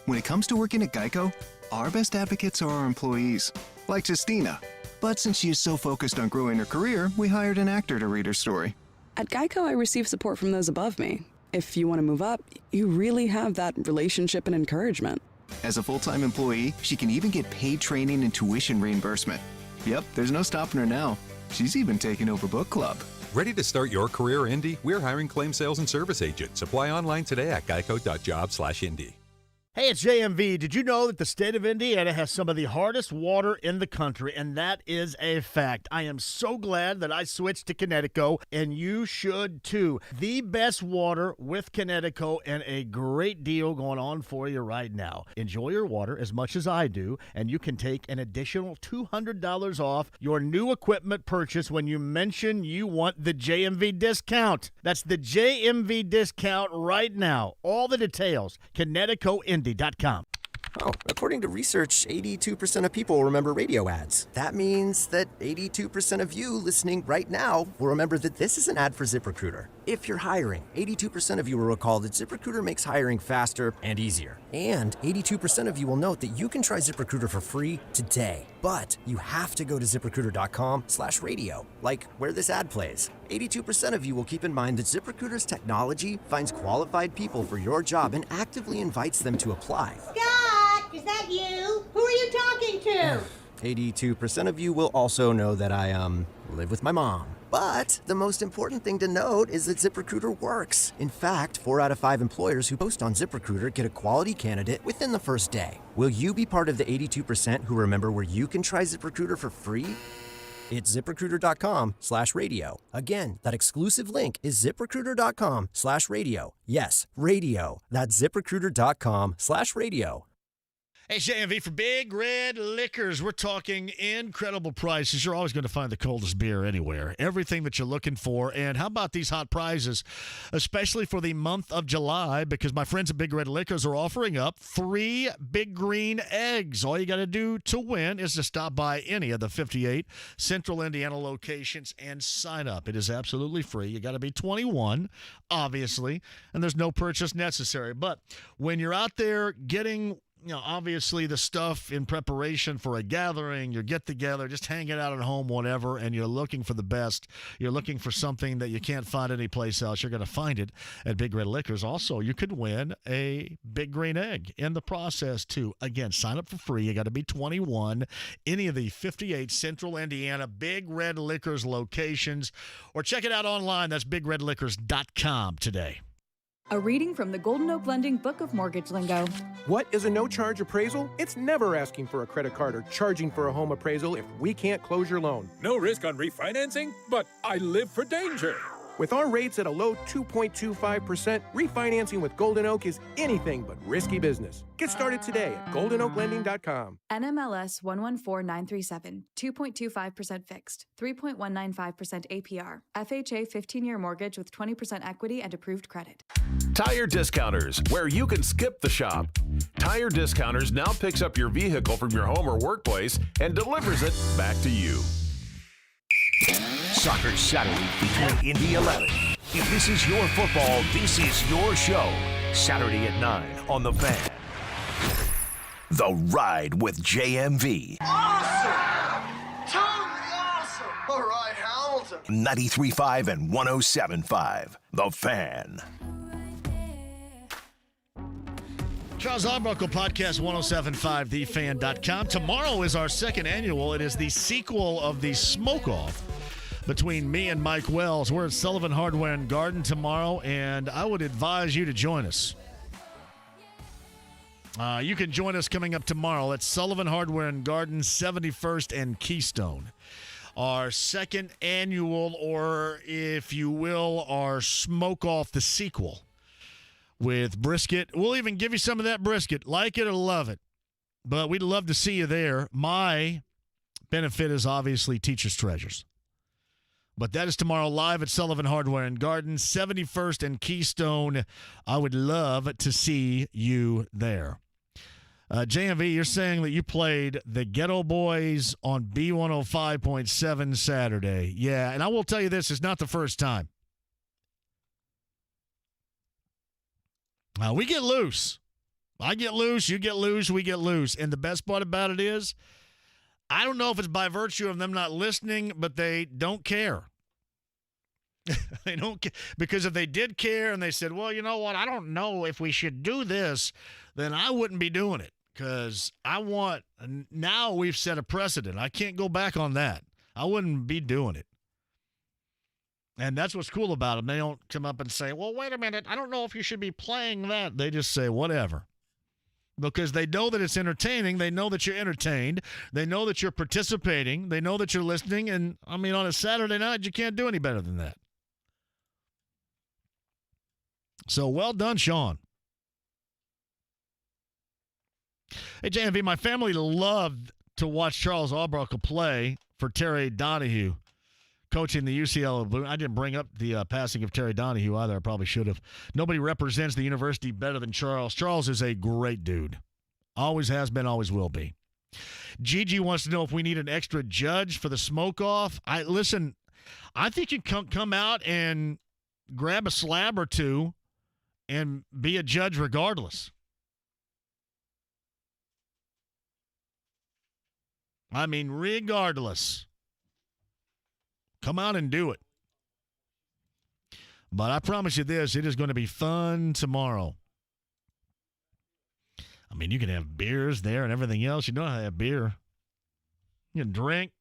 When it comes to working at Geico, our best advocates are our employees, like Justina. But since she is so focused on growing her career, we hired an actor to read her story. At Geico, I receive support from those above me. If you want to move up, you really have that relationship and encouragement. As a full-time employee, she can even get paid training and tuition reimbursement. Yep, there's no stopping her now. She's even taken over book club. Ready to start your career, Indy? We're hiring claim sales and service agents. Apply online today at geico.job/Indy. Hey, it's JMV. Did you know that the state of Indiana has some of the hardest water in the country? And that is a fact. I am so glad that I switched to Connecticut, and you should too. The best water with Connecticut, and a great deal going on for you right now. Enjoy your water as much as I do, and you can take an additional $200 off your new equipment purchase when you mention you want the JMV discount. That's the JMV discount right now. All the details, Connecticut.com. Oh, according to research, 82% of people remember radio ads. That means that 82% of you listening right now will remember that this is an ad for ZipRecruiter. If you're hiring, 82% of you will recall that ZipRecruiter makes hiring faster and easier. And 82% of you will note that you can try ZipRecruiter for free today. But you have to go to ZipRecruiter.com/radio, like where this ad plays. 82% of you will keep in mind that ZipRecruiter's technology finds qualified people for your job and actively invites them to apply. Scott, is that you? Who are you talking to? 82% of you will also know that I, live with my mom. But the most important thing to note is that ZipRecruiter works. In fact, 4 out of 5 employers who post on ZipRecruiter get a quality candidate within the first day. Will you be part of the 82% who remember where you can try ZipRecruiter for free? It's ZipRecruiter.com/radio. Again, that exclusive link is ZipRecruiter.com/radio. Yes, radio. That's ZipRecruiter.com/radio. Hey, JMV for Big Red Liquors. We're talking incredible prices. You're always going to find the coldest beer anywhere. Everything that you're looking for. And how about these hot prizes, especially for the month of July, because my friends at Big Red Liquors are offering up 3 Big Green Eggs. All you got to do to win is to stop by any of the 58 Central Indiana locations and sign up. It is absolutely free. You got to be 21, obviously, and there's no purchase necessary. But when you're out there getting obviously the stuff in preparation for a gathering, your get-together, just hanging out at home, whatever, and you're looking for the best, you're looking for something that you can't find anyplace else, you're going to find it at Big Red Liquors. Also, you could win a Big Green Egg in the process, too. Again, sign up for free. You got to be 21. Any of the 58 Central Indiana Big Red Liquors locations, or check it out online. That's bigredliquors.com today. A reading from the Golden Oak Lending Book of Mortgage Lingo. What is a no-charge appraisal? It's never asking for a credit card or charging for a home appraisal if we can't close your loan. No risk on refinancing, but I live for danger. With our rates at a low 2.25%, refinancing with Golden Oak is anything but risky business. Get started today at goldenoaklending.com. NMLS 114937, 2.25% fixed, 3.195% APR, FHA 15-year mortgage with 20% equity and approved credit. Tire Discounters, where you can skip the shop. Tire Discounters now picks up your vehicle from your home or workplace and delivers it back to you. Soccer Saturday between Indy 11. If this is your football, this is your show. Saturday at 9 on The Fan. The Ride with JMV. Awesome! Totally awesome! All right, Hamilton. 93.5 and 107.5. The Fan. Charles Arbuckle Podcast, 107.5, thefan.com. Tomorrow is our second annual. It is the sequel of the Smoke-Off between me and Mike Wells. We're at Sullivan Hardware and Garden tomorrow, and I would advise you to join us. You can join us coming up tomorrow at Sullivan Hardware and Garden, 71st and Keystone. Our second annual, or if you will, our Smoke-Off, the sequel, with brisket. We'll even give you some of that brisket. Like it or love it. But we'd love to see you there. My benefit is obviously Teacher's Treasures. But that is tomorrow live at Sullivan Hardware and Garden, 71st and Keystone. I would love to see you there. JMV, you're saying that you played the Ghetto Boys on B105.7 Saturday. Yeah, and I will tell you this, it's not the first time. We get loose. I get loose, you get loose, we get loose. And the best part about it is, I don't know if it's by virtue of them not listening, but they don't care. They don't care. Because if they did care and they said, well, you know what, I don't know if we should do this, then I wouldn't be doing it. Because now we've set a precedent. I can't go back on that. I wouldn't be doing it. And that's what's cool about them. They don't come up and say, well, wait a minute, I don't know if you should be playing that. They just say, whatever. Because they know that it's entertaining. They know that you're entertained. They know that you're participating. They know that you're listening. And, I mean, on a Saturday night, you can't do any better than that. So, well done, Sean. Hey, JMV, my family loved to watch Charles Arbuckle play for Terry Donahue, coaching the UCLA Blue. I didn't bring up the passing of Terry Donahue either. I probably should have. Nobody represents the university better than Charles. Charles is a great dude. Always has been, always will be. Gigi wants to know if we need an extra judge for the smoke-off. Listen, I think you can come out and grab a slab or two and be a judge regardless. I mean, regardless. Come out and do it. But I promise you this, it is going to be fun tomorrow. I mean, you can have beers there and everything else. You know how to have beer. You can drink.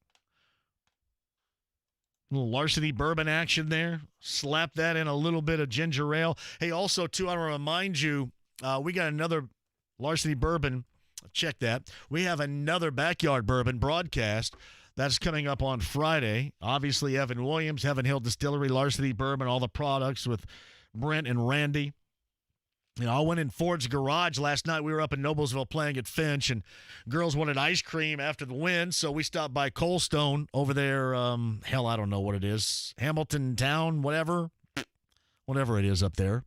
A little Larceny bourbon action there. Slap that in a little bit of ginger ale. Hey, also, too, I want to remind you, we got another Larceny bourbon. Check that. We have another Backyard Bourbon broadcast. That's coming up on Friday. Obviously, Evan Williams, Heaven Hill Distillery, Larceny Bourbon, all the products with Brent and Randy. You know, I went in Ford's garage last night. We were up in Noblesville playing at Finch, and girls wanted ice cream after the win, so we stopped by Cold Stone over there. Hell, I don't know what it is. Hamilton Town, whatever it is up there.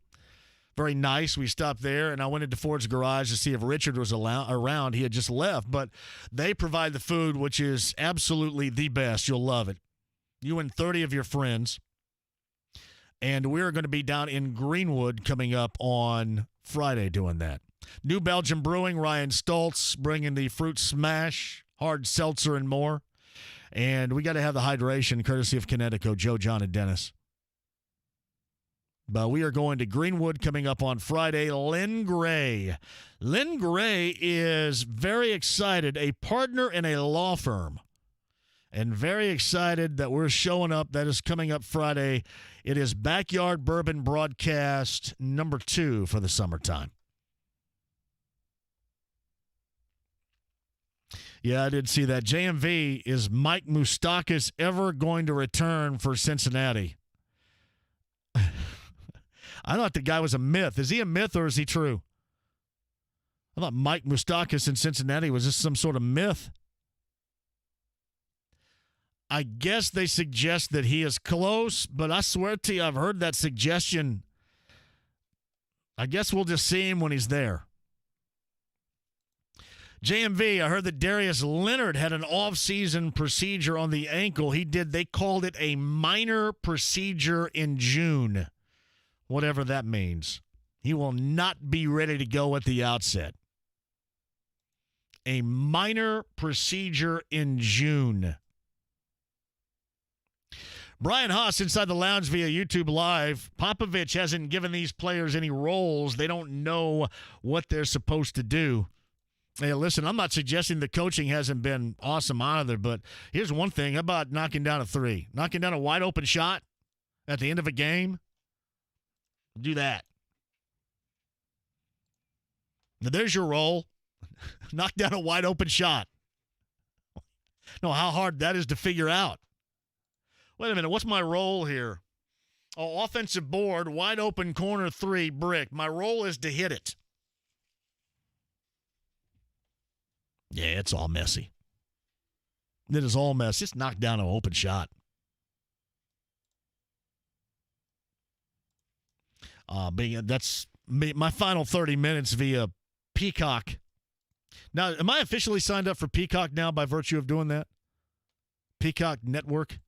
Very nice. We stopped there, and I went into Ford's garage to see if Richard was around. He had just left, but they provide the food, which is absolutely the best. You'll love it. You and 30 of your friends. And we're going to be down in Greenwood coming up on Friday doing that. New Belgium Brewing, Ryan Stoltz bringing the Fruit Smash, hard seltzer, and more. And we got to have the hydration courtesy of Connecticut, Joe, John, and Dennis. But we are going to Greenwood coming up on Friday. Lynn Gray. Lynn Gray is very excited, a partner in a law firm, and very excited that we're showing up. That is coming up Friday. It is Backyard Bourbon broadcast number 2 for the summertime. Yeah, I did see that. JMV, is Mike Moustakas ever going to return for Cincinnati? I thought the guy was a myth. Is he a myth or is he true? I thought Mike Moustakas in Cincinnati was just some sort of myth. I guess they suggest that he is close, but I swear to you, I've heard that suggestion. I guess we'll just see him when he's there. JMV, I heard that Darius Leonard had an off-season procedure on the ankle. They called it a minor procedure in June, whatever that means. He will not be ready to go at the outset. A minor procedure in June. Brian Haas inside the lounge via YouTube Live. Popovich hasn't given these players any roles. They don't know what they're supposed to do. Hey, listen, I'm not suggesting the coaching hasn't been awesome either, but here's one thing. How about knocking down a three? Knocking down a wide-open shot at the end of a game? Do that. Now, there's your role. Knock down a wide-open shot. Know how hard that is to figure out. Wait a minute, what's my role here? Oh, offensive board, wide-open corner three, brick. My role is to hit it. Yeah, it's all messy. It is all messy. Just knock down an open shot. That's my final 30 minutes via Peacock. Now, am I officially signed up for Peacock now by virtue of doing that? Peacock Network?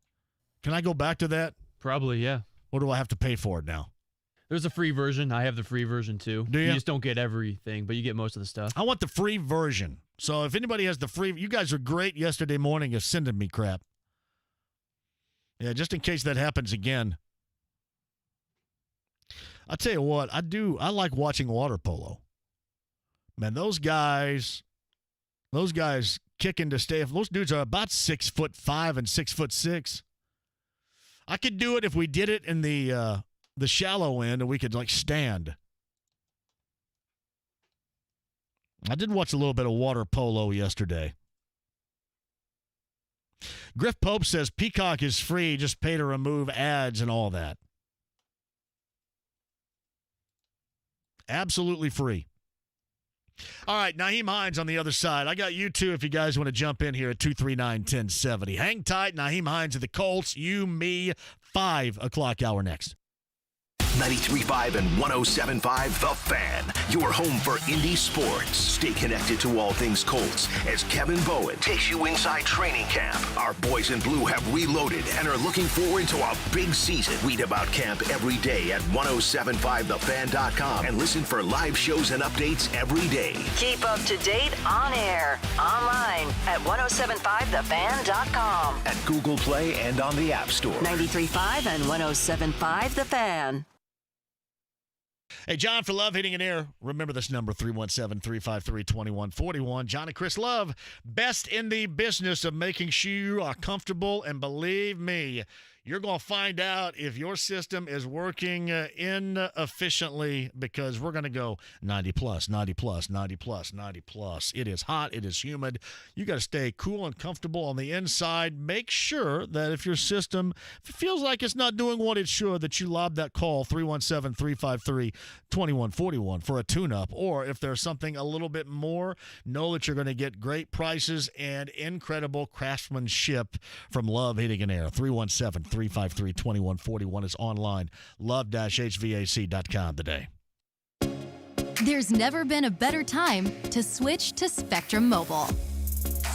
Can I go back to that? Probably, yeah. Or do I have to pay for it now? There's a free version. I have the free version, too. Do you? You just don't get everything, but you get most of the stuff. I want the free version. So if anybody has the free, you guys are great yesterday morning at sending me crap. Yeah, just in case that happens again. I'll tell you what, I like watching water polo. Man, those guys kicking to stay. Those dudes are about 6'5" and 6'6". I could do it if we did it in the shallow end and we could like stand. I did watch a little bit of water polo yesterday. Griff Pope says Peacock is free, just pay to remove ads and all that. Absolutely free. All right, Nyheim Hines on the other side. I got you two if you guys want to jump in here at 239-1070. Hang tight, Nyheim Hines of the Colts. You, me, 5 o'clock hour next. 93.5 and 107.5 The Fan, your home for Indy sports. Stay connected to all things Colts as Kevin Bowen takes you inside training camp. Our boys in blue have reloaded and are looking forward to a big season. Read about camp every day at 1075thefan.com and listen for live shows and updates every day. Keep up to date on air, online at 1075thefan.com. At Google Play and on the App Store. 93.5 and 107.5 The Fan. Hey, John for Love Heating and Air. Remember this number, 317-353-2141. John and Chris Love, best in the business of making sure you are comfortable. And believe me, you're going to find out if your system is working inefficiently because we're going to go 90 plus, 90 plus, 90 plus, 90 plus. It is hot. It is humid. You got to stay cool and comfortable on the inside. Make sure that if your system feels like it's not doing what it should, that you lob that call, 317-353-2141 for a tune-up. Or if there's something a little bit more, know that you're going to get great prices and incredible craftsmanship from Love Heating and Air. 317-353-2141 is online. love-hvac.com today. There's never been a better time to switch to Spectrum Mobile.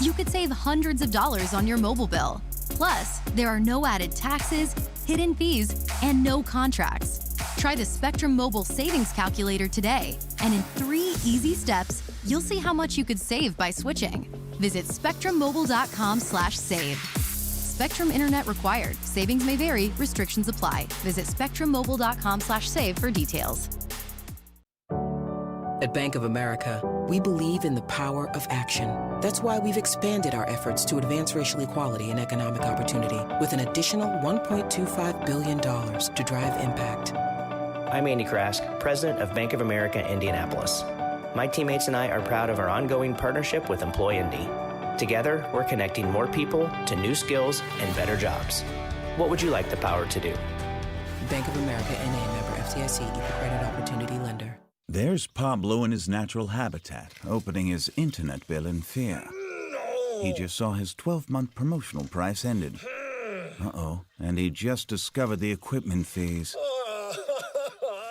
You could save hundreds of dollars on your mobile bill. Plus, there are no added taxes, hidden fees, and no contracts. Try the Spectrum Mobile Savings Calculator today, and in 3 easy steps, you'll see how much you could save by switching. Visit spectrummobile.com/save. Spectrum Internet required. Savings may vary. Restrictions apply. Visit spectrummobile.com/save for details. At Bank of America, we believe in the power of action. That's why we've expanded our efforts to advance racial equality and economic opportunity with an additional $1.25 billion to drive impact. I'm Andy Krask, President of Bank of America, Indianapolis. My teammates and I are proud of our ongoing partnership with Employ Indy. Together, we're connecting more people to new skills and better jobs. What would you like the power to do? Bank of America, N.A., member FDIC Equal Credit Opportunity Lender. There's Pablo in his natural habitat, opening his internet bill in fear. He just saw his 12-month promotional price ended. Uh-oh, and he just discovered the equipment fees.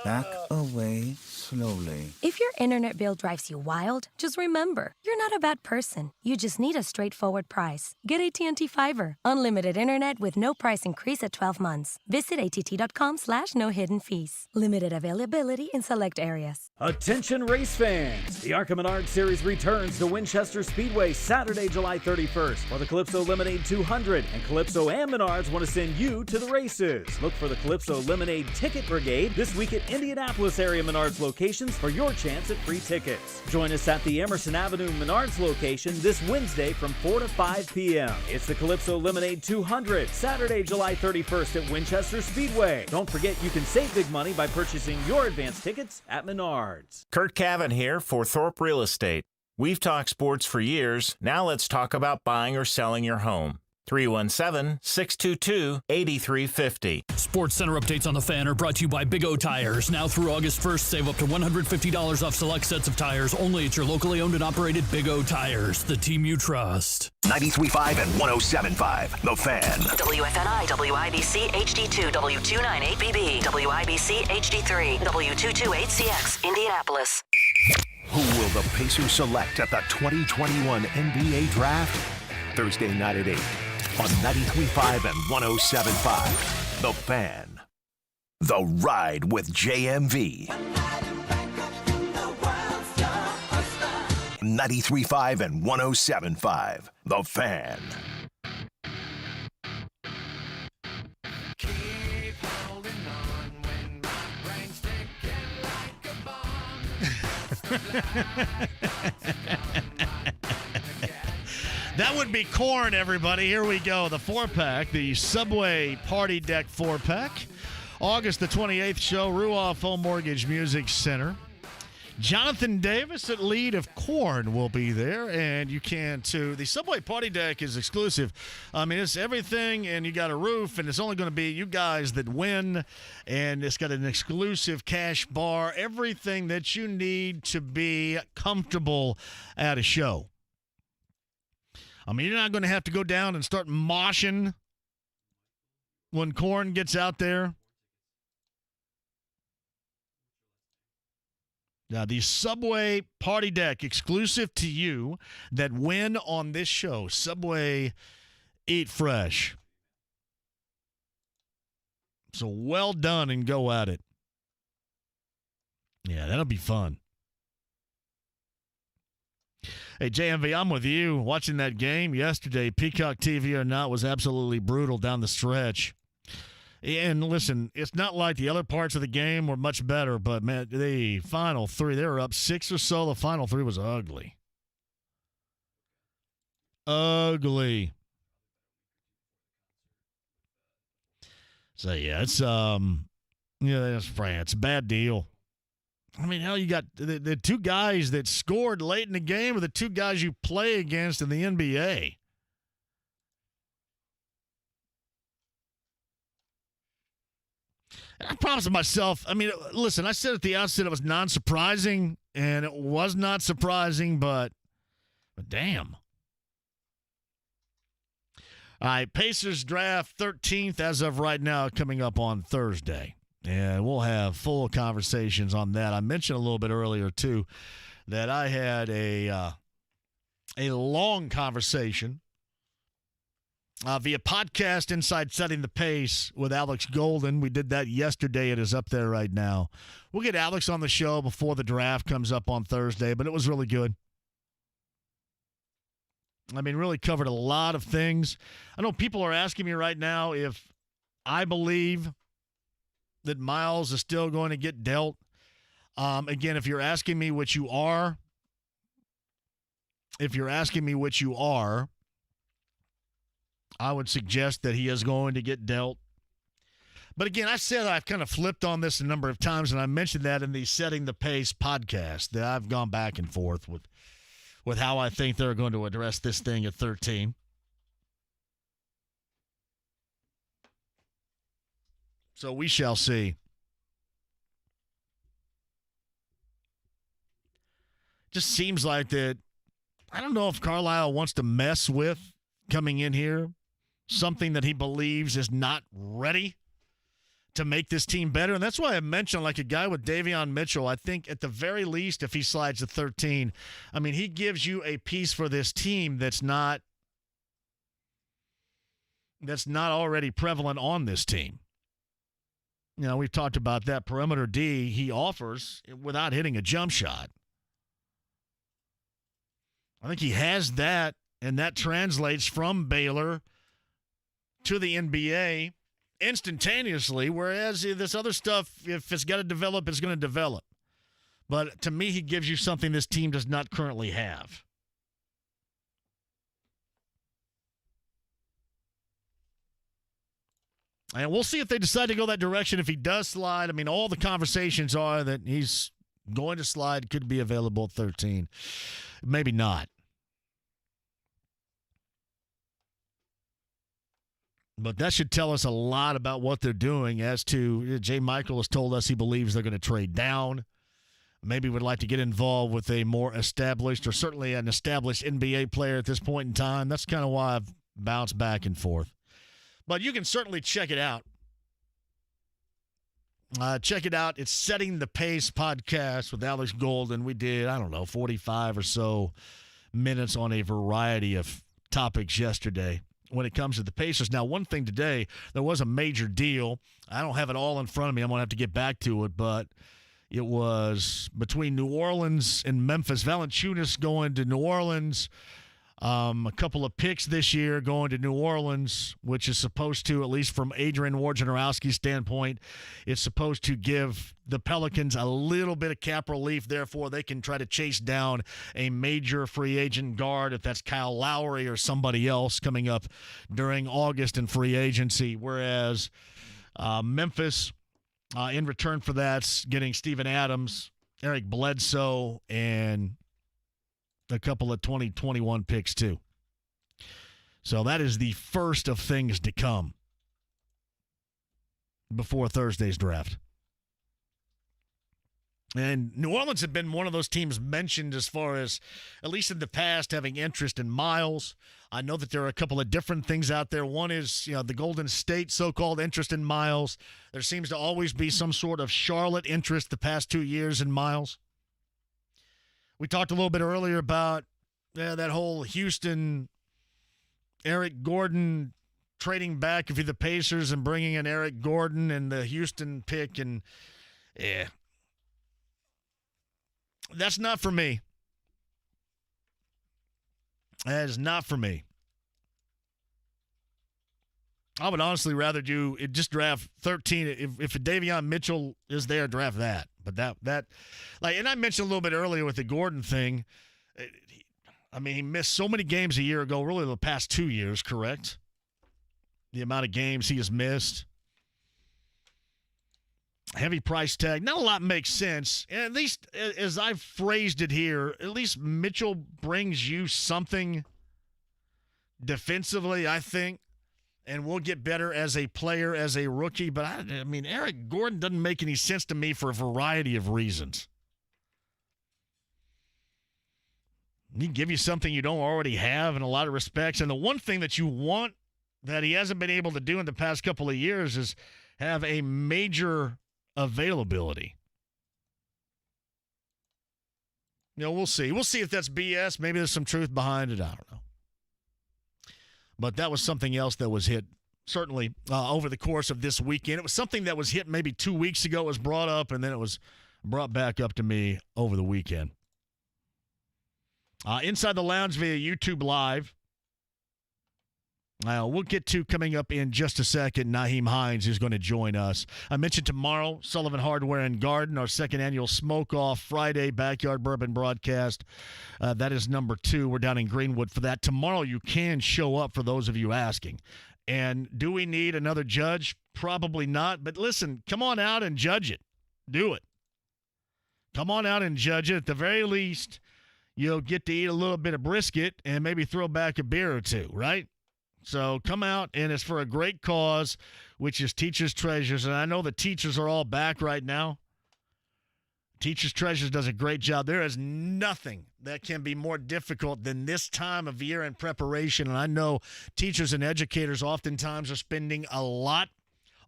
Back away slowly. If your internet bill drives you wild, just remember, you're not a bad person. You just need a straightforward price. Get AT&T Fiber. Unlimited internet with no price increase at 12 months. Visit att.com/no hidden fees. Limited availability in select areas. Attention race fans! The Arkham Menard Series returns to Winchester Speedway Saturday, July 31st for the Calypso Lemonade 200, and Calypso and Menards want to send you to the races. Look for the Calypso Lemonade Ticket Brigade this week at Indianapolis area Menards locations for your chance at free tickets. Join us at the Emerson Avenue Menards location this Wednesday from 4 to 5 p.m. It's the Calypso Lemonade 200, Saturday, July 31st at Winchester Speedway. Don't forget you can save big money by purchasing your advance tickets at Menards. Kurt Cavan here for Thorpe Real Estate. We've talked sports for years. Now let's talk about buying or selling your home. 317-622-8350. Sports Center updates on the Fan are brought to you by Big O Tires. Now through August 1st, save up to $150 off select sets of tires only at your locally owned and operated Big O Tires, the team you trust. 93.5 and 107.5, The Fan. WFNI, WIBC, HD2, W298BB, WIBC, HD3, W228CX, Indianapolis. Who will the Pacers select at the 2021 NBA Draft? Thursday night at 8 on 93.5 and 107.5, The Fan. The Ride with JMV. 93.5 and 107.5, The Fan. That would be corn, everybody. Here we go. The 4-pack, the Subway Party Deck 4-pack. August the 28th show, Ruoff Home Mortgage Music Center. Jonathan Davis at lead of Corn will be there, and you can too. The Subway Party Deck is exclusive. I mean, it's everything, and you got a roof, and it's only going to be you guys that win, and it's got an exclusive cash bar, everything that you need to be comfortable at a show. I mean, you're not going to have to go down and start moshing when Corn gets out there. Now, the Subway Party Deck, exclusive to you that win on this show. Subway Eat Fresh. So well done and go at it. Yeah, that'll be fun. Hey, JMV, I'm with you. Watching that game yesterday, Peacock TV or not, was absolutely brutal down the stretch. And listen, it's not like the other parts of the game were much better, but, man, the final three, they were up 6 or so. The final three was ugly. Ugly. So, yeah, it's, that's France. Bad deal. I mean, hell, you got the two guys that scored late in the game are the two guys you play against in the NBA. And I promised myself, I mean, listen, I said at the outset it was non-surprising, and it was not surprising, but damn. All right, Pacers draft 13th as of right now, coming up on Thursday. And we'll have full conversations on that. I mentioned a little bit earlier, too, that I had a long conversation via podcast Inside Setting the Pace with Alex Golden. We did that yesterday. It is up there right now. We'll get Alex on the show before the draft comes up on Thursday, but it was really good. I mean, really covered a lot of things. I know people are asking me right now if I believe that Miles is still going to get dealt. Again, if you're asking me which you are, I would suggest that he is going to get dealt. But again, I said I've kind of flipped on this a number of times, and I mentioned that in the Setting the Pace podcast, that I've gone back and forth with how I think they're going to address this thing at 13. So we shall see. Just seems like that. I don't know if Carlisle wants to mess with coming in here something that he believes is not ready to make this team better. And that's why I mentioned like a guy with Davion Mitchell. I think at the very least, if he slides to 13, I mean, he gives you a piece for this team that's not already prevalent on this team. You know, we've talked about that perimeter D he offers without hitting a jump shot. I think he has that, and that translates from Baylor to the NBA instantaneously, whereas this other stuff, if it's got to develop, it's going to develop. But to me, he gives you something this team does not currently have. And we'll see if they decide to go that direction. If he does slide, I mean, all the conversations are that he's going to slide, could be available at 13. Maybe not. But that should tell us a lot about what they're doing as to Jay Michael has told us he believes they're going to trade down. Maybe would like to get involved with a more established or certainly an established NBA player at this point in time. That's kind of why I've bounced back and forth. But you can certainly check it out. Check it out. It's Setting the Pace podcast with Alex Golden. We did, 45 or so minutes on a variety of topics yesterday when it comes to the Pacers. Now, one thing today, there was a major deal. I don't have it all in front of me. I'm going to have to get back to it, but it was between New Orleans and Memphis. Valanciunas going to New Orleans. A couple of picks this year going to New Orleans, which is supposed to, at least from Adrian Wojnarowski's standpoint, it's supposed to give the Pelicans a little bit of cap relief. Therefore, they can try to chase down a major free agent guard, if that's Kyle Lowry or somebody else coming up during August in free agency. Whereas Memphis, in return for that, getting Steven Adams, Eric Bledsoe, and a couple of 2021 picks, too. So that is the first of things to come before Thursday's draft. And New Orleans had been one of those teams mentioned as far as, at least in the past, having interest in Miles. I know that there are a couple of different things out there. One is, the Golden State so-called interest in Miles. There seems to always be some sort of Charlotte interest the past 2 years in Miles. We talked a little bit earlier about that whole Houston, Eric Gordon trading back if you're the Pacers and bringing in Eric Gordon and the Houston pick. And, that's not for me. That is not for me. I would honestly rather just draft 13. If Davion Mitchell is there, draft that. But that, and I mentioned a little bit earlier with the Gordon thing. He missed so many games a year ago, really the past 2 years, correct? The amount of games he has missed. Heavy price tag. Not a lot makes sense. And at least, as I've phrased it here, at least Mitchell brings you something defensively, I think. And we'll get better as a player, as a rookie. But, Eric Gordon doesn't make any sense to me for a variety of reasons. He can give you something you don't already have in a lot of respects. And the one thing that you want that he hasn't been able to do in the past couple of years is have a major availability. We'll see. We'll see if that's BS. Maybe there's some truth behind it. I don't know. But that was something else that was hit, certainly, over the course of this weekend. It was something that was hit maybe 2 weeks ago, was brought up, and then it was brought back up to me over the weekend. Inside the Lounge via YouTube Live. We'll get to coming up in just a second. Nyheim Hines is going to join us. I mentioned tomorrow, Sullivan Hardware and Garden, our second annual Smoke Off Friday Backyard Bourbon broadcast. That is number 2. We're down in Greenwood for that. Tomorrow you can show up for those of you asking. And do we need another judge? Probably not. But listen, come on out and judge it. Do it. Come on out and judge it. At the very least, you'll get to eat a little bit of brisket and maybe throw back a beer or two, right? So come out, and it's for a great cause, which is Teachers Treasures. And I know the teachers are all back right now. Teachers Treasures does a great job. There is nothing that can be more difficult than this time of year in preparation. And I know teachers and educators oftentimes are spending a lot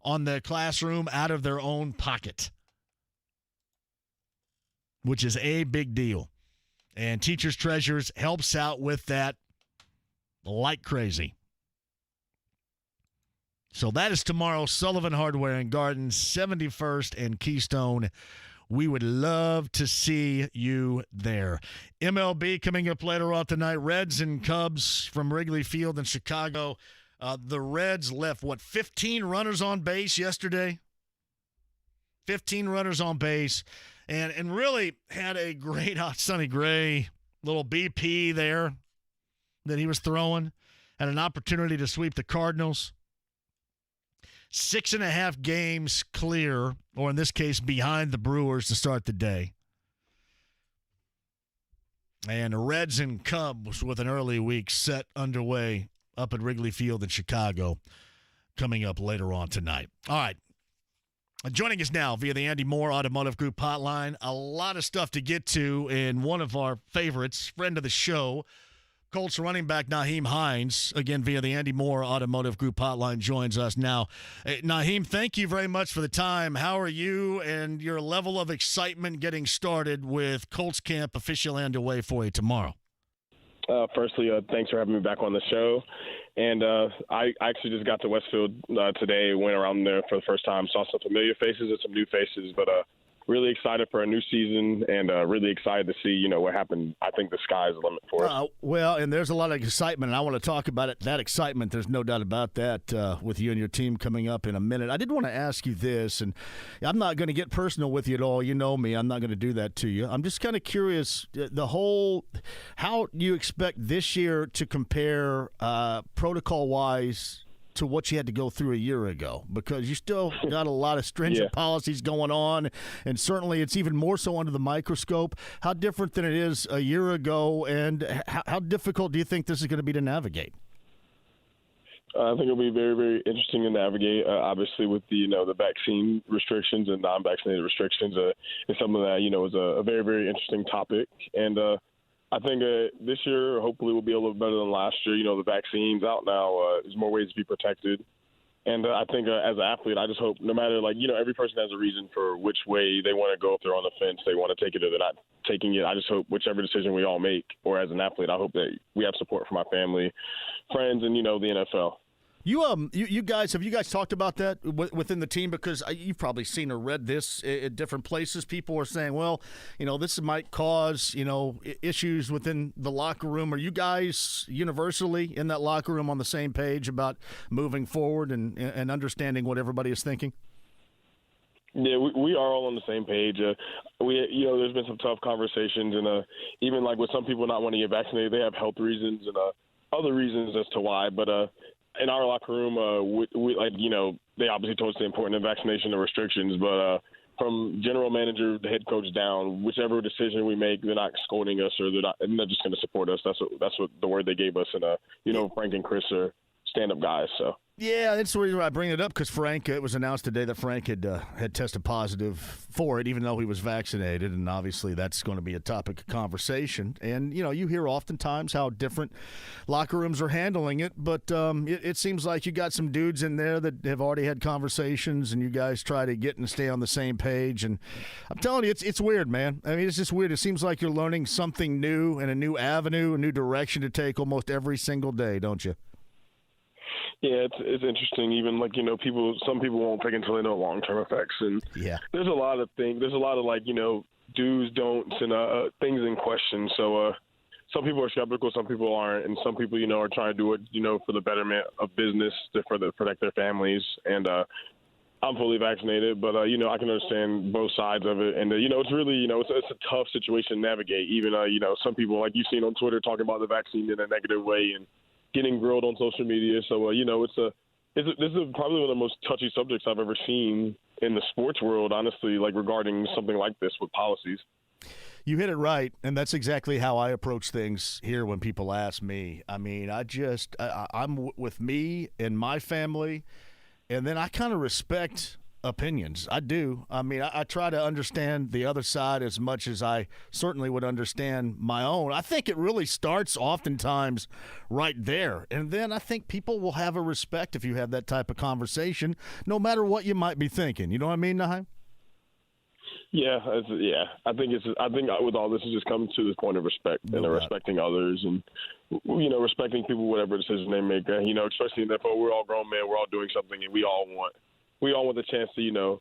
on the classroom out of their own pocket, which is a big deal. And Teachers Treasures helps out with that like crazy. So that is tomorrow, Sullivan Hardware and Garden, 71st and Keystone. We would love to see you there. MLB coming up later on tonight. Reds and Cubs from Wrigley Field in Chicago. The Reds left, 15 runners on base yesterday? 15 runners on base. And really had a great Sonny Gray little BP there that he was throwing. Had an opportunity to sweep the Cardinals. 6.5 games clear, or in this case, behind the Brewers to start the day. And the Reds and Cubs with an early week set underway up at Wrigley Field in Chicago coming up later on tonight. All right. Joining us now via the Andy Moore Automotive Group hotline. A lot of stuff to get to, and one of our favorites, friend of the show, Colts running back Nyheim Hines, again via the Andy Moore Automotive Group hotline, joins us now. Nyheim, thank you very much for the time. How are you and your level of excitement getting started with Colts camp officially underway for you tomorrow? Firstly, thanks for having me back on the show. And I actually just got to Westfield today, went around there for the first time, saw some familiar faces and some new faces, but really excited for a new season and really excited to see, what happened. I think the sky's the limit for us. Well, and there's a lot of excitement, and I want to talk about it. That excitement, there's no doubt about that with you and your team coming up in a minute. I did want to ask you this, and I'm not going to get personal with you at all. You know me. I'm not going to do that to you. I'm just kind of curious, how you expect this year to compare protocol-wise to what you had to go through a year ago, because you still got a lot of stringent policies going on, and certainly it's even more so under the microscope. How different than it is a year ago, and how difficult do you think this is going to be to navigate? I think it'll be very, very interesting to navigate, obviously, with the vaccine restrictions and non-vaccinated restrictions. And some of that, is a very, very interesting topic. And I think this year, hopefully, we'll be a little better than last year. The vaccine's out now. There's more ways to be protected. And I think as an athlete, I just hope no matter, every person has a reason for which way they want to go. If they're on the fence, they want to take it or they're not taking it. I just hope whichever decision we all make, or as an athlete, I hope that we have support from my family, friends, and, the NFL. You guys, have you guys talked about that within the team? Because you've probably seen or read this at different places. People are saying, well, this might cause, issues within the locker room. Are you guys universally in that locker room on the same page about moving forward and understanding what everybody is thinking? Yeah, we are all on the same page. There's been some tough conversations, and even with some people not wanting to get vaccinated, they have health reasons and other reasons as to why. But in our locker room, they obviously told us the importance of vaccination and restrictions, but from general manager, the head coach down, whichever decision we make, they're not scolding us or they're just going to support us. That's what the word they gave us. And, Frank and Chris are stand-up guys, so. Yeah, that's the reason why I bring it up, because Frank, it was announced today that Frank had tested positive for it, even though he was vaccinated, and obviously that's going to be a topic of conversation. And, you hear oftentimes how different locker rooms are handling it, but it seems like you got some dudes in there that have already had conversations, and you guys try to get and stay on the same page. And I'm telling you, it's weird, man. I mean, it's just weird. It seems like you're learning something new and a new avenue, a new direction to take almost every single day, don't you? Yeah, it's interesting. Even some people won't take until they know long-term effects, and there's a lot of things. There's a lot of do's, don'ts, and things in question. So some people are skeptical, some people aren't, and some people are trying to do it for the betterment of business to protect their families. And I'm fully vaccinated, but I can understand both sides of it, and it's really it's a tough situation to navigate. Even some people, like you've seen on Twitter, talking about the vaccine in a negative way and getting grilled on social media. So, this is probably one of the most touchy subjects I've ever seen in the sports world, honestly, regarding something like this with policies. You hit it right, and that's exactly how I approach things here when people ask me. I mean, I'm with me and my family, and then I kind of respect opinions. I do. I mean, I try to understand the other side as much as I certainly would understand my own. I think it really starts oftentimes right there. And then I think people will have a respect if you have that type of conversation, no matter what you might be thinking. You know what I mean, Nyheim? Yeah. I think with all this, it's just come to this point of respect and respecting others and, respecting people, whatever decision they make. Especially in the NFL, we're all grown men. We're all doing something, and we all want the chance to,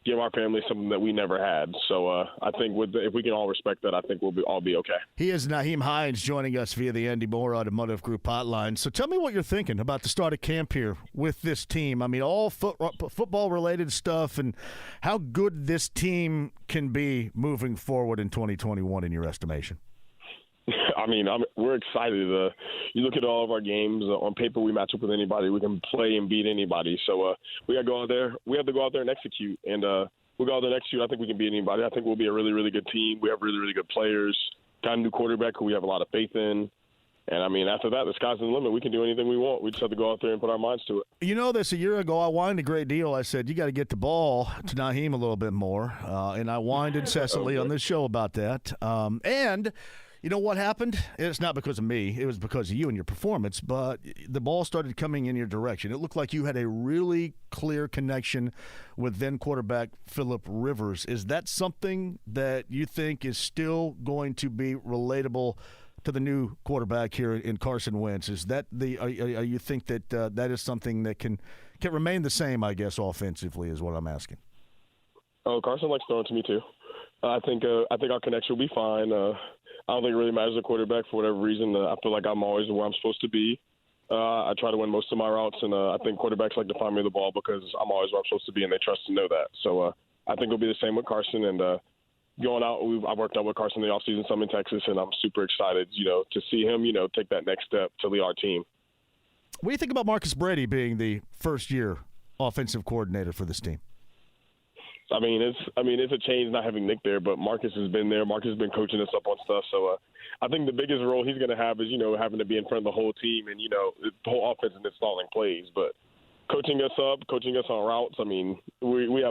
give our family something that we never had. So I think if we can all respect that, I think we'll all be okay. He is Nyheim Hines joining us via the Andy Moore Automotive Group hotline. So tell me what you're thinking about the start of camp here with this team. I mean, all football-related stuff and how good this team can be moving forward in 2021 in your estimation. I mean, we're excited. You look at all of our games on paper. We match up with anybody. We can play and beat anybody. So we got to go out there. We have to go out there and execute. And we'll go out there and execute. I think we can beat anybody. I think we'll be a really, really good team. We have really, really good players. Got a new quarterback who we have a lot of faith in. And, I mean, after that, the sky's the limit. We can do anything we want. We just have to go out there and put our minds to it. You know this, a year ago, I whined a great deal. I said, you got to get the ball to Nyheim a little bit more. And I whined incessantly on this show about that. And you know what happened? It's not because of me. It was because of you and your performance, but the ball started coming in your direction. It looked like you had a really clear connection with then quarterback Phillip Rivers. Is that something that you think is still going to be relatable to the new quarterback here in Carson Wentz? Is that you think that that is something that can remain the same, I guess, offensively is what I'm asking? Oh, Carson likes throwing to me too. I think our connection will be fine. I don't think it really matters the quarterback for whatever reason. I feel like I'm always where I'm supposed to be. I try to win most of my routes, and I think quarterbacks like to find me the ball because I'm always where I'm supposed to be, and they trust to know that. So I think it'll be the same with Carson. And going out, I've worked out with Carson in the offseason, some in Texas, and I'm super excited, to see him, take that next step to lead our team. What do you think about Marcus Brady being the first-year offensive coordinator for this team? I mean, it's a change not having Nick there, but Marcus has been there. Marcus has been coaching us up on stuff. So I think the biggest role he's going to have is, having to be in front of the whole team and, the whole offense and installing plays. But coaching us up, coaching us on routes, I mean, we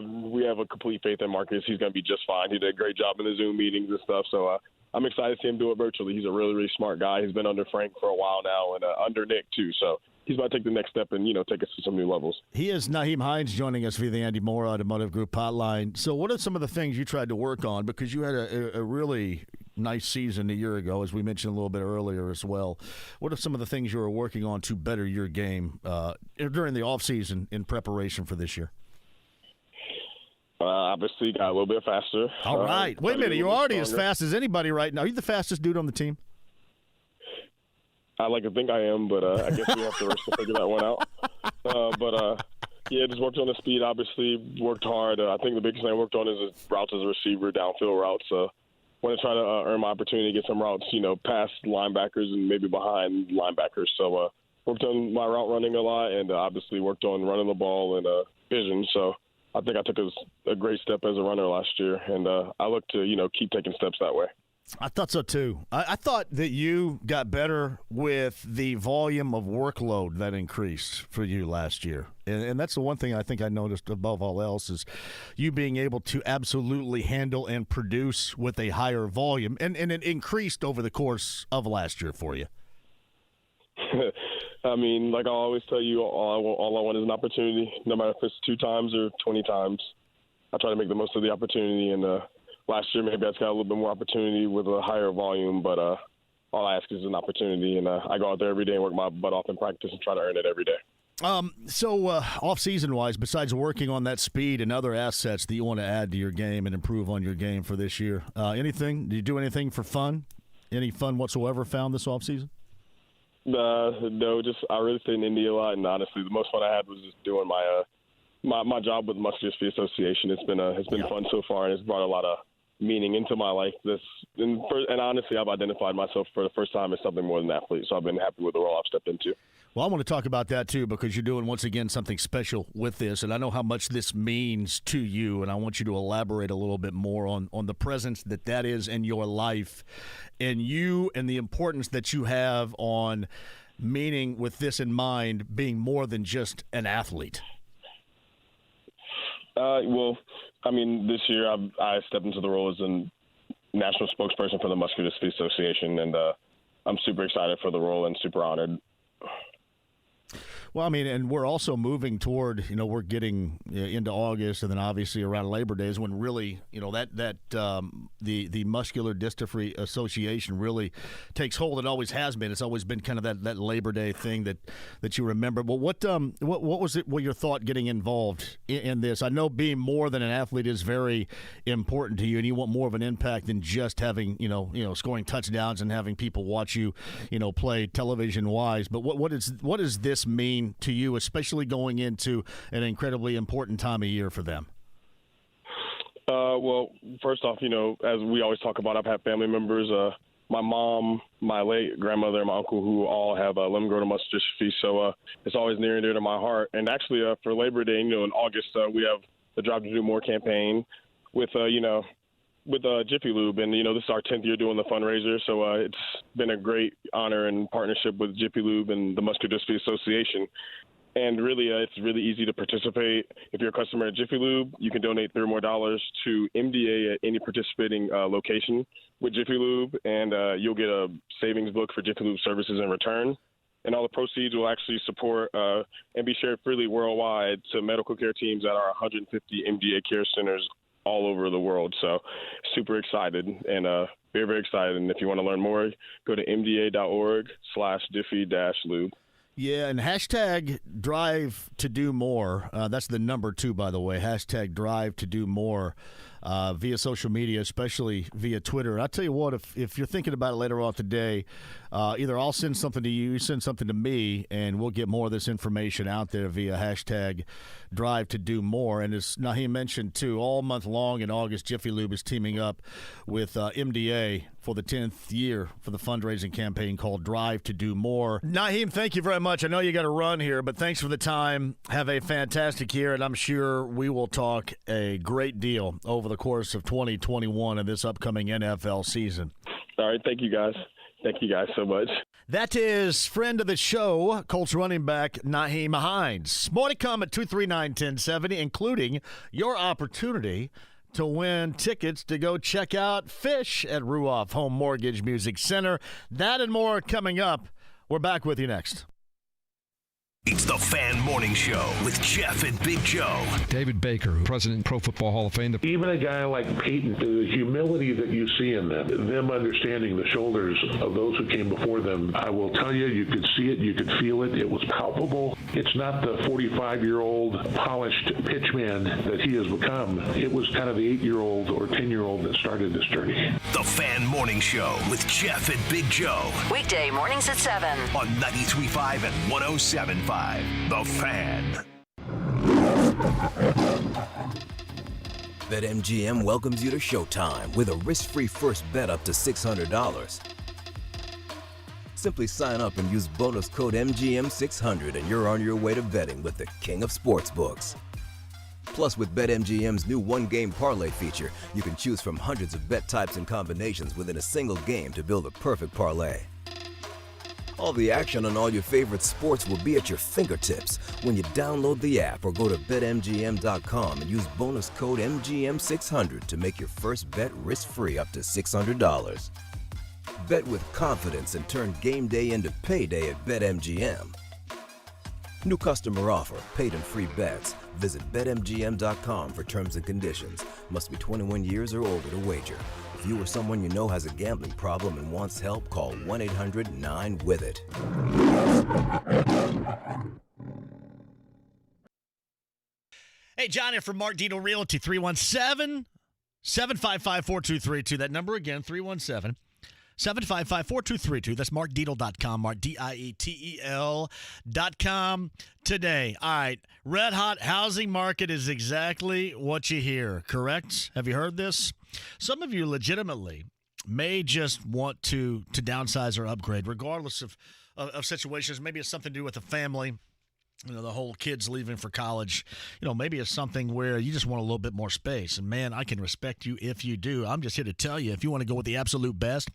have a complete faith in Marcus. He's going to be just fine. He did a great job in the Zoom meetings and stuff. So I'm excited to see him do it virtually. He's a really, really smart guy. He's been under Frank for a while now and under Nick too. So he's about to take the next step and, take us to some new levels. He is Nyheim Hines joining us via the Andy Moore Automotive Group hotline. So what are some of the things you tried to work on? Because you had a really nice season a year ago, as we mentioned a little bit earlier as well. What are some of the things you were working on to better your game during the offseason in preparation for this year? Obviously, got a little bit faster. All right. Wait a minute. You're already as fast as anybody right now. Are you the fastest dude on the team? I like to think I am, but I guess we have to rush to figure that one out. Yeah, just worked on the speed, obviously, worked hard. I think the biggest thing I worked on is routes as a receiver, downfield routes. Want to try to earn my opportunity to get some routes, past linebackers and maybe behind linebackers. So worked on my route running a lot and obviously worked on running the ball and vision. So I think I took a great step as a runner last year, and I look to, keep taking steps that way. I thought so, too. I thought that you got better with the volume of workload that increased for you last year. And that's the one thing I think I noticed above all else is you being able to absolutely handle and produce with a higher volume. And it increased over the course of last year for you. I mean, like I always tell you, all I want is an opportunity, no matter if it's 2 times or 20 times. I try to make the most of the opportunity, and last year maybe I just got a little bit more opportunity with a higher volume, but all I ask is an opportunity, and I go out there every day and work my butt off in practice and try to earn it every day. So off-season wise, besides working on that speed and other assets that you want to add to your game and improve on your game for this year, anything? Do you do anything for fun? Any fun whatsoever found this off-season? No, just I really stayed in India a lot, and honestly, the most fun I had was just doing my job with the Muscular Speed Association. It's been fun so far, and it's brought a lot of meaning into my life. And honestly, I've identified myself for the first time as something more than an athlete, so I've been happy with the role I've stepped into. Well, I want to talk about that, too, because you're doing, once again, something special with this, and I know how much this means to you, and I want you to elaborate a little bit more on the presence that is in your life, and you and the importance that you have on meaning with this in mind being more than just an athlete. Well, I mean, this year I stepped into the role as a national spokesperson for the Muscular Dystrophy Association, and I'm super excited for the role and super honored. Well, I mean, and we're also moving toward, we're getting into August, and then obviously around Labor Day is when really, the Muscular Dystrophy Association really takes hold. It always has been. It's always been kind of that Labor Day thing that you remember. But what was it? What your thought getting involved in this? I know being more than an athlete is very important to you, and you want more of an impact than just having, scoring touchdowns and having people watch you, play television wise. But what does this mean to you, especially going into an incredibly important time of year for them? Well, first off, as we always talk about, I've had family members, my mom, my late grandmother, and my uncle who all have limb-girdle muscular dystrophy, so it's always near and dear to my heart. And actually, for Labor Day, in August, we have the Drive to Do More campaign with Jiffy Lube, and this is our 10th year doing the fundraiser, so it's been a great honor and partnership with Jiffy Lube and the Muscular Dystrophy Association. And really, it's really easy to participate. If you're a customer at Jiffy Lube, you can donate $3 or more to MDA at any participating location with Jiffy Lube, and you'll get a savings book for Jiffy Lube services in return. And all the proceeds will actually support and be shared freely worldwide to medical care teams at our 150 MDA care centers all over the world. So super excited and very, very excited. And if you want to learn more, go to mda.org/Jiffy-Lube. Yeah, and hashtag Drive to Do More. That's the number 2, by the way. Hashtag Drive to Do More via social media, especially via Twitter. I'll tell you what, if you're thinking about it later on today, either I'll send something to you send something to me, and we'll get more of this information out there via hashtag Drive to Do More. And as Nyheim mentioned, too, all month long in August, Jiffy Lube is teaming up with MDA for the 10th year for the fundraising campaign called Drive to Do More. Nyheim, thank you very much. I know you got to run here, but thanks for the time. Have a fantastic year, and I'm sure we will talk a great deal over the course of 2021 and this upcoming NFL season. All right. Thank you, guys. Thank you guys so much. That is friend of the show, Colts running back Nyheim Hines. More to come at 239-1070, including your opportunity to win tickets to go check out Fish at Ruoff Home Mortgage Music Center. That and more coming up. We're back with you next. It's the Fan Morning Show with Jeff and Big Joe. David Baker, President of Pro Football Hall of Fame. Even a guy like Peyton, the humility that you see in them understanding the shoulders of those who came before them, I will tell you, you could see it, you could feel it. It was palpable. It's not the 45-year-old polished pitchman that he has become. It was kind of the 8-year-old or 10-year-old that started this journey. The Fan Morning Show with Jeff and Big Joe. Weekday mornings at 7 on 93.5 and 107.5. The Fan. BetMGM welcomes you to Showtime with a risk-free first bet up to $600. Simply sign up and use bonus code MGM600 and you're on your way to betting with the king of sportsbooks. Plus, with BetMGM's new one-game parlay feature, you can choose from hundreds of bet types and combinations within a single game to build a perfect parlay. All the action on all your favorite sports will be at your fingertips when you download the app or go to BetMGM.com and use bonus code MGM600 to make your first bet risk-free up to $600. Bet with confidence and turn game day into payday at BetMGM. New customer offer, paid and free bets. Visit BetMGM.com for terms and conditions. Must be 21 years or older to wager. If you or someone you know has a gambling problem and wants help, call 1-800-9-WITH-IT. Hey, John here from Mark Dino Realty, 317-755-4232. That number again, 317-755-4232. That's markdietel.com, markdietel.com today. All right, red hot housing market is exactly what you hear, correct? Have you heard this? Some of you legitimately may just want to downsize or upgrade, regardless of situations. Maybe it's something to do with a family. The whole kids leaving for college, maybe it's something where you just want a little bit more space. And, man, I can respect you if you do. I'm just here to tell you, if you want to go with the absolute best,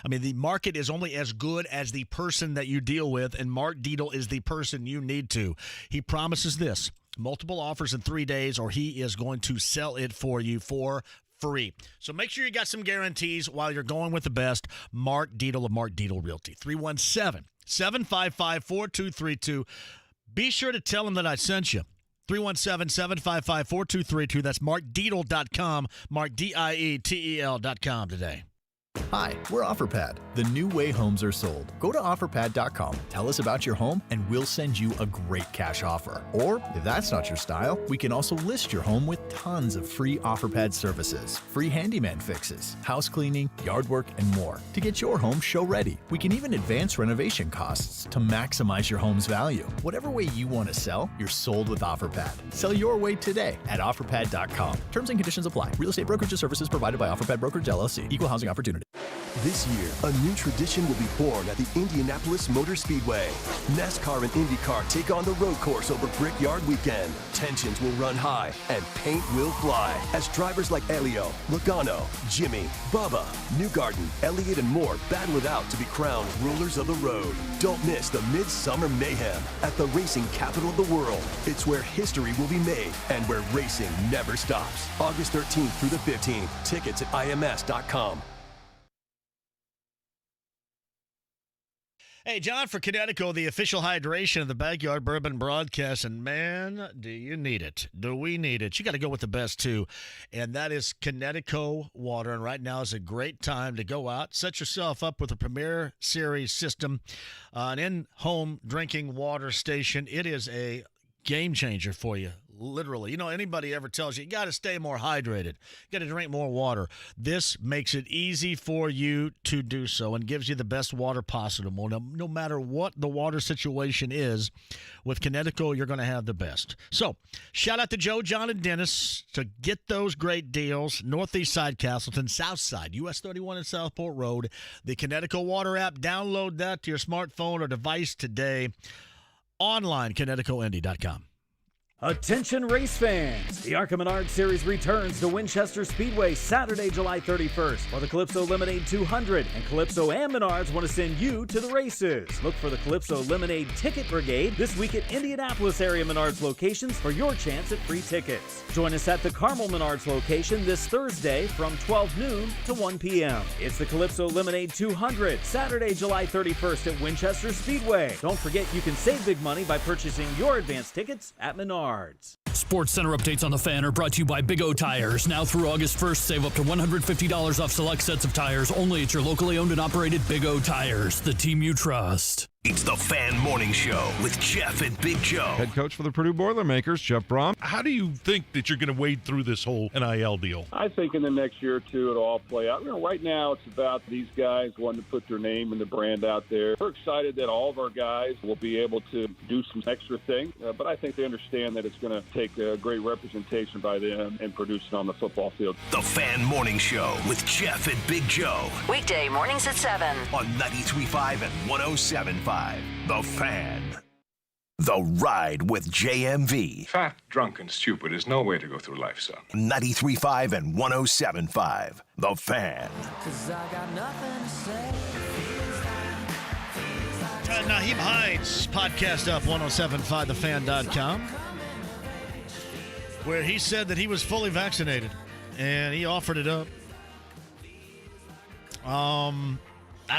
the market is only as good as the person that you deal with, and Mark Dietel is the person you need to. He promises this. multiple offers in 3 days, or he is going to sell it for you for free. So make sure you got some guarantees while you're going with the best. Mark Dietel of Mark Dietel Realty. 317-755-4232. Be sure to tell him that I sent you. 317-755-4232. That's markdietel.com. Mark, DIETEL.com today. Hi, we're OfferPad, the new way homes are sold. Go to OfferPad.com, tell us about your home, and we'll send you a great cash offer. Or, if that's not your style, we can also list your home with tons of free OfferPad services, free handyman fixes, house cleaning, yard work, and more to get your home show-ready. We can even advance renovation costs to maximize your home's value. Whatever way you want to sell, you're sold with OfferPad. Sell your way today at OfferPad.com. Terms and conditions apply. Real estate brokerage services provided by OfferPad Brokerage LLC. Equal housing opportunity. This year, a new tradition will be born at the Indianapolis Motor Speedway. NASCAR and IndyCar take on the road course over Brickyard Weekend. Tensions will run high and paint will fly as drivers like Elio, Logano, Jimmy, Bubba, Newgarden, Elliott, and more battle it out to be crowned rulers of the road. Don't miss the Midsummer Mayhem at the racing capital of the world. It's where history will be made and where racing never stops. August 13th through the 15th. Tickets at IMS.com. Hey, John, for Connecticut, the official hydration of the Backyard Bourbon broadcast, and man, do you need it? Do we need it? You got to go with the best, too, and that is Connecticut water, and right now is a great time to go out, set yourself up with a Premier Series system, an in-home drinking water station. It is a game changer for you, literally. You know, anybody ever tells you got to stay more hydrated, you got to drink more water. This makes it easy for you to do so and gives you the best water possible. No matter what the water situation is, with Connecticut, you're going to have the best. So, shout out to Joe, John, and Dennis to get those great deals. Northeast side, Castleton, South side, US 31 and Southport Road. The Connecticut Water app, download that to your smartphone or device today. Online, ConnecticutIndy.com. Attention race fans! The Arca Menard Series returns to Winchester Speedway Saturday, July 31st for the Calypso Lemonade 200, and Calypso and Menards want to send you to the races. Look for the Calypso Lemonade Ticket Brigade this week at Indianapolis area Menards locations for your chance at free tickets. Join us at the Carmel Menards location this Thursday from 12 noon to 1 p.m. It's the Calypso Lemonade 200, Saturday, July 31st at Winchester Speedway. Don't forget you can save big money by purchasing your advance tickets at Menards. Sports Center updates on the Fan are brought to you by Big O Tires. Now through August 1st, save up to $150 off select sets of tires only at your locally owned and operated Big O Tires, the team you trust. It's the Fan Morning Show with Jeff and Big Joe. Head coach for the Purdue Boilermakers, Jeff Brom. How do you think that you're going to wade through this whole NIL deal? I think in the next year or two it'll all play out. You know, right now it's about these guys wanting to put their name and the brand out there. We're excited that all of our guys will be able to do some extra things, but I think they understand that it's going to take a great representation by them and produce it on the football field. The Fan Morning Show with Jeff and Big Joe. Weekday mornings at 7 on 93.5 and 107.5. The Fan. The Ride with JMV. Fat, drunk, and stupid is no way to go through life, son. 93.5 and 107.5. The Fan. Nyheim Hines podcast up 1075thefan.com, where he said that he was fully vaccinated and he offered it up.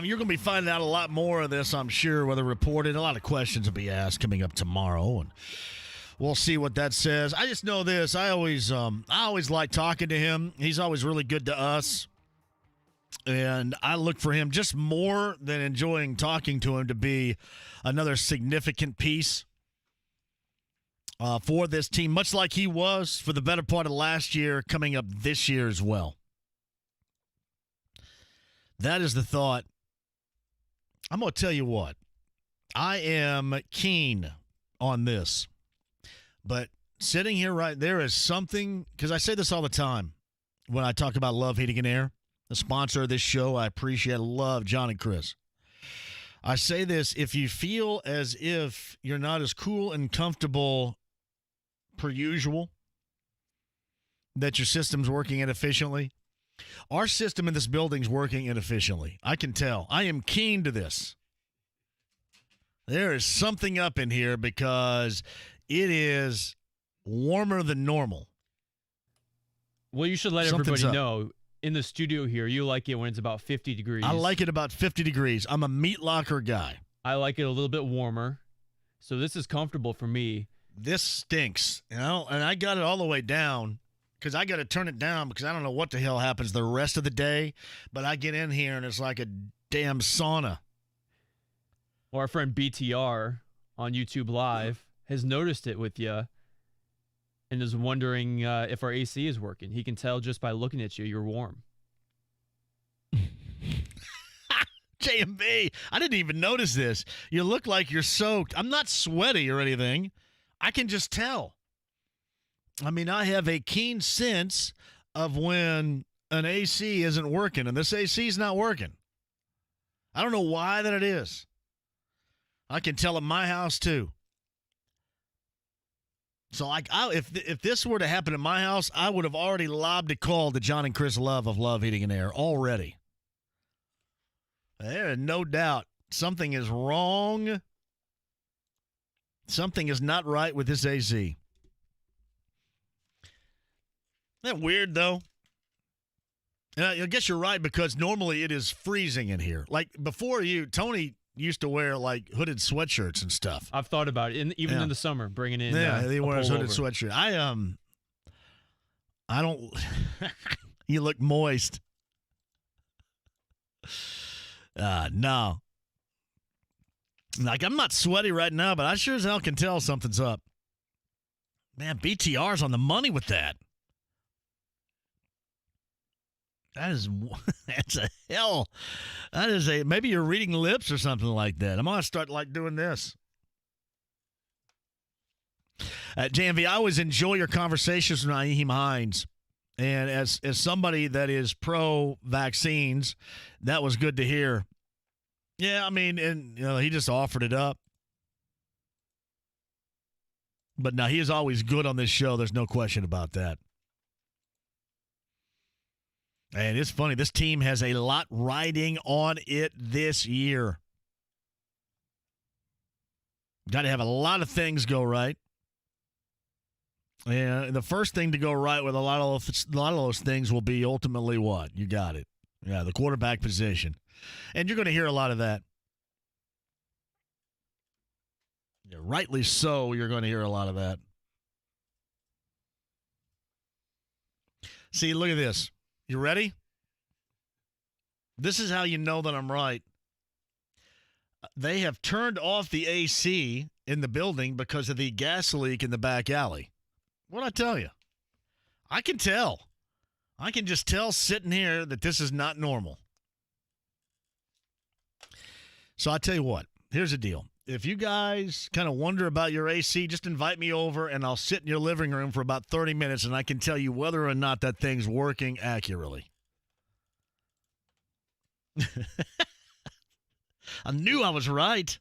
You're going to be finding out a lot more of this, I'm sure, whether reported. A lot of questions will be asked coming up tomorrow, and we'll see what that says. I just know this. I always like talking to him. He's always really good to us, and I look for him, just more than enjoying talking to him, to be another significant piece for this team, much like he was for the better part of last year, coming up this year as well. That is the thought. I'm going to tell you what. I am keen on this. But sitting here there is something, because I say this all the time when I talk about Love Heating and Air, the sponsor of this show. I appreciate, love John and Chris. I say this, if you feel as if you're not as cool and comfortable per usual, that your system's working inefficiently, our system in this building's working inefficiently. I can tell. I am keen to this. There is something up in here because it is warmer than normal. Well, you should let Something's everybody up. know. In the studio here, you like it when it's about 50 degrees. I like it about 50 degrees. I'm a meat locker guy. I like it a little bit warmer. So this is comfortable for me. This stinks, and I got it all the way down because I got to turn it down because I don't know what the hell happens the rest of the day, but I get in here and it's like a damn sauna. Well, our friend BTR on YouTube Live has noticed it with you and is wondering if our AC is working. He can tell just by looking at you, you're warm. JMV, I didn't even notice this. You look like you're soaked. I'm not sweaty or anything. I can just tell. I mean, I have a keen sense of when an AC isn't working, and this AC is not working. I don't know why that it is. I can tell at my house, too. So, if this were to happen in my house, I would have already lobbed a call to John and Chris Love of Love Heating and Air already. There is no doubt something is wrong. Something is not right with this AC. Isn't that weird, though? I guess you're right because normally it is freezing in here. Like before Tony used to wear like hooded sweatshirts and stuff. I've thought about it, even in the summer, bringing in he wears a hooded pullover. sweatshirt. I don't. You look moist. No. Like I'm not sweaty right now, but I sure as hell can tell something's up. Man, BTR's on the money with that. That's a hell. Maybe you're reading lips or something like that. I'm going to start like doing this. JMV, I always enjoy your conversations with Nyheim Hines. And as somebody that is pro-vaccines, that was good to hear. Yeah, I mean, and he just offered it up. But no, he is always good on this show. There's no question about that. And it's funny, this team has a lot riding on it this year. Got to have a lot of things go right. And the first thing to go right with a lot of those things will be ultimately what? You got it. Yeah, the quarterback position. And you're going to hear a lot of that. Yeah, rightly so, you're going to hear a lot of that. See, look at this. You ready? This is how you know that I'm right. They have turned off the AC in the building because of the gas leak in the back alley. What'd I tell you? I can tell. I can just tell sitting here that this is not normal. So I tell you what, here's the deal. If you guys kind of wonder about your AC, just invite me over and I'll sit in your living room for about 30 minutes and I can tell you whether or not that thing's working accurately. I knew I was right.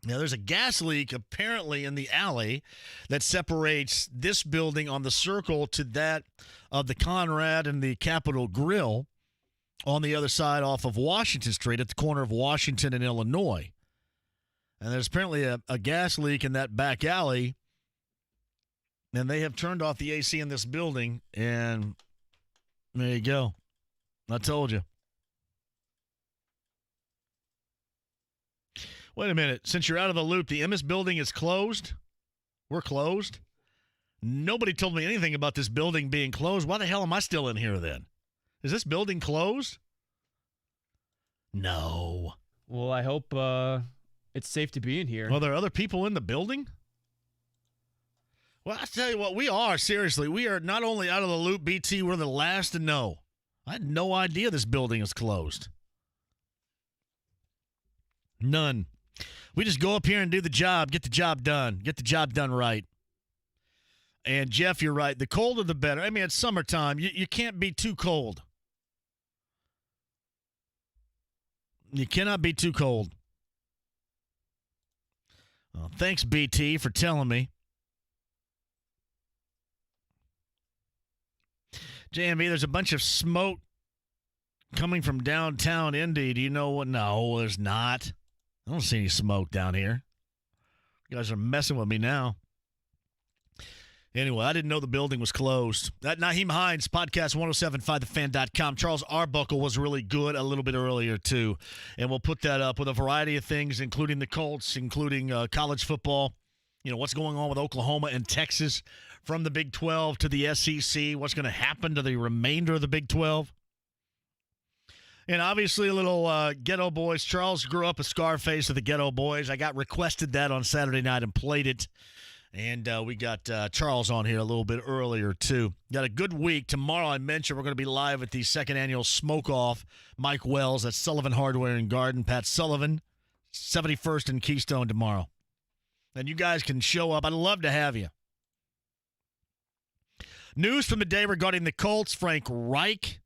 Now, there's a gas leak apparently in the alley that separates this building on the circle to that of the Conrad and the Capitol Grill on the other side off of Washington Street at the corner of Washington and Illinois. And there's apparently a gas leak in that back alley, and they have turned off the AC in this building, and there you go. I told you. Wait a minute. Since you're out of the loop, the Emmis building is closed? We're closed? Nobody told me anything about this building being closed. Why the hell am I still in here then? Is this building closed? No. Well, I hope it's safe to be in here. Well, there are other people in the building? Well, I tell you what, we are. Seriously, we are not only out of the loop, BT, we're the last to know. I had no idea this building is closed. None. We just go up here and do the job, get the job done right. And, Jeff, you're right. The colder, the better. I mean, it's summertime. You can't be too cold. You cannot be too cold. Well, thanks, BT, for telling me. JMV, there's a bunch of smoke coming from downtown Indy. Do you know what? No, there's not. I don't see any smoke down here. You guys are messing with me now. Anyway, I didn't know the building was closed. That Nyheim Hines, podcast 1075thefan.com. Charles Arbuckle was really good a little bit earlier, too. And we'll put that up with a variety of things, including the Colts, including college football. You know, what's going on with Oklahoma and Texas from the Big 12 to the SEC. What's going to happen to the remainder of the Big 12. And obviously a little Ghetto Boys. Charles grew up a Scarface of the Ghetto Boys. I got requested that on Saturday night and played it. And we got Charles on here a little bit earlier, too. Got a good week. Tomorrow, I mentioned, we're going to be live at the second annual Smoke Off. Mike Wells at Sullivan Hardware and Garden. Pat Sullivan, 71st and Keystone tomorrow. And you guys can show up. I'd love to have you. News from the day regarding the Colts. Frank Reich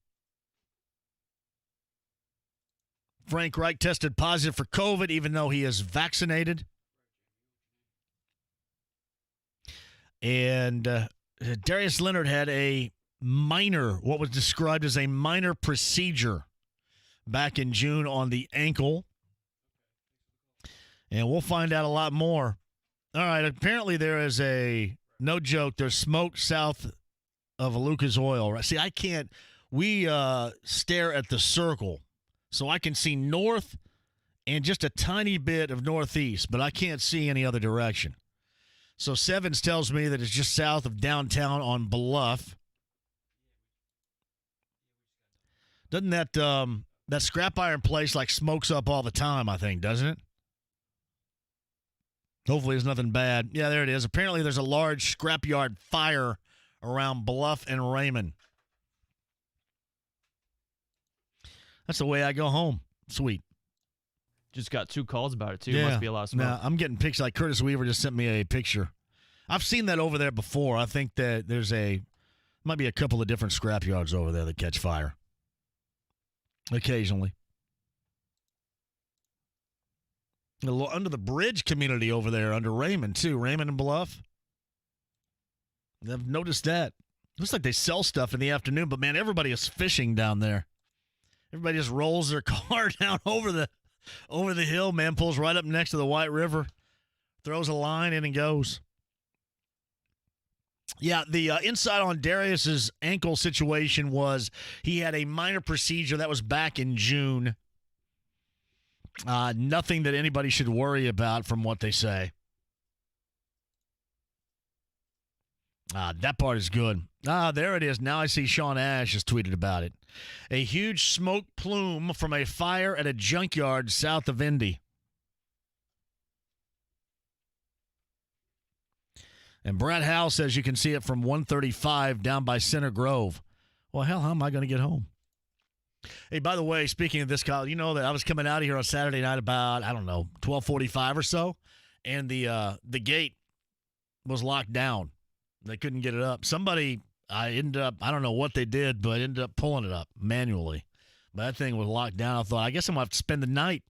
tested positive for COVID, even though he is vaccinated. And Darius Leonard had what was described as a minor procedure back in June on the ankle. And we'll find out a lot more. All right, apparently there is no joke, there's smoke south of Lucas Oil. Right? See, we stare at the circle, so I can see north and just a tiny bit of northeast, but I can't see any other direction. So Sevens tells me that it's just south of downtown on Bluff. Doesn't that scrap iron place like smokes up all the time, I think, doesn't it? Hopefully it's nothing bad. Yeah, there it is. Apparently there's a large scrapyard fire around Bluff and Raymond. That's the way I go home. Sweet. Just got 2 calls about it, too. Must be a lot of smoke. Nah, I'm getting pictures. Like Curtis Weaver just sent me a picture. I've seen that over there before. I think that might be a couple of different scrapyards over there that catch fire. Occasionally. A little under the bridge community over there, under Raymond, too. Raymond and Bluff. I've noticed that. Looks like they sell stuff in the afternoon, but, man, everybody is fishing down there. Everybody just rolls their car down over the hill, man, pulls right up next to the White River, throws a line in and goes. Yeah, the insight on Darius's ankle situation was he had a minor procedure. That was back in June. Nothing that anybody should worry about from what they say. That part is good. There it is. Now I see Sean Ash has tweeted about it. A huge smoke plume from a fire at a junkyard south of Indy. And Brad Howell says you can see it from 135 down by Center Grove. Well, hell, how am I going to get home? Hey, by the way, speaking of this, Kyle, you know that I was coming out of here on Saturday night about, 12:45 or so, and the gate was locked down. They couldn't get it up. I don't know what they did, but ended up pulling it up manually. But that thing was locked down. I thought, I guess I'm going to have to spend the night.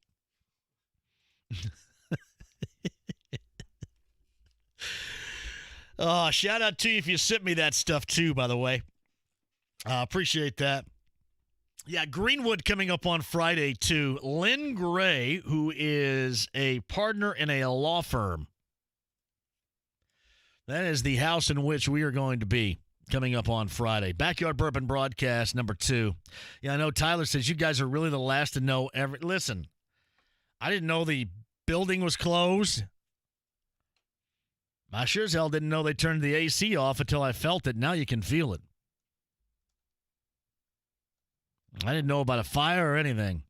Shout out to you if you sent me that stuff too, by the way. Appreciate that. Yeah, Greenwood coming up on Friday too. Lynn Gray, who is a partner in a law firm. That is the house in which we are going to be coming up on Friday. Backyard Bourbon broadcast number 2. Yeah, I know Tyler says you guys are really the last to know Listen, I didn't know the building was closed. I sure as hell didn't know they turned the AC off until I felt it. Now you can feel it. I didn't know about a fire or anything.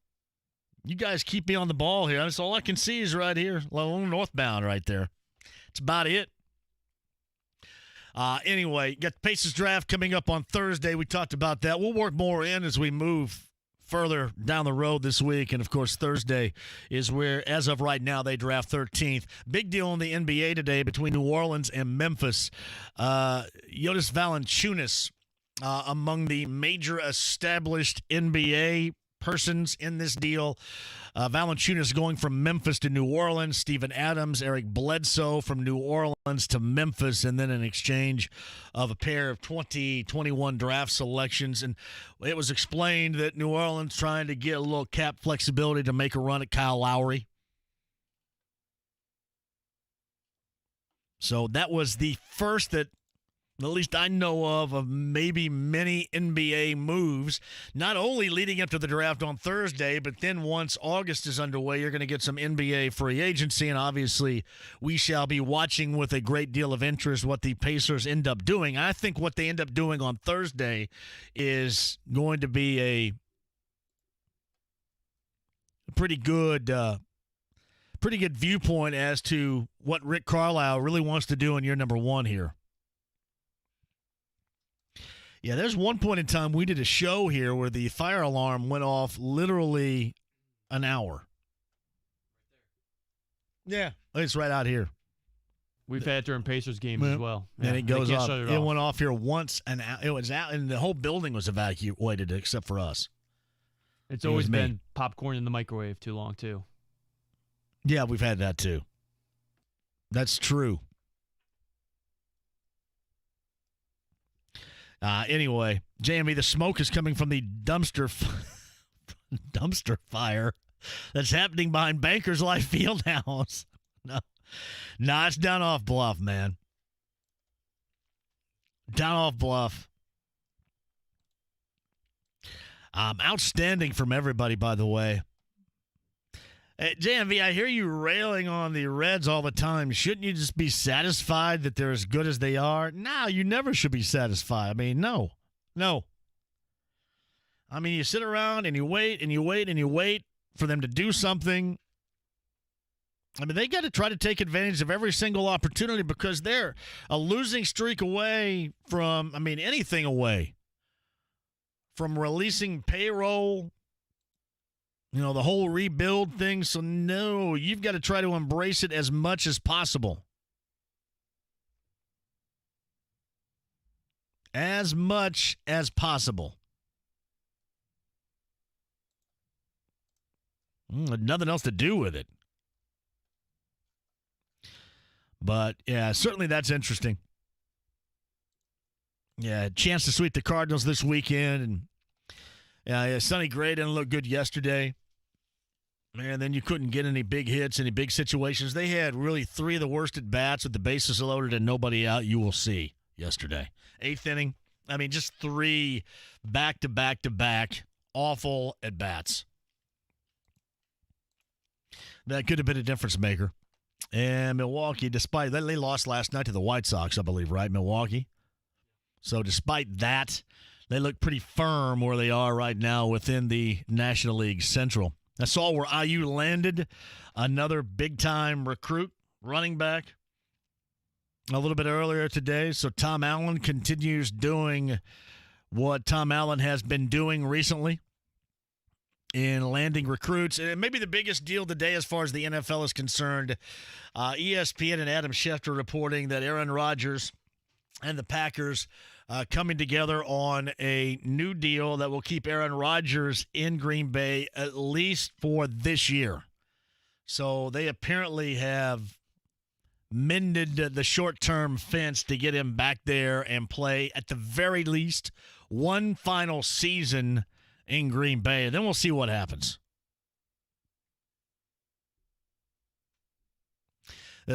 You guys keep me on the ball here. That's all I can see is right here. A little northbound right there. That's about it. Anyway, got the Pacers draft coming up on Thursday. We talked about that. We'll work more in as we move further down the road this week. And, of course, Thursday is where, as of right now, they draft 13th. Big deal in the NBA today between New Orleans and Memphis. Jonas Valanciunas, among the major established NBA persons in this deal. Valanciunas going from Memphis to New Orleans. Steven Adams, Eric Bledsoe from New Orleans to Memphis, and then an exchange of a pair of 2021 draft selections. And it was explained that New Orleans trying to get a little cap flexibility to make a run at Kyle Lowry. So that was the first that, at least I know of maybe many NBA moves, not only leading up to the draft on Thursday, but then once August is underway, you're going to get some NBA free agency, and obviously we shall be watching with a great deal of interest what the Pacers end up doing. I think what they end up doing on Thursday is going to be a pretty good viewpoint as to what Rick Carlisle really wants to do in year number one here. Yeah, there's one point in time we did a show here where the fire alarm went off literally an hour. Yeah, it's right out here. We've had it during Pacers games as well. And it goes off. It off. went off here once, and it was out, and the whole building was evacuated except for us. It's always been popcorn in the microwave too long, too. Yeah, we've had that, too. That's true. Anyway, JMV, the smoke is coming from the dumpster fire that's happening behind Bankers Life Fieldhouse. No, it's down off Bluff, man. Down off Bluff. Outstanding from everybody, by the way. JMV, I hear you railing on the Reds all the time. Shouldn't you just be satisfied that they're as good as they are? No, you never should be satisfied. I mean, no. I mean, you sit around and you wait and you wait and you wait for them to do something. I mean, they got to try to take advantage of every single opportunity because they're a losing streak away from, anything away from releasing payroll. The whole rebuild thing. So, no, you've got to try to embrace it as much as possible. As much as possible. Nothing else to do with it. But, yeah, certainly that's interesting. Yeah, chance to sweep the Cardinals this weekend. And Sonny Gray didn't look good yesterday. And then you couldn't get any big hits, any big situations. They had really three of the worst at-bats with the bases loaded and nobody out. You will see yesterday. 8th inning. Just three back-to-back-to-back awful at-bats. That could have been a difference maker. And Milwaukee, despite that, they lost last night to the White Sox, I believe, right, Milwaukee? So despite that, they look pretty firm where they are right now within the National League Central. I saw where IU landed another big-time recruit, running back, a little bit earlier today. So Tom Allen continues doing what Tom Allen has been doing recently in landing recruits. And maybe the biggest deal today as far as the NFL is concerned, ESPN and Adam Schefter reporting that Aaron Rodgers and the Packers coming together on a new deal that will keep Aaron Rodgers in Green Bay at least for this year. So they apparently have mended the short-term fence to get him back there and play at the very least one final season in Green Bay. And then we'll see what happens.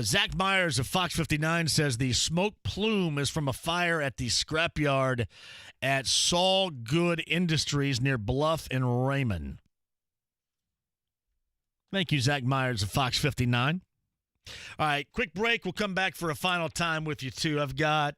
Zach Myers of Fox 59 says the smoke plume is from a fire at the scrapyard at Saul Good Industries near Bluff and Raymond. Thank you, Zach Myers of Fox 59. All right, quick break. We'll come back for a final time with you, too. I've got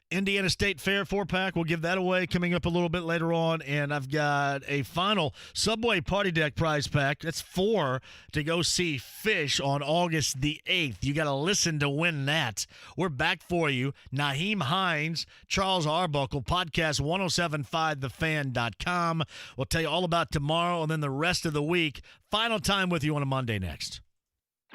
Indiana State Fair 4-pack. We'll give that away coming up a little bit later on. And I've got a final Subway Party Deck prize pack. That's 4 to go see Fish on August the 8th. You got to listen to win that. We're back for you. Nyheim Hines, Charles Arbuckle, podcast 1075thefan.com. We'll tell you all about tomorrow and then the rest of the week. Final time with you on a Monday next.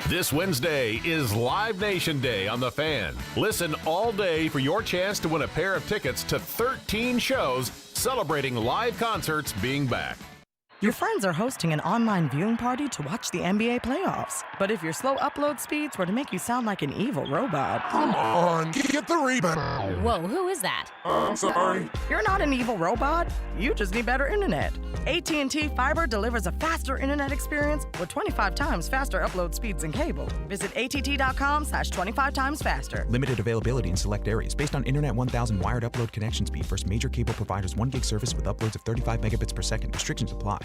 This Wednesday is Live Nation Day on The Fan. Listen all day for your chance to win a pair of tickets to 13 shows celebrating live concerts being back. Your friends are hosting an online viewing party to watch the NBA playoffs. But if your slow upload speeds were to make you sound like an evil robot... Come on, get the rebound. Whoa, who is that? I'm sorry. You're not an evil robot. You just need better internet. AT&T Fiber delivers a faster internet experience with 25 times faster upload speeds than cable. Visit att.com/25 times faster. Limited availability in select areas. Based on Internet 1000 wired upload connection speed. First major cable providers 1 gig service with uploads of 35 megabits per second. Restrictions apply.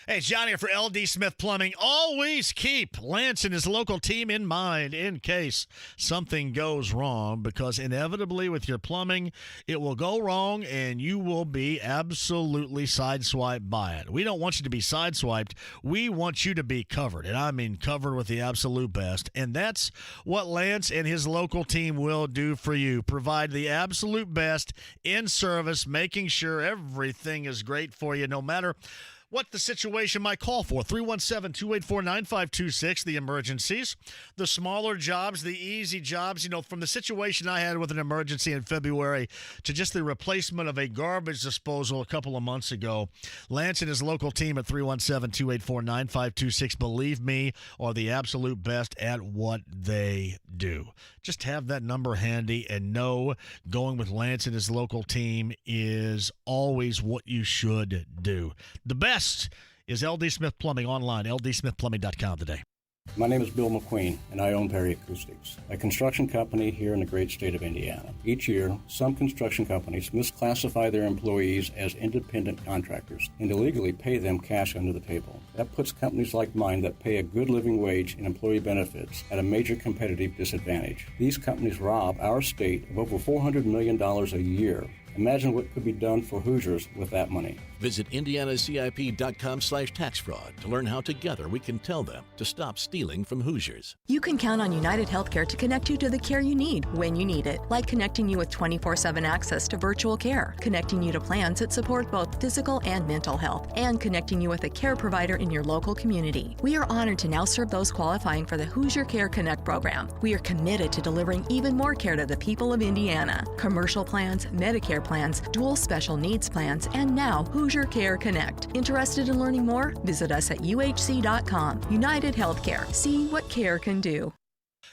Hey, it's John here for LD Smith Plumbing. Always keep Lance and his local team in mind in case something goes wrong, because inevitably with your plumbing, it will go wrong and you will be absolutely sideswiped by it. We don't want you to be sideswiped. We want you to be covered, and I mean covered with the absolute best. And that's what Lance and his local team will do for you. Provide the absolute best in service, making sure everything is great for you, no matter what the situation might call for. 317-284-9526, the emergencies, the smaller jobs, the easy jobs. You know, from the situation I had with an emergency in February to just the replacement of a garbage disposal a couple of months ago, Lance and his local team at 317-284-9526, believe me, are the absolute best at what they do. Just have that number handy and know going with Lance and his local team is always what you should do. The best is LD Smith Plumbing online, ldsmithplumbing.com today. My name is Bill McQueen, and I own Perry Acoustics, a construction company here in the great state of Indiana. Each year, some construction companies misclassify their employees as independent contractors and illegally pay them cash under the table. That puts companies like mine that pay a good living wage and employee benefits at a major competitive disadvantage. These companies rob our state of over $400 million a year. Imagine what could be done for Hoosiers with that money. Visit indianacip.com/tax-fraud to learn how together we can tell them to stop stealing from Hoosiers. You can count on United Healthcare to connect you to the care you need when you need it, like connecting you with 24/7 access to virtual care, connecting you to plans that support both physical and mental health, and connecting you with a care provider in your local community. We are honored to now serve those qualifying for the Hoosier Care Connect program. We are committed to delivering even more care to the people of Indiana. Commercial plans, Medicare plans, dual special needs plans, and now Hoosier Care Connect. Interested in learning more? Visit us at uhc.com. United Healthcare. See what care can do.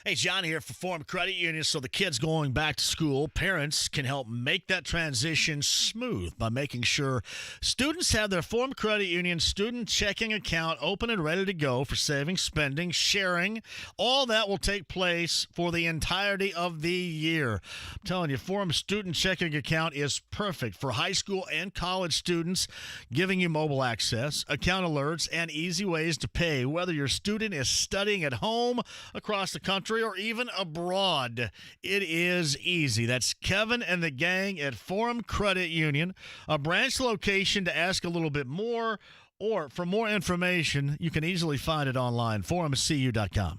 Hey, John here for Forum Credit Union. So the kids going back to school, parents can help make that transition smooth by making sure students have their Forum Credit Union student checking account open and ready to go for saving, spending, sharing. All that will take place for the entirety of the year. I'm telling you, Forum student checking account is perfect for high school and college students, giving you mobile access, account alerts, and easy ways to pay, whether your student is studying at home, across the country, or even abroad. It is easy. That's Kevin and the gang at Forum Credit Union. A branch location to ask a little bit more, or for more information, you can easily find it online, forumcu.com.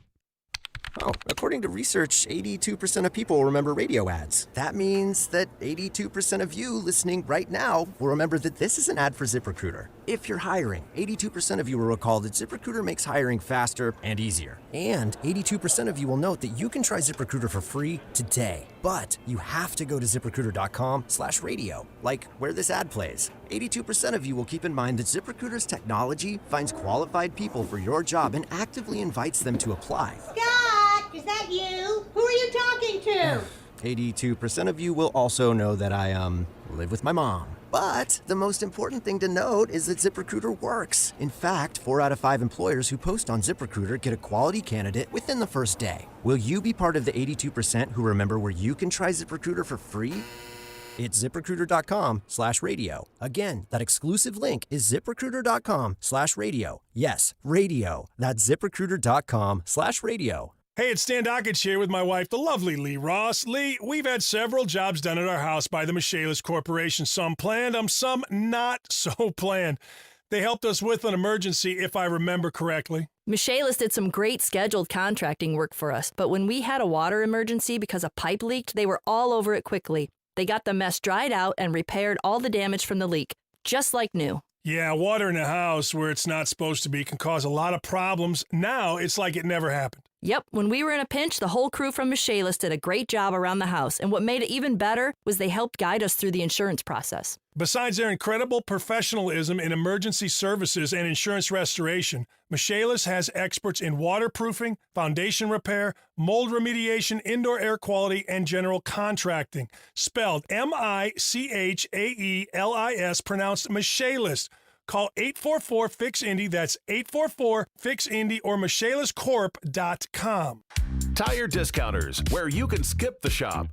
Oh, according to research, 82% of people remember radio ads. That means that 82% of you listening right now will remember that this is an ad for ZipRecruiter. If you're hiring, 82% of you will recall that ZipRecruiter makes hiring faster and easier. And 82% of you will note that you can try ZipRecruiter for free today. But you have to go to ZipRecruiter.com/radio, like where this ad plays. 82% of you will keep in mind that ZipRecruiter's technology finds qualified people for your job and actively invites them to apply. Scott, is that you? Who are you talking to? 82% of you will also know that I, live with my mom. But the most important thing to note is that ZipRecruiter works. In fact, 4 out of 5 employers who post on ZipRecruiter get a quality candidate within the first day. Will you be part of the 82% who remember where you can try ZipRecruiter for free? It's ZipRecruiter.com/radio. Again, that exclusive link is ZipRecruiter.com/radio. Yes, radio. That's ZipRecruiter.com/radio. Hey, it's Stan Dockage here with my wife, the lovely Lee Ross. Lee, we've had several jobs done at our house by the Michaelis Corporation. Some planned, some not so planned. They helped us with an emergency, if I remember correctly. Michaelis did some great scheduled contracting work for us, but when we had a water emergency because a pipe leaked, they were all over it quickly. They got the mess dried out and repaired all the damage from the leak, just like new. Yeah, water in a house where it's not supposed to be can cause a lot of problems. Now it's like it never happened. Yep, when we were in a pinch, the whole crew from Michaelis did a great job around the house, and what made it even better was they helped guide us through the insurance process. Besides their incredible professionalism in emergency services and insurance restoration, Michaelis has experts in waterproofing, foundation repair, mold remediation, indoor air quality, and general contracting. Spelled M-I-C-H-A-E-L-I-S, pronounced Michaelis. Call 844-FIX-INDY, that's 844-FIX-INDY, or MichaelisCorp.com. Tire Discounters, where you can skip the shop.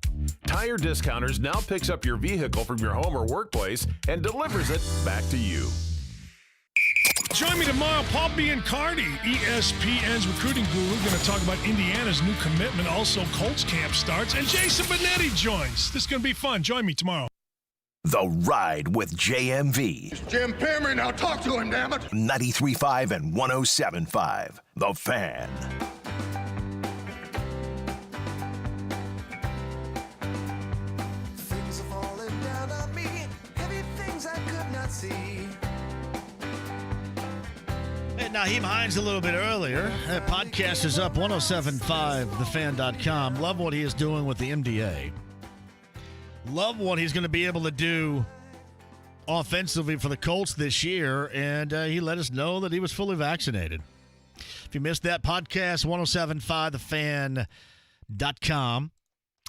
Tire Discounters now picks up your vehicle from your home or workplace and delivers it back to you. Join me tomorrow, Paul Biancardi, ESPN's recruiting guru, going to talk about Indiana's new commitment. Also, Colts camp starts, and Jason Benetti joins. This is going to be fun. Join me tomorrow. The Ride with JMV. It's Jim Pearman. Now talk to him, damn it. 93.5 and 107.5. The Fan. Things are falling down on me. Heavy things I could not see. And Nyheim Hines a little bit earlier. That podcast is up, 1075thefan.com. Love what he is doing with the MDA. Love what he's going to be able to do offensively for the Colts this year, and he let us know that he was fully vaccinated. If you missed that podcast, 1075thefan.com.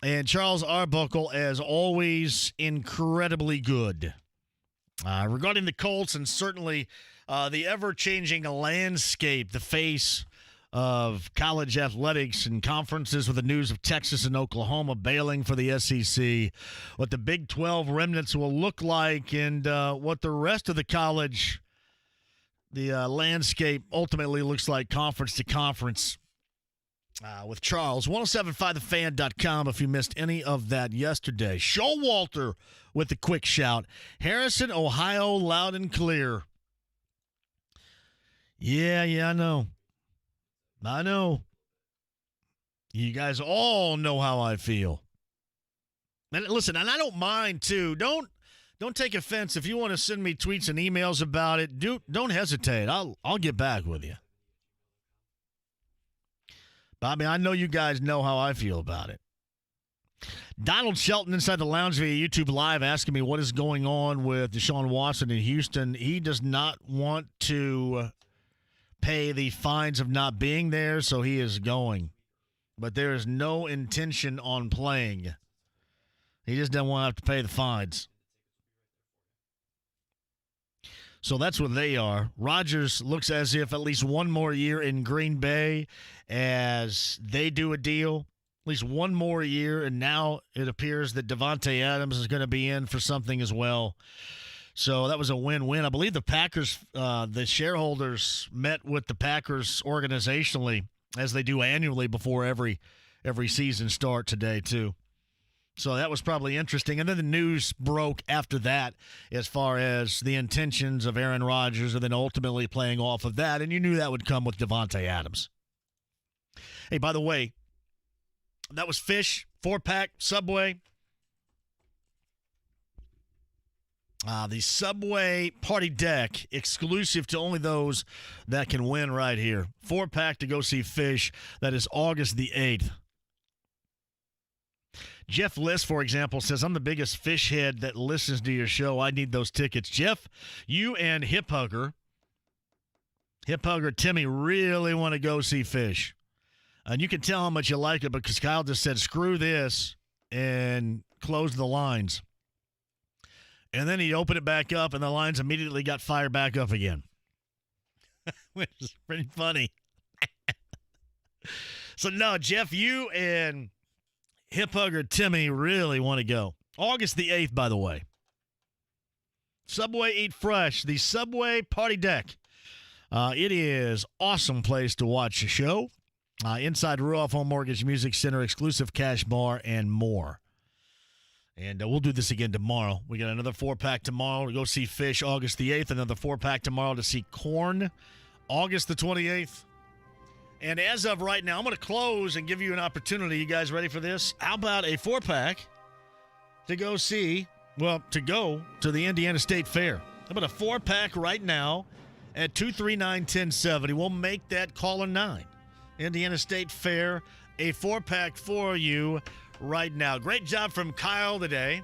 And Charles Arbuckle, as always, incredibly good. Regarding the Colts and certainly the ever-changing landscape, the face of college athletics and conferences with the news of Texas and Oklahoma bailing for the SEC, what the Big 12 remnants will look like, and what the rest of the college, the landscape ultimately looks like conference to conference with Charles. 1075thefan.com if you missed any of that yesterday. Showalter with the quick shout. Harrison, Ohio, loud and clear. Yeah, I know. I know. You guys all know how I feel. And listen, and I don't mind too. Don't take offense if you want to send me tweets and emails about it. Don't hesitate. I'll get back with you. But I mean, I know you guys know how I feel about it. Donald Shelton inside the lounge via YouTube Live asking me what is going on with Deshaun Watson in Houston. He does not want to pay the fines of not being there, so he is going. But there is no intention on playing. He just doesn't want to have to pay the fines. So that's what they are. Rodgers looks as if at least one more year in Green Bay as they do a deal. At least one more year, and now it appears that Davante Adams is going to be in for something as well. So that was a win-win. I believe the Packers, the shareholders met with the Packers organizationally, as they do annually before every season start today, too. So that was probably interesting. And then the news broke after that as far as the intentions of Aaron Rodgers and then ultimately playing off of that. And you knew that would come with Davante Adams. Hey, by the way, that was Fish, 4-pack, Subway. The Subway Party Deck, exclusive to only those that can win right here. 4-pack to go see Fish. That is August the 8th. Jeff List, for example, says, I'm the biggest fish head that listens to your show. I need those tickets. Jeff, you and Hip Hugger Timmy really want to go see Fish. And you can tell how much you like it because Kyle just said, screw this, and closed the lines. And then he opened it back up, and the lines immediately got fired back up again. Which is pretty funny. So, no, Jeff, you and Hip Hugger Timmy really want to go. August the 8th, by the way. Subway Eat Fresh, the Subway Party Deck. It is awesome place to watch a show. Inside Ruoff Home Mortgage Music Center, exclusive cash bar, and more. And we'll do this again tomorrow. We got another 4-pack tomorrow to go see Fish August the 8th. Another 4-pack tomorrow to see Korn August the 28th. And as of right now, I'm going to close and give you an opportunity. You guys ready for this? How about a 4-pack to go see, to go to the Indiana State Fair? How about a 4-pack right now at 239-1070? We'll make that caller 9. Indiana State Fair, a 4-pack for you right now. Great job from Kyle today.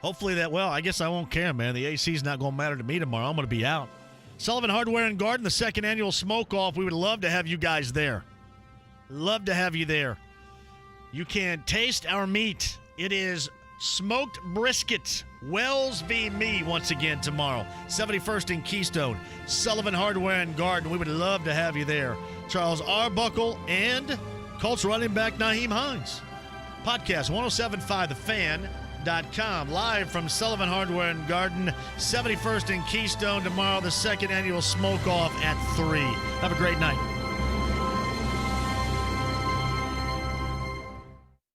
Hopefully I guess I won't care, man. The AC's not going to matter to me tomorrow. I'm going to be out. Sullivan Hardware and Garden, the second annual smoke-off. We would love to have you guys there. Love to have you there. You can taste our meat. It is smoked brisket. Wells v. Me once again tomorrow. 71st and Keystone. Sullivan Hardware and Garden. We would love to have you there. Charles Arbuckle and Colts running back Nyheim Hines. Podcast 1075thefan.com. Live from Sullivan Hardware and Garden. 71st and Keystone tomorrow. The second annual smoke-off at 3. Have a great night.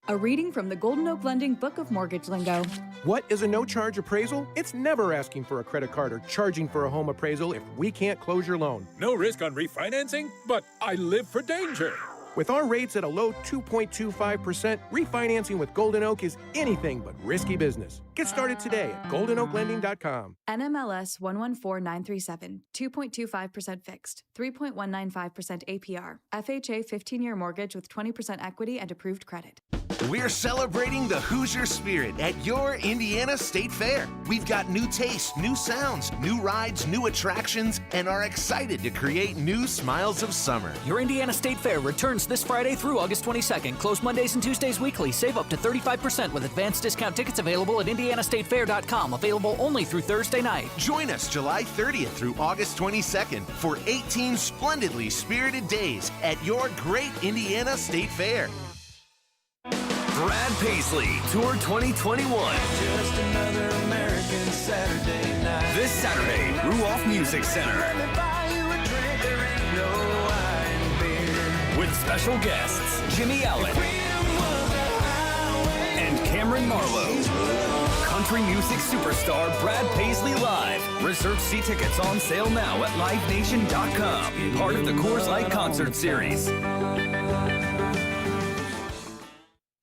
A reading from the Golden Oak Lending Book of Mortgage Lingo. What is a no-charge appraisal? It's never asking for a credit card or charging for a home appraisal if we can't close your loan. No risk on refinancing, but I live for danger. With our rates at a low 2.25%, refinancing with Golden Oak is anything but risky business. Get started today at goldenoaklending.com. NMLS 114937, 2.25% fixed, 3.195% APR. FHA 15-year mortgage with 20% equity and approved credit. We're celebrating the Hoosier spirit at your Indiana State Fair. We've got new tastes, new sounds, new rides, new attractions, and are excited to create new smiles of summer. Your Indiana State Fair returns this Friday through August 22nd. Closed Mondays and Tuesdays weekly. Save up to 35% with advanced discount tickets available at indianastatefair.com. Available only through Thursday night. Join us July 30th through August 22nd for 18 splendidly spirited days at your great Indiana State Fair. Brad Paisley Tour 2021. Just another American Saturday night. This Saturday, Ruoff Music Center. With special guests, Jimmy Allen and Cameron Marlowe. Country music superstar Brad Paisley Live. Reserve seat tickets on sale now at livenation.com. Part of the Coors Light Concert Series.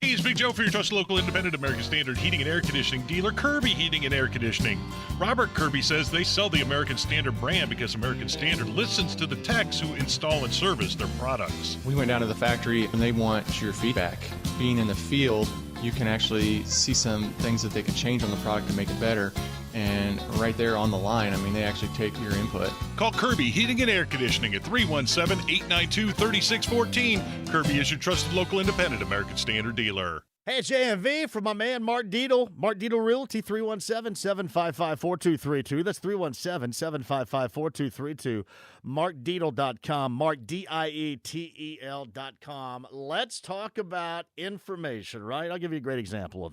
Hey, it's Big Joe for your trusted local independent American Standard heating and air conditioning dealer, Kirby Heating and Air Conditioning. Robert Kirby says they sell the American Standard brand because American Standard listens to the techs who install and service their products. We went down to the factory and they want your feedback. Being in the field, you can actually see some things that they can change on the product to make it better. And right there on the line, I mean, they actually take your input. Call Kirby Heating and Air Conditioning at 317-892-3614. Kirby is your trusted local independent American Standard dealer. Hey, it's JMV from my man Mark Dietel. Mark Dietel Realty, 317-755-4232. That's 317-755-4232. MarkDietel.com. Mark, DIETEL.com. Let's talk about information, right? I'll give you a great example of